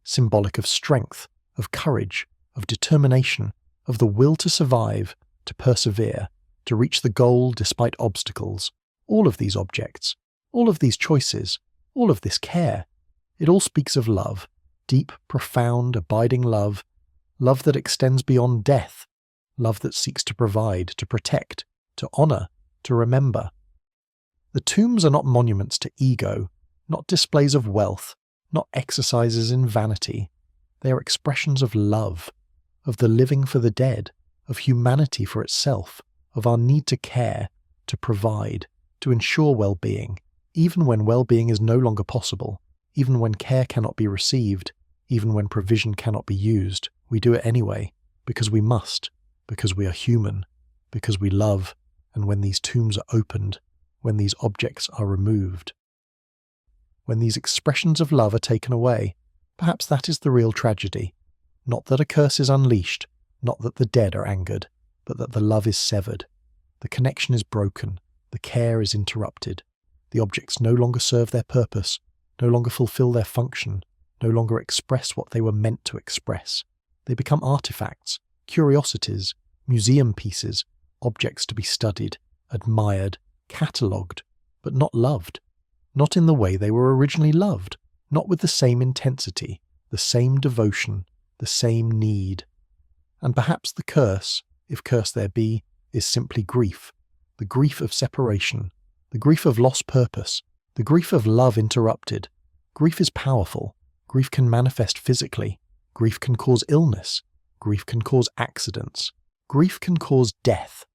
Symbolic of strength, of courage, of determination, of the will to survive, to persevere, to reach the goal despite obstacles. All of these objects, all of these choices, all of this care, it all speaks of love, Deep, profound, abiding love, love that extends beyond death, love that seeks to provide, to protect, to honour, to remember. The tombs are not monuments to ego, not displays of wealth, not exercises in vanity. They are expressions of love, of the living for the dead, of humanity for itself, of our need to care, to provide, to ensure well-being, even when well-being is no longer possible, even when care cannot be received, even when provision cannot be used. We do it anyway, because we must, because we are human, because we love, and when these tombs are opened, when these objects are removed, when these expressions of love are taken away, perhaps that is the real tragedy. Not that a curse is unleashed, not that the dead are angered, but that the love is severed. The connection is broken, the care is interrupted. The objects no longer serve their purpose, no longer fulfill their function, no longer express what they were meant to express. They become artifacts, curiosities, museum pieces, objects to be studied, admired, catalogued, but not loved. Not in the way they were originally loved, not with the same intensity, the same devotion, the same need. And perhaps the curse, if curse there be, is simply grief, the grief of separation, the grief of lost purpose, the grief of love interrupted. Grief is powerful. Grief can manifest physically. Grief can cause illness. Grief can cause accidents. Grief can cause death.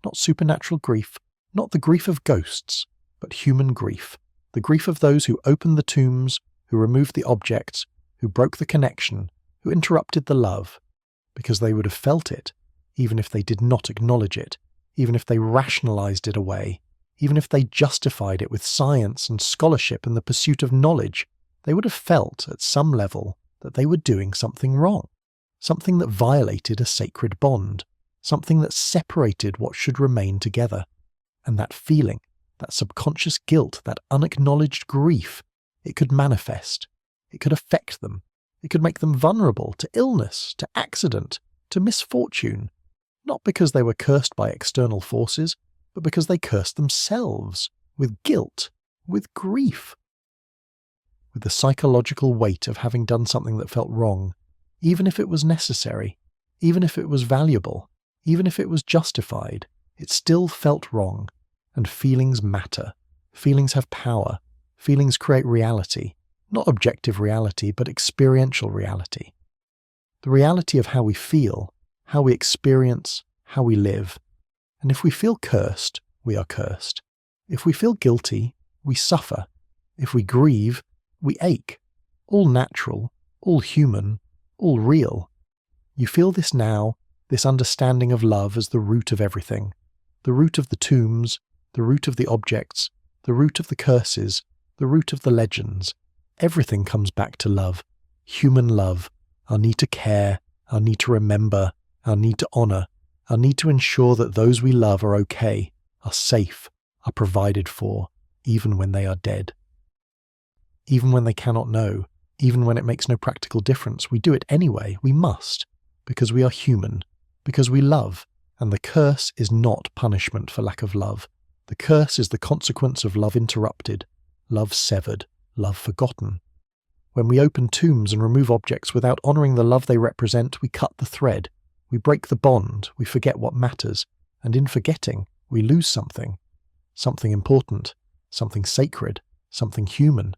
Not supernatural grief, not the grief of ghosts, but human grief, the grief of those who opened the tombs, who removed the objects, who broke the connection, who interrupted the love, because they would have felt it, even if they did not acknowledge it, even if they rationalized it away, even if they justified it with science and scholarship and the pursuit of knowledge. They would have felt, at some level, that they were doing something wrong, something that violated a sacred bond, something that separated what should remain together. And that feeling, that subconscious guilt, that unacknowledged grief, it could manifest, it could affect them, it could make them vulnerable to illness, to accident, to misfortune, not because they were cursed by external forces, but because they cursed themselves, with guilt, with grief, with the psychological weight of having done something that felt wrong, even if it was necessary, even if it was valuable, even if it was justified. It still felt wrong, and feelings matter. Feelings have power. Feelings create reality, not objective reality, but experiential reality. The reality of how we feel, how we experience, how we live. And if we feel cursed, we are cursed. If we feel guilty, we suffer. If we grieve, we ache. All natural, all human, all real. You feel this now, this understanding of love as the root of everything. The root of the tombs, the root of the objects, the root of the curses, the root of the legends. Everything comes back to love, human love, our need to care, our need to remember, our need to honour, our need to ensure that those we love are okay, are safe, are provided for, even when they are dead. Even when they cannot know, even when it makes no practical difference, we do it anyway, we must, because we are human, because we love. And the curse is not punishment for lack of love. The curse is the consequence of love interrupted, love severed, love forgotten. When we open tombs and remove objects without honouring the love they represent, we cut the thread, we break the bond, we forget what matters, and in forgetting, we lose something. Something important, something sacred, something human.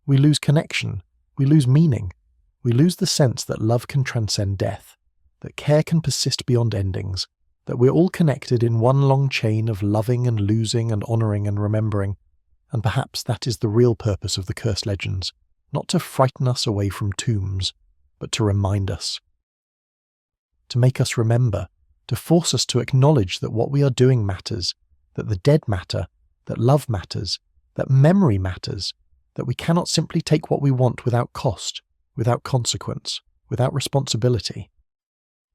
We lose connection, we lose meaning, we lose the sense that love can transcend death, that care can persist beyond endings, that we're all connected in one long chain of loving and losing and honouring and remembering. And perhaps that is the real purpose of the curse legends, not to frighten us away from tombs, but to remind us. To make us remember, to force us to acknowledge that what we are doing matters, that the dead matter, that love matters, that memory matters, that we cannot simply take what we want without cost, without consequence, without responsibility.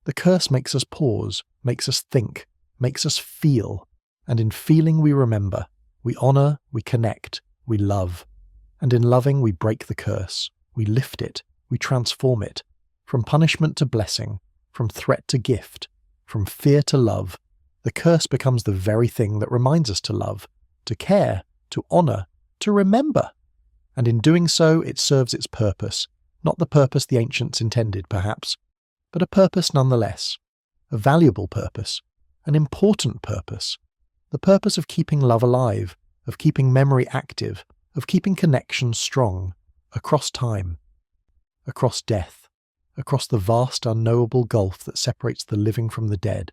The curse makes us pause, makes us think, makes us feel, and in feeling we remember, we honour, we connect, we love. And in loving we break the curse, we lift it, we transform it, from punishment to blessing, from threat to gift, from fear to love. The curse becomes the very thing that reminds us to love, to care, to honour, to remember. And in doing so it serves its purpose, Not the purpose the ancients intended, perhaps, but a purpose nonetheless, a valuable purpose, an important purpose, the purpose of keeping love alive, of keeping memory active, of keeping connection strong, across time, across death, across the vast unknowable gulf that separates the living from the dead.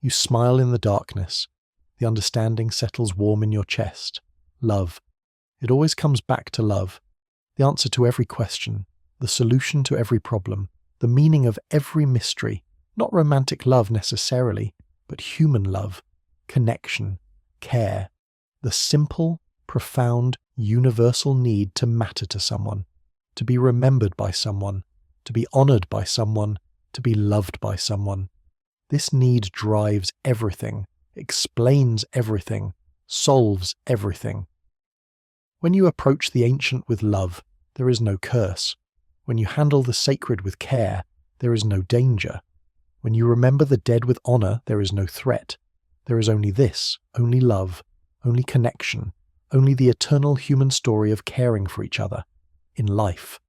You smile in the darkness. The understanding settles warm in your chest. Love. It always comes back to love. The answer to every question, the solution to every problem, the meaning of every mystery. Not romantic love necessarily, but human love, connection, care. The simple, profound, universal need to matter to someone, to be remembered by someone, to be honoured by someone, to be loved by someone. This need drives everything, explains everything, solves everything. When you approach the ancient with love, there is no curse. When you handle the sacred with care, there is no danger. When you remember the dead with honour, there is no threat. There is only this, only love, only connection, only the eternal human story of caring for each other, in life,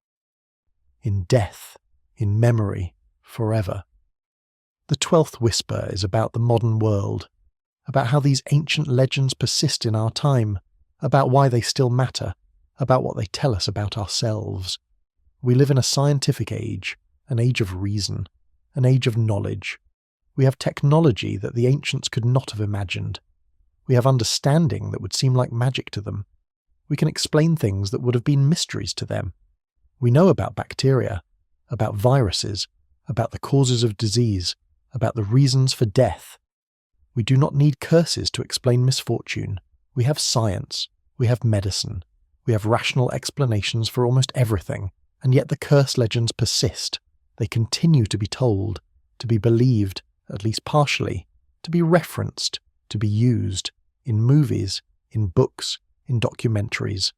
in death, in memory, forever. The 12th Whisper is about the modern world, about how these ancient legends persist in our time, about why they still matter, about what they tell us about ourselves. We live in a scientific age, an age of reason, an age of knowledge. We have technology that the ancients could not have imagined. We have understanding that would seem like magic to them. We can explain things that would have been mysteries to them. We know about bacteria, about viruses, about the causes of disease, about the reasons for death. We do not need curses to explain misfortune. We have science, we have medicine, we have rational explanations for almost everything, and yet the curse legends persist. They continue to be told, to be believed, at least partially, to be referenced, to be used, in movies, in books, in documentaries.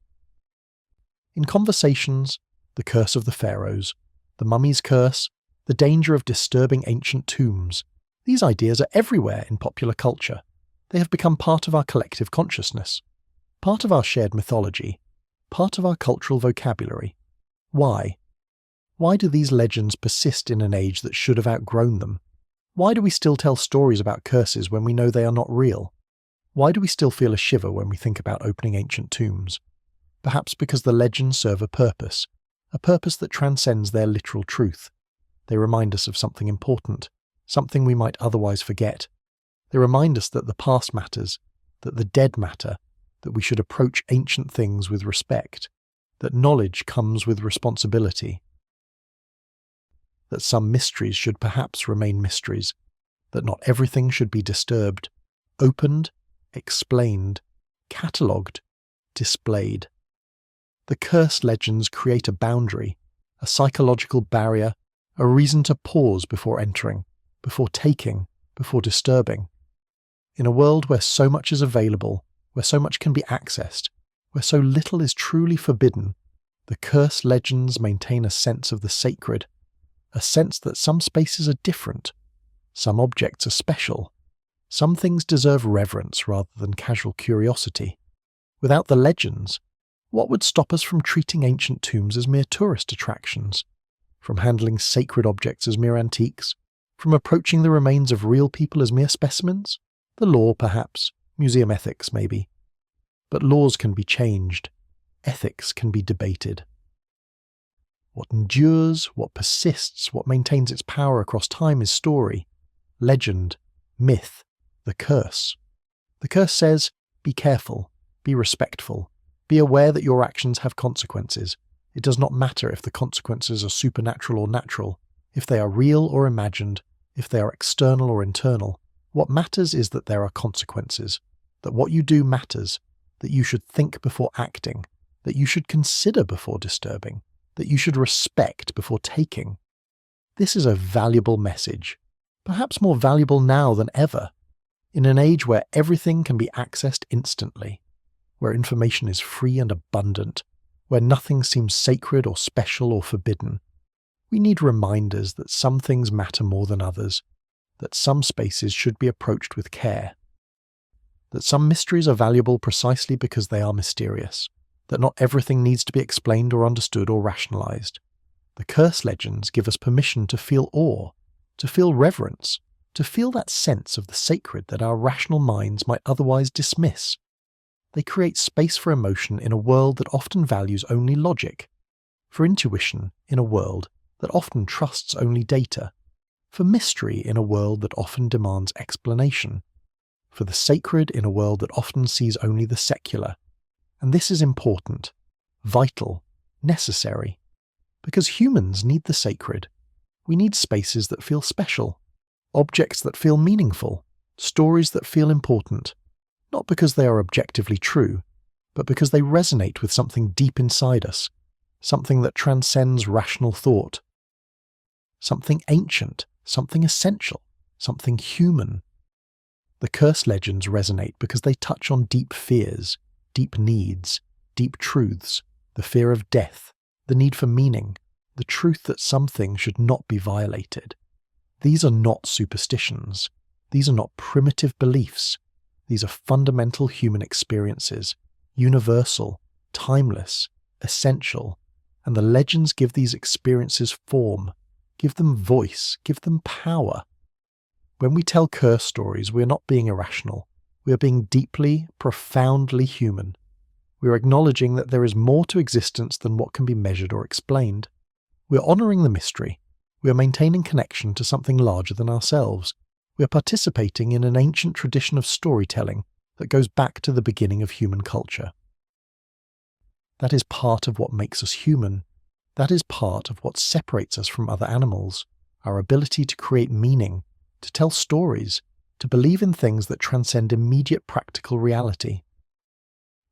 In conversations, the curse of the pharaohs, the mummy's curse, the danger of disturbing ancient tombs, these ideas are everywhere in popular culture. They have become part of our collective consciousness, part of our shared mythology, part of our cultural vocabulary. Why? Why do these legends persist in an age that should have outgrown them? Why do we still tell stories about curses when we know they are not real? Why do we still feel a shiver when we think about opening ancient tombs? Perhaps because the legends serve a purpose that transcends their literal truth. They remind us of something important, something we might otherwise forget. They remind us that the past matters, that the dead matter, that we should approach ancient things with respect, that knowledge comes with responsibility, that some mysteries should perhaps remain mysteries, that not everything should be disturbed, opened, explained, catalogued, displayed. The curse legends create a boundary, a psychological barrier, a reason to pause before entering, before taking, before disturbing. In a world where so much is available, where so much can be accessed, where so little is truly forbidden, the curse legends maintain a sense of the sacred, a sense that some spaces are different, some objects are special, some things deserve reverence rather than casual curiosity. Without the legends, what would stop us from treating ancient tombs as mere tourist attractions, from handling sacred objects as mere antiques, from approaching the remains of real people as mere specimens? The law, perhaps, museum ethics, maybe. But laws can be changed, ethics can be debated. What endures, what persists, what maintains its power across time is story, legend, myth, the curse. The curse says, be careful, be respectful, be aware that your actions have consequences. It does not matter if the consequences are supernatural or natural, if they are real or imagined, if they are external or internal. What matters is that there are consequences, that what you do matters, that you should think before acting, that you should consider before disturbing, that you should respect before taking. This is a valuable message, perhaps more valuable now than ever, in an age where everything can be accessed instantly, where information is free and abundant, where nothing seems sacred or special or forbidden. We need reminders that some things matter more than others, that some spaces should be approached with care, that some mysteries are valuable precisely because they are mysterious, that not everything needs to be explained or understood or rationalized, The curse legends give us permission to feel awe, to feel reverence, to feel that sense of the sacred that our rational minds might otherwise dismiss. They create space for emotion in a world that often values only logic, for intuition in a world that often trusts only data, for mystery in a world that often demands explanation, for the sacred in a world that often sees only the secular. And this is important, vital, necessary, because humans need the sacred. We need spaces that feel special, objects that feel meaningful, stories that feel important, not because they are objectively true, but because they resonate with something deep inside us, something that transcends rational thought, something ancient, something essential, something human. The curse legends resonate because they touch on deep fears, deep needs, deep truths, the fear of death, the need for meaning, the truth that something should not be violated. These are not superstitions. These are not primitive beliefs. These are fundamental human experiences, universal, timeless, essential, and the legends give these experiences form, give them voice, give them power. When we tell curse stories, we are not being irrational. We are being deeply, profoundly human. We are acknowledging that there is more to existence than what can be measured or explained. We are honouring the mystery. We are maintaining connection to something larger than ourselves. We are participating in an ancient tradition of storytelling that goes back to the beginning of human culture. That is part of what makes us human. That is part of what separates us from other animals, our ability to create meaning, to tell stories, to believe in things that transcend immediate practical reality.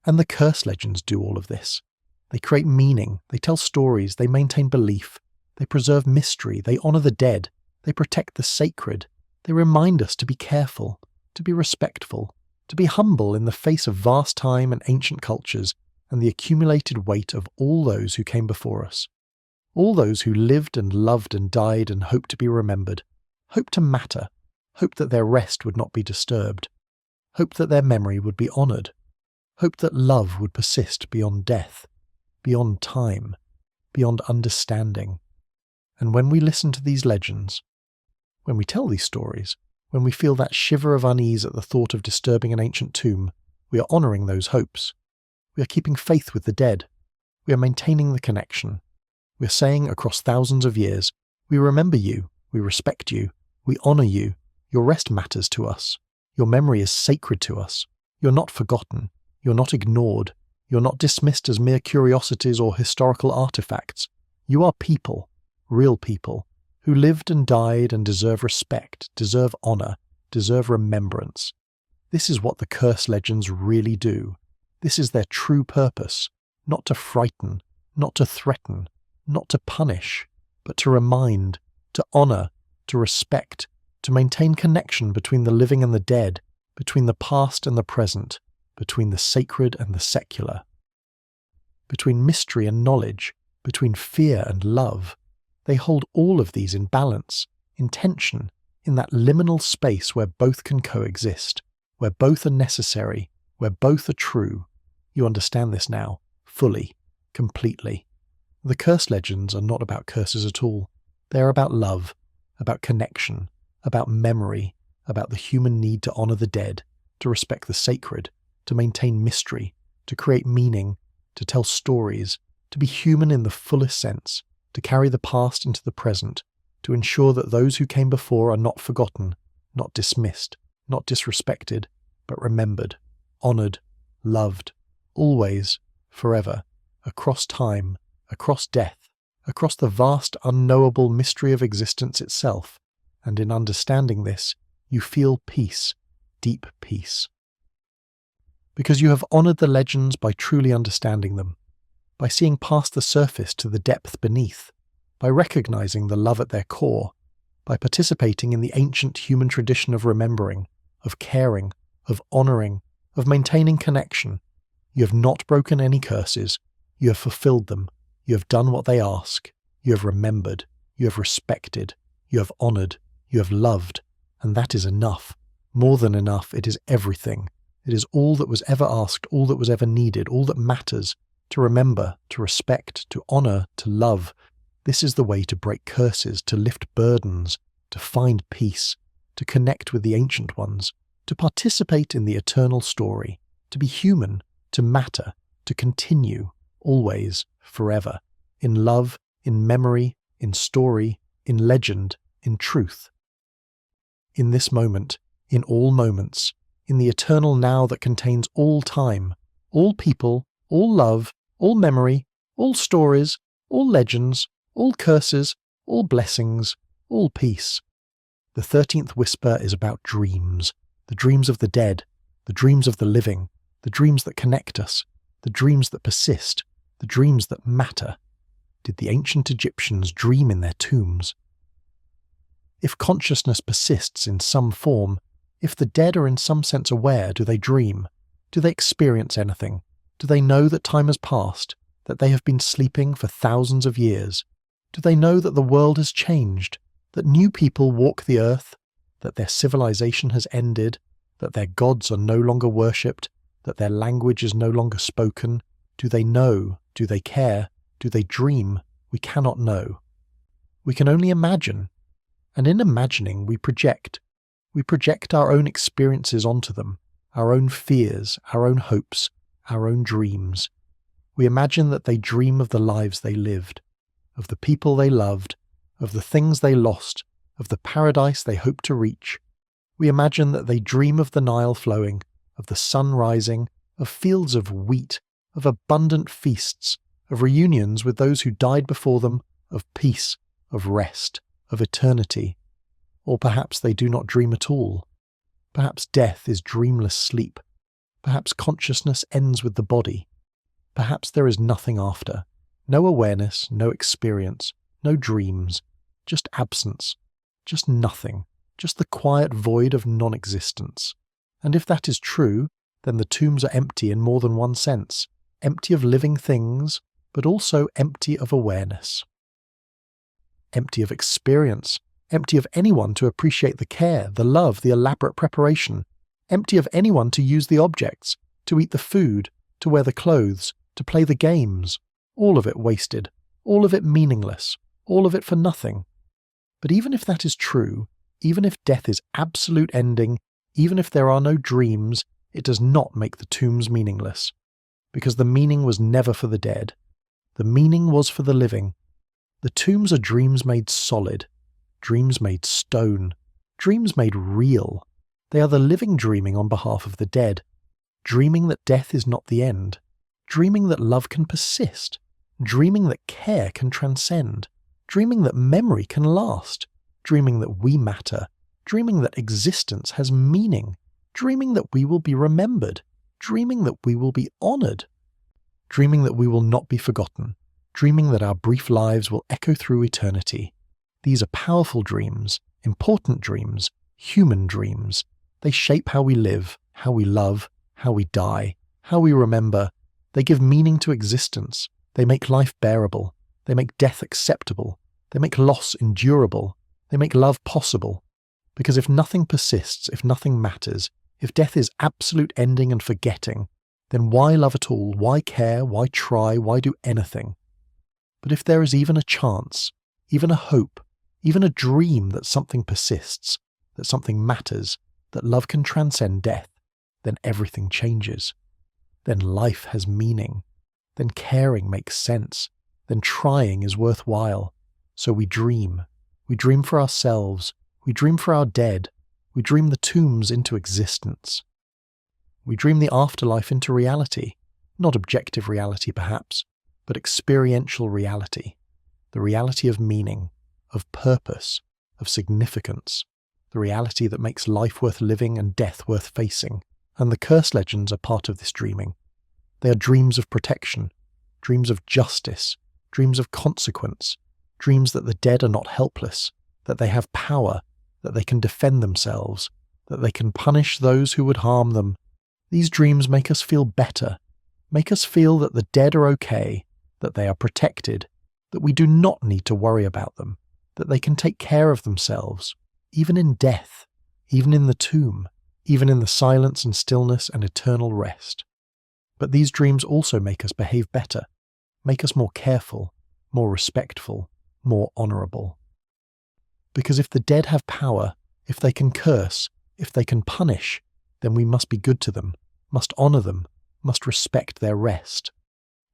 And the curse legends do all of this. They create meaning, they tell stories, they maintain belief, they preserve mystery, they honour the dead, they protect the sacred, they remind us to be careful, to be respectful, to be humble in the face of vast time and ancient cultures and the accumulated weight of all those who came before us. All those who lived and loved and died and hoped to be remembered, hoped to matter, hoped that their rest would not be disturbed, hoped that their memory would be honoured, hoped that love would persist beyond death, beyond time, beyond understanding. And when we listen to these legends, when we tell these stories, when we feel that shiver of unease at the thought of disturbing an ancient tomb, we are honouring those hopes. We are keeping faith with the dead. We are maintaining the connection. We are saying across thousands of years, we remember you, we respect you, we honour you, your rest matters to us, your memory is sacred to us, you're not forgotten, you're not ignored, you're not dismissed as mere curiosities or historical artefacts. You are people, real people, who lived and died and deserve respect, deserve honour, deserve remembrance. This is what the curse legends really do. This is their true purpose, not to frighten, not to threaten, not to punish, but to remind, to honour, to respect, to maintain connection between the living and the dead, between the past and the present, between the sacred and the secular, between mystery and knowledge, between fear and love. They hold all of these in balance, in tension, in that liminal space where both can coexist, where both are necessary, where both are true. You understand this now, fully, completely. The curse legends are not about curses at all. They are about love, about connection, about memory, about the human need to honour the dead, to respect the sacred, to maintain mystery, to create meaning, to tell stories, to be human in the fullest sense, to carry the past into the present, to ensure that those who came before are not forgotten, not dismissed, not disrespected, but remembered, honoured, loved, always, forever, across time, across death, across the vast unknowable mystery of existence itself, and in understanding this, you feel peace, deep peace. Because you have honoured the legends by truly understanding them, by seeing past the surface to the depth beneath, by recognising the love at their core, by participating in the ancient human tradition of remembering, of caring, of honouring, of maintaining connection. You have not broken any curses, you have fulfilled them, you have done what they ask, you have remembered, you have respected, you have honoured, you have loved, and that is enough. More than enough, it is everything. It is all that was ever asked, all that was ever needed, all that matters, to remember, to respect, to honour, to love. This is the way to break curses, to lift burdens, to find peace, to connect with the ancient ones, to participate in the eternal story, to be human, to matter, to continue, always, forever, in love, in memory, in story, in legend, in truth. In this moment, in all moments, in the eternal now that contains all time, all people, all love, all memory, all stories, all legends, all curses, all blessings, all peace. The 13th whisper is about dreams, the dreams of the dead, the dreams of the living, the dreams that connect us, the dreams that persist, the dreams that matter. Did the ancient Egyptians dream in their tombs? If consciousness persists in some form, if the dead are in some sense aware, do they dream? Do they experience anything? Do they know that time has passed, that they have been sleeping for thousands of years? Do they know that the world has changed, that new people walk the earth, that their civilization has ended, that their gods are no longer worshipped, that their language is no longer spoken? Do they know? Do they care? Do they dream? We cannot know. We can only imagine. And in imagining, we project. We project our own experiences onto them, our own fears, our own hopes, our own dreams. We imagine that they dream of the lives they lived, of the people they loved, of the things they lost, of the paradise they hope to reach. We imagine that they dream of the Nile flowing, of the sun rising, of fields of wheat, of abundant feasts, of reunions with those who died before them, of peace, of rest, of eternity. Or perhaps they do not dream at all. Perhaps death is dreamless sleep. Perhaps consciousness ends with the body. Perhaps there is nothing after. No awareness, no experience, no dreams, just absence, just nothing, just the quiet void of non-existence. And if that is true, then the tombs are empty in more than one sense, empty of living things, but also empty of awareness. Empty of experience, empty of anyone to appreciate the care, the love, the elaborate preparation, empty of anyone to use the objects, to eat the food, to wear the clothes, to play the games, all of it wasted, all of it meaningless, all of it for nothing. But even if that is true, even if death is absolute ending, even if there are no dreams, it does not make the tombs meaningless. Because the meaning was never for the dead. The meaning was for the living. The tombs are dreams made solid, dreams made stone, dreams made real. They are the living dreaming on behalf of the dead, dreaming that death is not the end, dreaming that love can persist, dreaming that care can transcend, dreaming that memory can last, dreaming that we matter, dreaming that existence has meaning, dreaming that we will be remembered, dreaming that we will be honoured, dreaming that we will not be forgotten, dreaming that our brief lives will echo through eternity. These are powerful dreams, important dreams, human dreams. They shape how we live, how we love, how we die, how we remember. They give meaning to existence. They make life bearable. They make death acceptable. They make loss endurable. They make love possible. Because if nothing persists, if nothing matters, if death is absolute ending and forgetting, then why love at all? Why care? Why try? Why do anything? But if there is even a chance, even a hope, even a dream that something persists, that something matters, that love can transcend death, then everything changes. Then life has meaning. Then caring makes sense. Then trying is worthwhile. So we dream. We dream for ourselves. We dream for our dead. We dream the tombs into existence. We dream the afterlife into reality. Not objective reality, perhaps, but experiential reality. The reality of meaning, of purpose, of significance. The reality that makes life worth living and death worth facing. And the curse legends are part of this dreaming. They are dreams of protection, dreams of justice, dreams of consequence, dreams that the dead are not helpless, that they have power, that they can defend themselves, that they can punish those who would harm them. These dreams make us feel better, make us feel that the dead are okay, that they are protected, that we do not need to worry about them, that they can take care of themselves, even in death, even in the tomb, even in the silence and stillness and eternal rest. But these dreams also make us behave better, make us more careful, more respectful, more honourable. Because if the dead have power, if they can curse, if they can punish, then we must be good to them, must honour them, must respect their rest.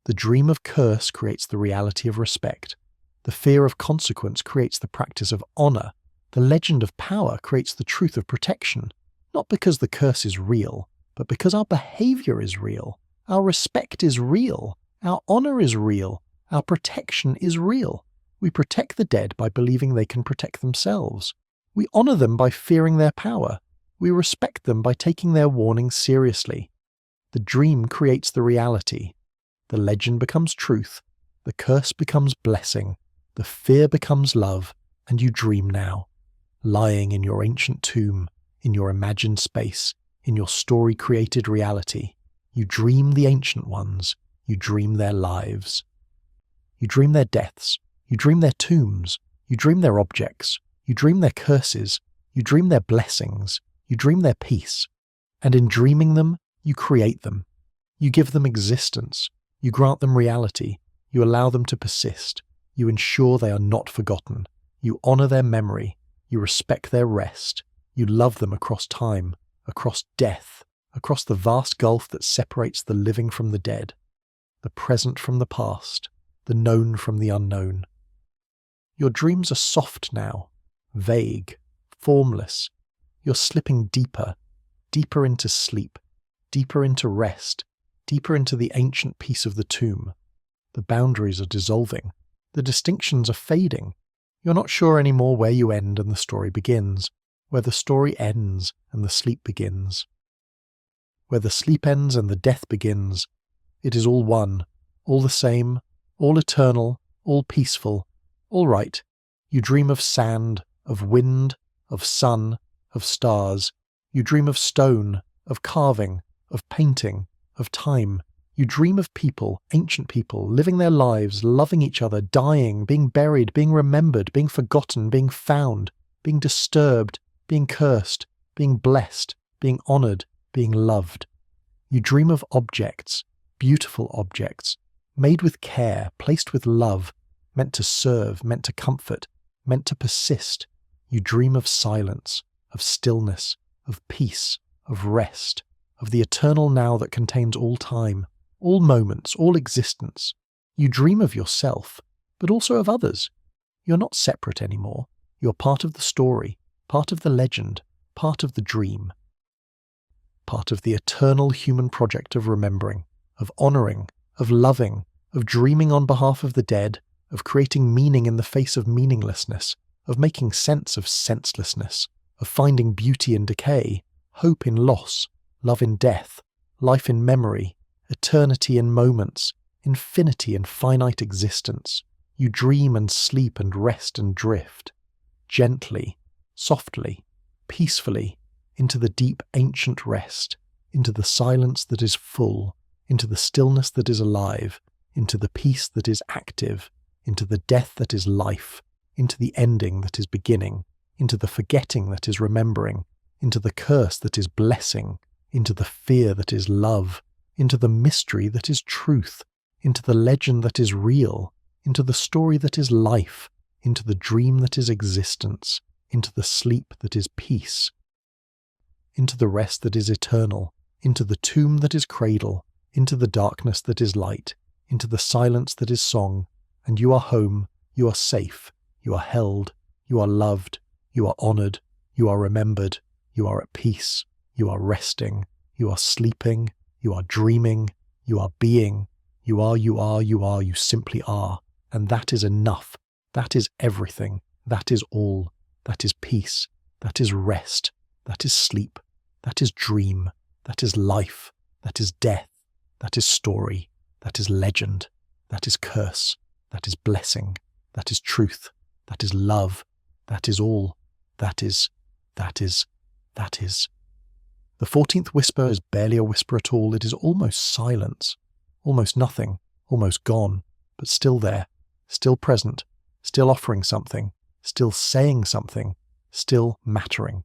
The dream of curse creates the reality of respect. The fear of consequence creates the practice of honour. The legend of power creates the truth of protection, not because the curse is real, but because our behaviour is real, our respect is real, our honour is real, our protection is real. We protect the dead by believing they can protect themselves. We honour them by fearing their power. We respect them by taking their warnings seriously. The dream creates the reality. The legend becomes truth. The curse becomes blessing. The fear becomes love, and you dream now, lying in your ancient tomb, in your imagined space, in your story-created reality. You dream the ancient ones. You dream their lives. You dream their deaths. You dream their tombs. You dream their objects. You dream their curses. You dream their blessings. You dream their peace. And in dreaming them, you create them. You give them existence. You grant them reality. You allow them to persist. You ensure they are not forgotten. You honour their memory. You respect their rest. You love them across time, across death, across the vast gulf that separates the living from the dead, the present from the past, the known from the unknown. Your dreams are soft now, vague, formless. You're slipping deeper, deeper into sleep, deeper into rest, deeper into the ancient peace of the tomb. The boundaries are dissolving. The distinctions are fading. You're not sure anymore where you end and the story begins, where the story ends and the sleep begins. Where the sleep ends and the death begins, it is all one, all the same, all eternal, all peaceful, all right. You dream of sand, of wind, of sun, of stars. You dream of stone, of carving, of painting, of time. You dream of people, ancient people, living their lives, loving each other, dying, being buried, being remembered, being forgotten, being found, being disturbed, being cursed, being blessed, being honoured, being loved. You dream of objects, beautiful objects, made with care, placed with love, meant to serve, meant to comfort, meant to persist. You dream of silence, of stillness, of peace, of rest, of the eternal now that contains all time, all moments, all existence. You dream of yourself, but also of others. You're not separate anymore. You're part of the story, part of the legend, part of the dream. Part of the eternal human project of remembering, of honouring, of loving, of dreaming on behalf of the dead, of creating meaning in the face of meaninglessness, of making sense of senselessness, of finding beauty in decay, hope in loss, love in death, life in memory, eternity in moments, infinity in finite existence. You dream and sleep and rest and drift, gently, softly, peacefully, into the deep ancient rest, into the silence that is full, into the stillness that is alive, into the peace that is active, into the death that is life, into the ending that is beginning, into the forgetting that is remembering, into the curse that is blessing, into the fear that is love, into the mystery that is truth, into the legend that is real, into the story that is life, into the dream that is existence, into the sleep that is peace, into the rest that is eternal, into the tomb that is cradle, into the darkness that is light, into the silence that is song, and you are home, you are safe, you are held, you are loved, you are honoured, you are remembered, you are at peace, you are resting, you are sleeping, you are dreaming, you are being, you simply are, and that is enough, that is everything, that is all, that is peace, that is rest, that is sleep, that is dream, that is life, that is death, that is story, that is legend, that is curse, that is blessing, that is truth, that is love, that is all, that is. The 14th whisper is barely a whisper at all, it is almost silence, almost nothing, almost gone, but still there, still present, still offering something, still saying something, still mattering.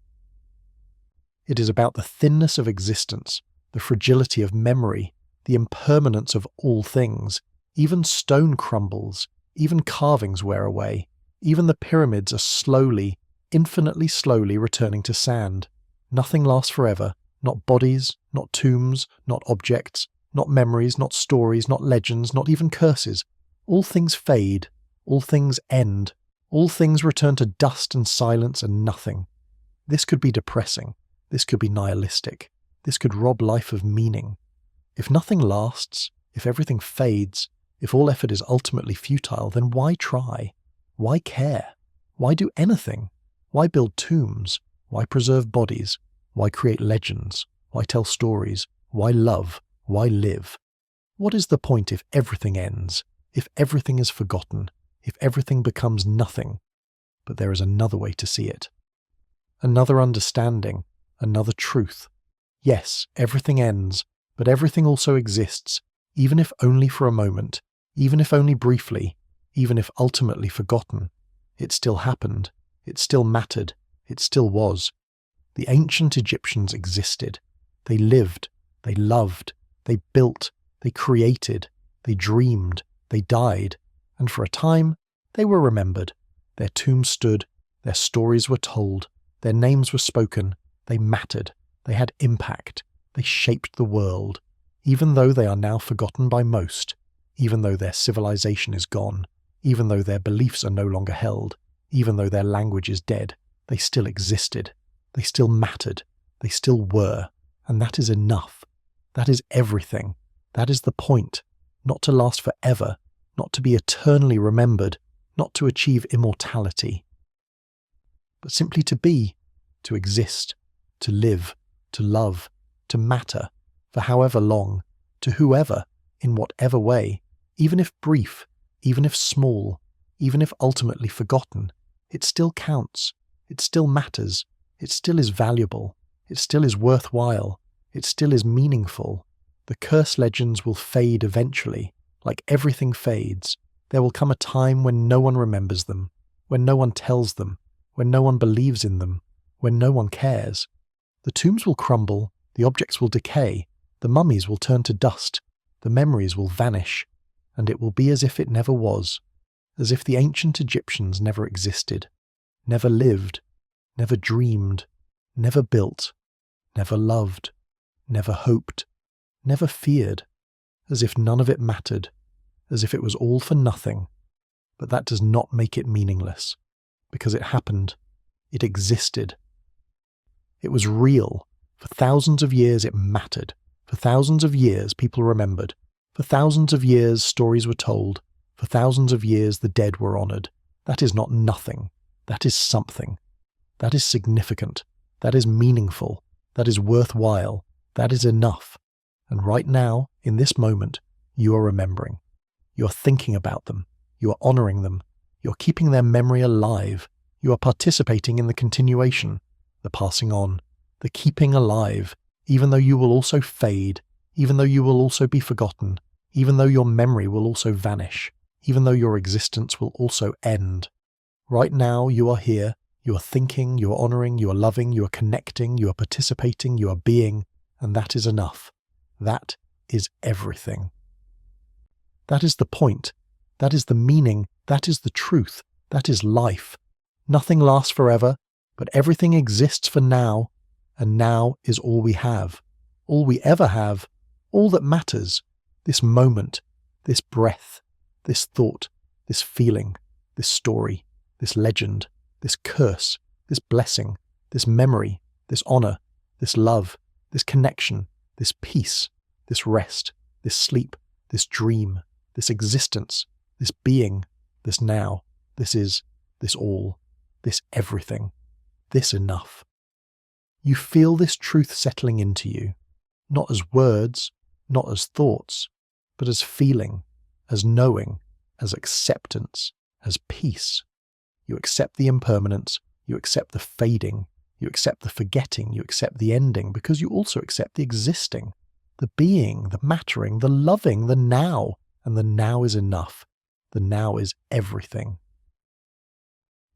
It is about the thinness of existence, the fragility of memory, the impermanence of all things. Even stone crumbles, even carvings wear away, Even the pyramids are slowly, infinitely slowly returning to sand. Nothing lasts forever, not bodies, not tombs, not objects, not memories, not stories, not legends, not even curses. All things fade, all things end, all things return to dust and silence and nothing. This could be depressing, this could be nihilistic, this could rob life of meaning. If nothing lasts, if everything fades, if all effort is ultimately futile, then why try? Why care? Why do anything? Why build tombs? Why preserve bodies? Why create legends? Why tell stories? Why love? Why live? What is the point if everything ends? If everything is forgotten? If everything becomes nothing? But there is another way to see it. Another understanding, another truth. Yes, everything ends, but everything also exists, even if only for a moment, even if only briefly, even if ultimately forgotten. It still happened, it still mattered, it still was. The ancient Egyptians existed. They lived, they loved, they built, they created, they dreamed, they died, and for a time they were remembered. Their tombs stood, their stories were told, their names were spoken, they mattered, they had impact, they shaped the world, even though they are now forgotten by most, even though their civilization is gone, even though their beliefs are no longer held, even though their language is dead, they still existed, they still mattered, they still were, and that is enough. That is everything. That is the point. Not to last forever, not to be eternally remembered, not to achieve immortality, but simply to be, to exist, to live, to love, to matter, for however long, to whoever, in whatever way, even if brief, even if small, even if ultimately forgotten, it still counts, it still matters, it still is valuable, it still is worthwhile, it still is meaningful. The curse legends will fade eventually, like everything fades. There will come a time when no one remembers them, when no one tells them, when no one believes in them, when no one cares. The tombs will crumble, the objects will decay, the mummies will turn to dust, the memories will vanish, and it will be as if it never was, as if the ancient Egyptians never existed, never lived, never dreamed, never built, never loved, never hoped, never feared, as if none of it mattered, as if it was all for nothing. But that does not make it meaningless, because it happened, it existed. It was real. For thousands of years it mattered. For thousands of years people remembered. For thousands of years stories were told. For thousands of years the dead were honoured. That is not nothing. That is something. That is significant. That is meaningful. That is worthwhile. That is enough. And right now, in this moment, you are remembering. You are thinking about them. You are honouring them. You are keeping their memory alive. You are participating in the continuation, the passing on, the keeping alive, even though you will also fade, even though you will also be forgotten, even though your memory will also vanish, even though your existence will also end. Right now you are here, you are thinking, you are honouring, you are loving, you are connecting, you are participating, you are being, and that is enough. That is everything. That is the point. That is the meaning. That is the truth. That is life. Nothing lasts forever, but everything exists for now, and now is all we have, all we ever have, all that matters, this moment, this breath, this thought, this feeling, this story, this legend, this curse, this blessing, this memory, this honour, this love, this connection, this peace, this rest, this sleep, this dream, this existence, this being, this now, this is, this all, this everything, this enough. You feel this truth settling into you, not as words, not as thoughts, but as feeling, as knowing, as acceptance, as peace. You accept the impermanence, you accept the fading, you accept the forgetting, you accept the ending, because you also accept the existing, the being, the mattering, the loving, the now, and the now is enough. The now is everything.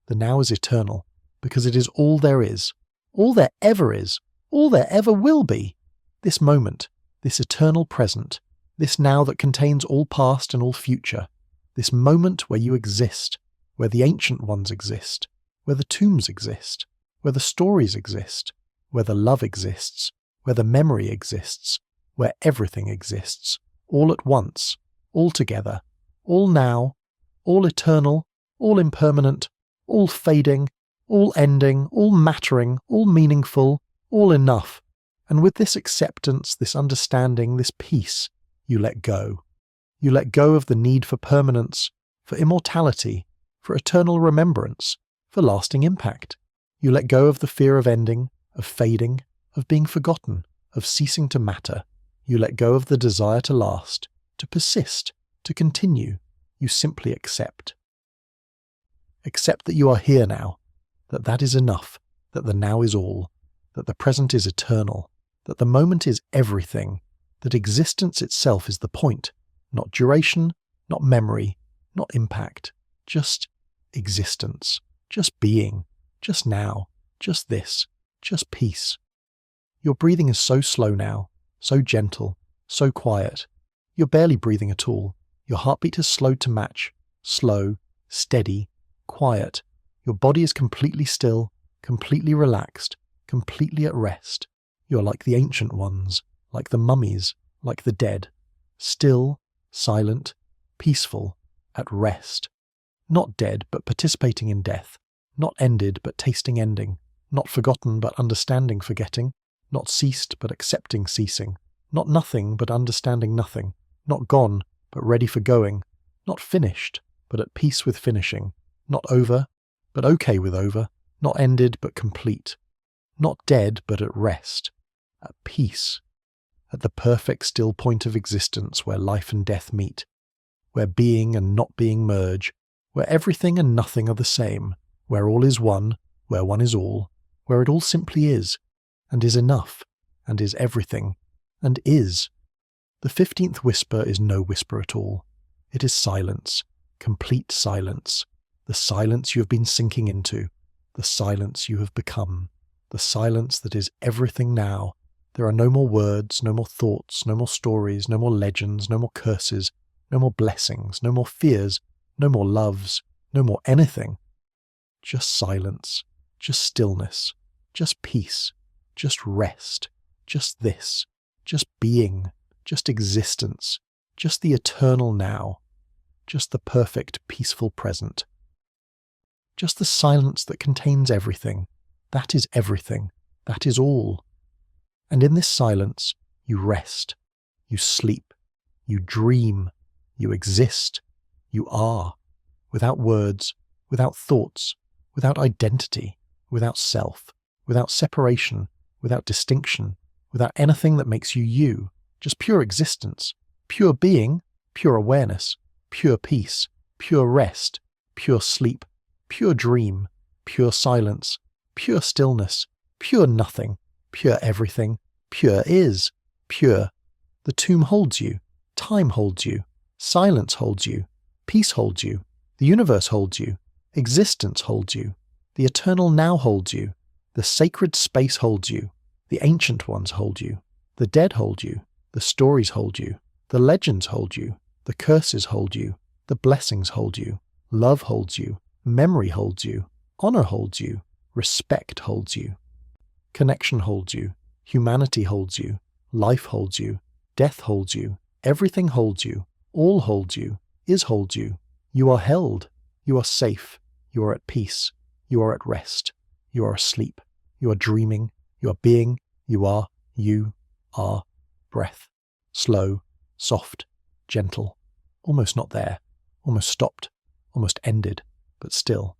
The now is eternal, because it is all there is, all there ever is, all there ever will be. This moment, this eternal present, this now that contains all past and all future, this moment where you exist, where the ancient ones exist, where the tombs exist, where the stories exist, where the love exists, where the memory exists, where everything exists, all at once, all together, all now, all eternal, all impermanent, all fading, all ending, all mattering, all meaningful, all enough. And with this acceptance, this understanding, this peace, you let go. You let go of the need for permanence, for immortality, for eternal remembrance, for lasting impact. You let go of the fear of ending, of fading, of being forgotten, of ceasing to matter. You let go of the desire to last, to persist, to continue. You simply accept. Accept that you are here now, that that is enough, that the now is all, that the present is eternal, that the moment is everything, that existence itself is the point, not duration, not memory, not impact, just existence, just being, just now, just this, just peace. Your breathing is so slow now, so gentle, so quiet. You're barely breathing at all. Your heartbeat has slowed to match, slow, steady, quiet. Your body is completely still, completely relaxed, completely at rest. You're like the ancient ones, like the mummies, like the dead, still, silent, peaceful, at rest. Not dead, but participating in death. Not ended, but tasting ending. Not forgotten, but understanding forgetting. Not ceased, but accepting ceasing. Not nothing, but understanding nothing. Not gone, but ready for going. Not finished, but at peace with finishing. Not over, but okay with over. Not ended, but complete. Not dead, but at rest. At peace. At the perfect still point of existence where life and death meet. Where being and not being merge. Where everything and nothing are the same. Where all is one, where one is all. Where it all simply is. And is enough. And is everything. And is. The 15th whisper is no whisper at all. It is silence. Complete silence. The silence you have been sinking into. The silence you have become. The silence that is everything now. There are no more words, no more thoughts, no more stories, no more legends, no more curses, no more blessings, no more fears, no more loves, no more anything. Just silence, just stillness, just peace, just rest, just this, just being, just existence, just the eternal now, just the perfect peaceful present. Just the silence that contains everything. That is everything. That is all. And in this silence, you rest, you sleep, you dream, you exist, you are, without words, without thoughts, without identity, without self, without separation, without distinction, without anything that makes you you, just pure existence, pure being, pure awareness, pure peace, pure rest, pure sleep, pure dream, pure silence, pure stillness, pure nothing, pure everything, pure is, pure. The tomb holds you, time holds you, silence holds you, peace holds you, the universe holds you, existence holds you, the eternal now holds you, the sacred space holds you, the ancient ones hold you, the dead hold you, the stories hold you, the legends hold you, the curses hold you, the blessings hold you, love holds you, memory holds you, honor holds you, respect holds you, connection holds you, humanity holds you, life holds you, death holds you, everything holds you, all holds you, is holds you. You are held, you are safe, you are at peace, you are at rest, you are asleep, you are dreaming, you are being, you are breath, slow, soft, gentle, almost not there, almost stopped, almost ended, but still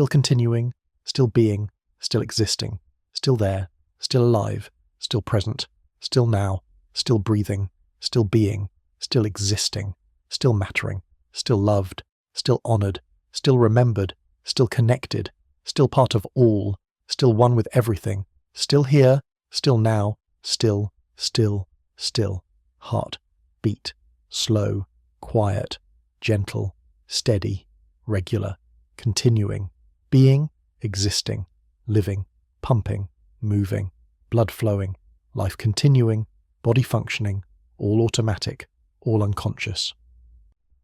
continuing, still being, still existing, still there, still alive, still present, still now, still breathing, still being, still existing, still mattering, still loved, still honored, still remembered, still connected, still part of all, still one with everything, still here, still now, still, heart, beat, slow, quiet, gentle, steady, regular, continuing, being, existing, living, pumping, moving, blood flowing, life continuing, body functioning, all automatic, all unconscious.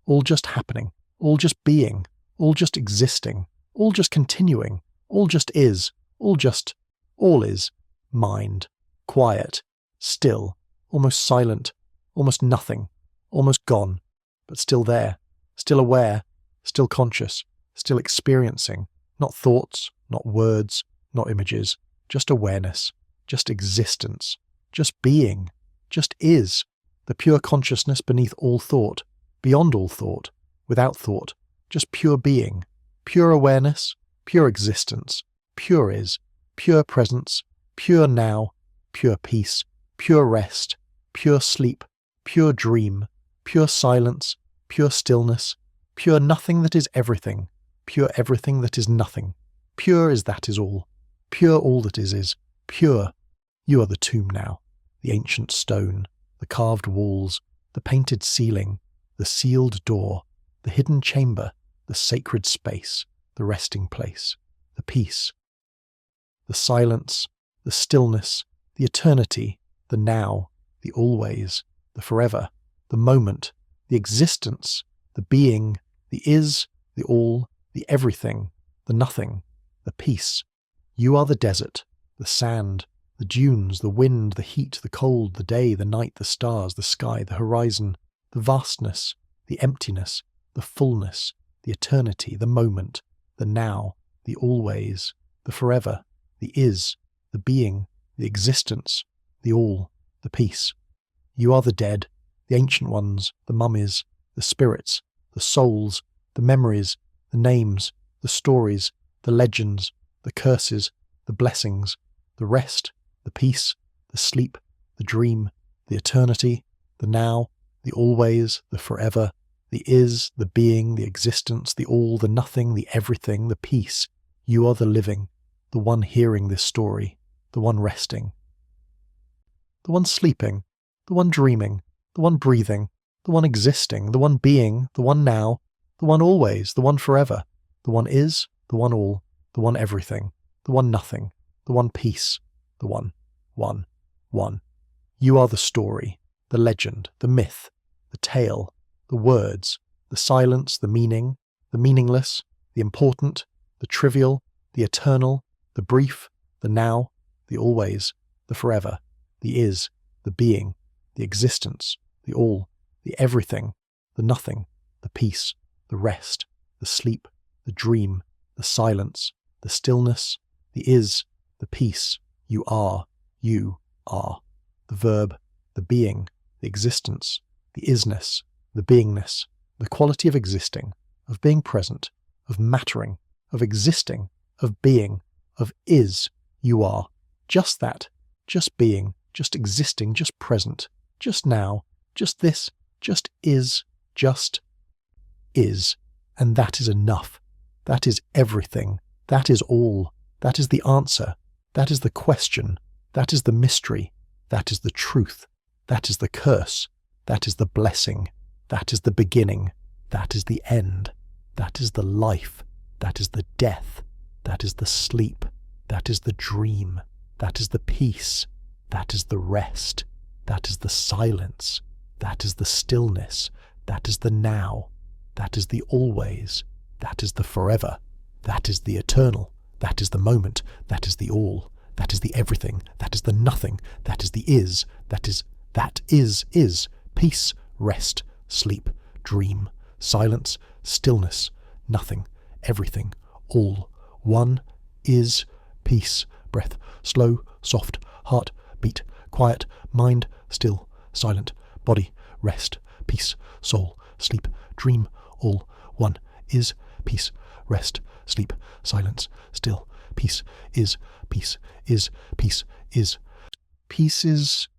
All just happening, all just being, all just existing, all just continuing, all just is, all is, mind, quiet, still, almost silent, almost nothing, almost gone, but still there, still aware, still conscious, still experiencing, not thoughts, not words, not images, just awareness, just existence, just being, just is, the pure consciousness beneath all thought, beyond all thought, without thought, just pure being, pure awareness, pure existence, pure is, pure presence, pure now, pure peace, pure rest, pure sleep, pure dream, pure silence, pure stillness, pure nothing that is everything, pure everything that is nothing, pure is that is all that is, pure. You are the tomb now, the ancient stone, the carved walls, the painted ceiling, the sealed door, the hidden chamber, the sacred space, the resting place, the peace, the silence, the stillness, the eternity, the now, the always, the forever, the moment, the existence, the being, the is, the all, the everything, the nothing, the peace. You are the desert, the sand, the dunes, the wind, the heat, the cold, the day, the night, the stars, the sky, the horizon, the vastness, the emptiness, the fullness, the eternity, the moment, the now, the always, the forever, the is, the being, the existence, the all, the peace. You are the dead, the ancient ones, the mummies, the spirits, the souls, the memories, the names, the stories, the legends, the curses, the blessings, the rest, the peace, the sleep, the dream, the eternity, the now, the always, the forever, the is, the being, the existence, the all, the nothing, the everything, the peace. You are the living, the one hearing this story, the one resting, the one sleeping, the one dreaming, the one breathing, the one existing, the one being, the one now, the one always, the one forever, the one is, the one all, the one everything, the one nothing, the one peace, the one. You are the story, the legend, the myth, the tale, the words, the silence, the meaning, the meaningless, the important, the trivial, the eternal, the brief, the now, the always, the forever, the is, the being, the existence, the all, the everything, the nothing, the peace, the rest, the sleep, the dream, the silence, the stillness, the is, the peace. You are, the verb, the being, the existence, the isness, the beingness, the quality of existing, of being present, of mattering, of existing, of being, of is. You are just that, just being, just existing, just present, just now, just this, just is, and that is enough. That is everything. That is all. That is the answer. That is the question. That is the mystery. That is the truth. That is the curse. That is the blessing. That is the beginning. That is the end. That is the life. That is the death. That is the sleep. That is the dream. That is the peace. That is the rest. That is the silence. That is the stillness. That is the now. That is the always. That is the forever. That is the eternal. That is the moment. That is the all. That is the everything. That is the nothing. That is the is. That is. Peace, rest, sleep, dream, silence, stillness, nothing, everything, all. One is peace, breath, slow, soft, heart, beat, quiet, mind, still, silent, body, rest, peace, soul, sleep, dream, all. One is peace, rest, sleep, silence, still, peace, is, peace, is, peace, is. Peace is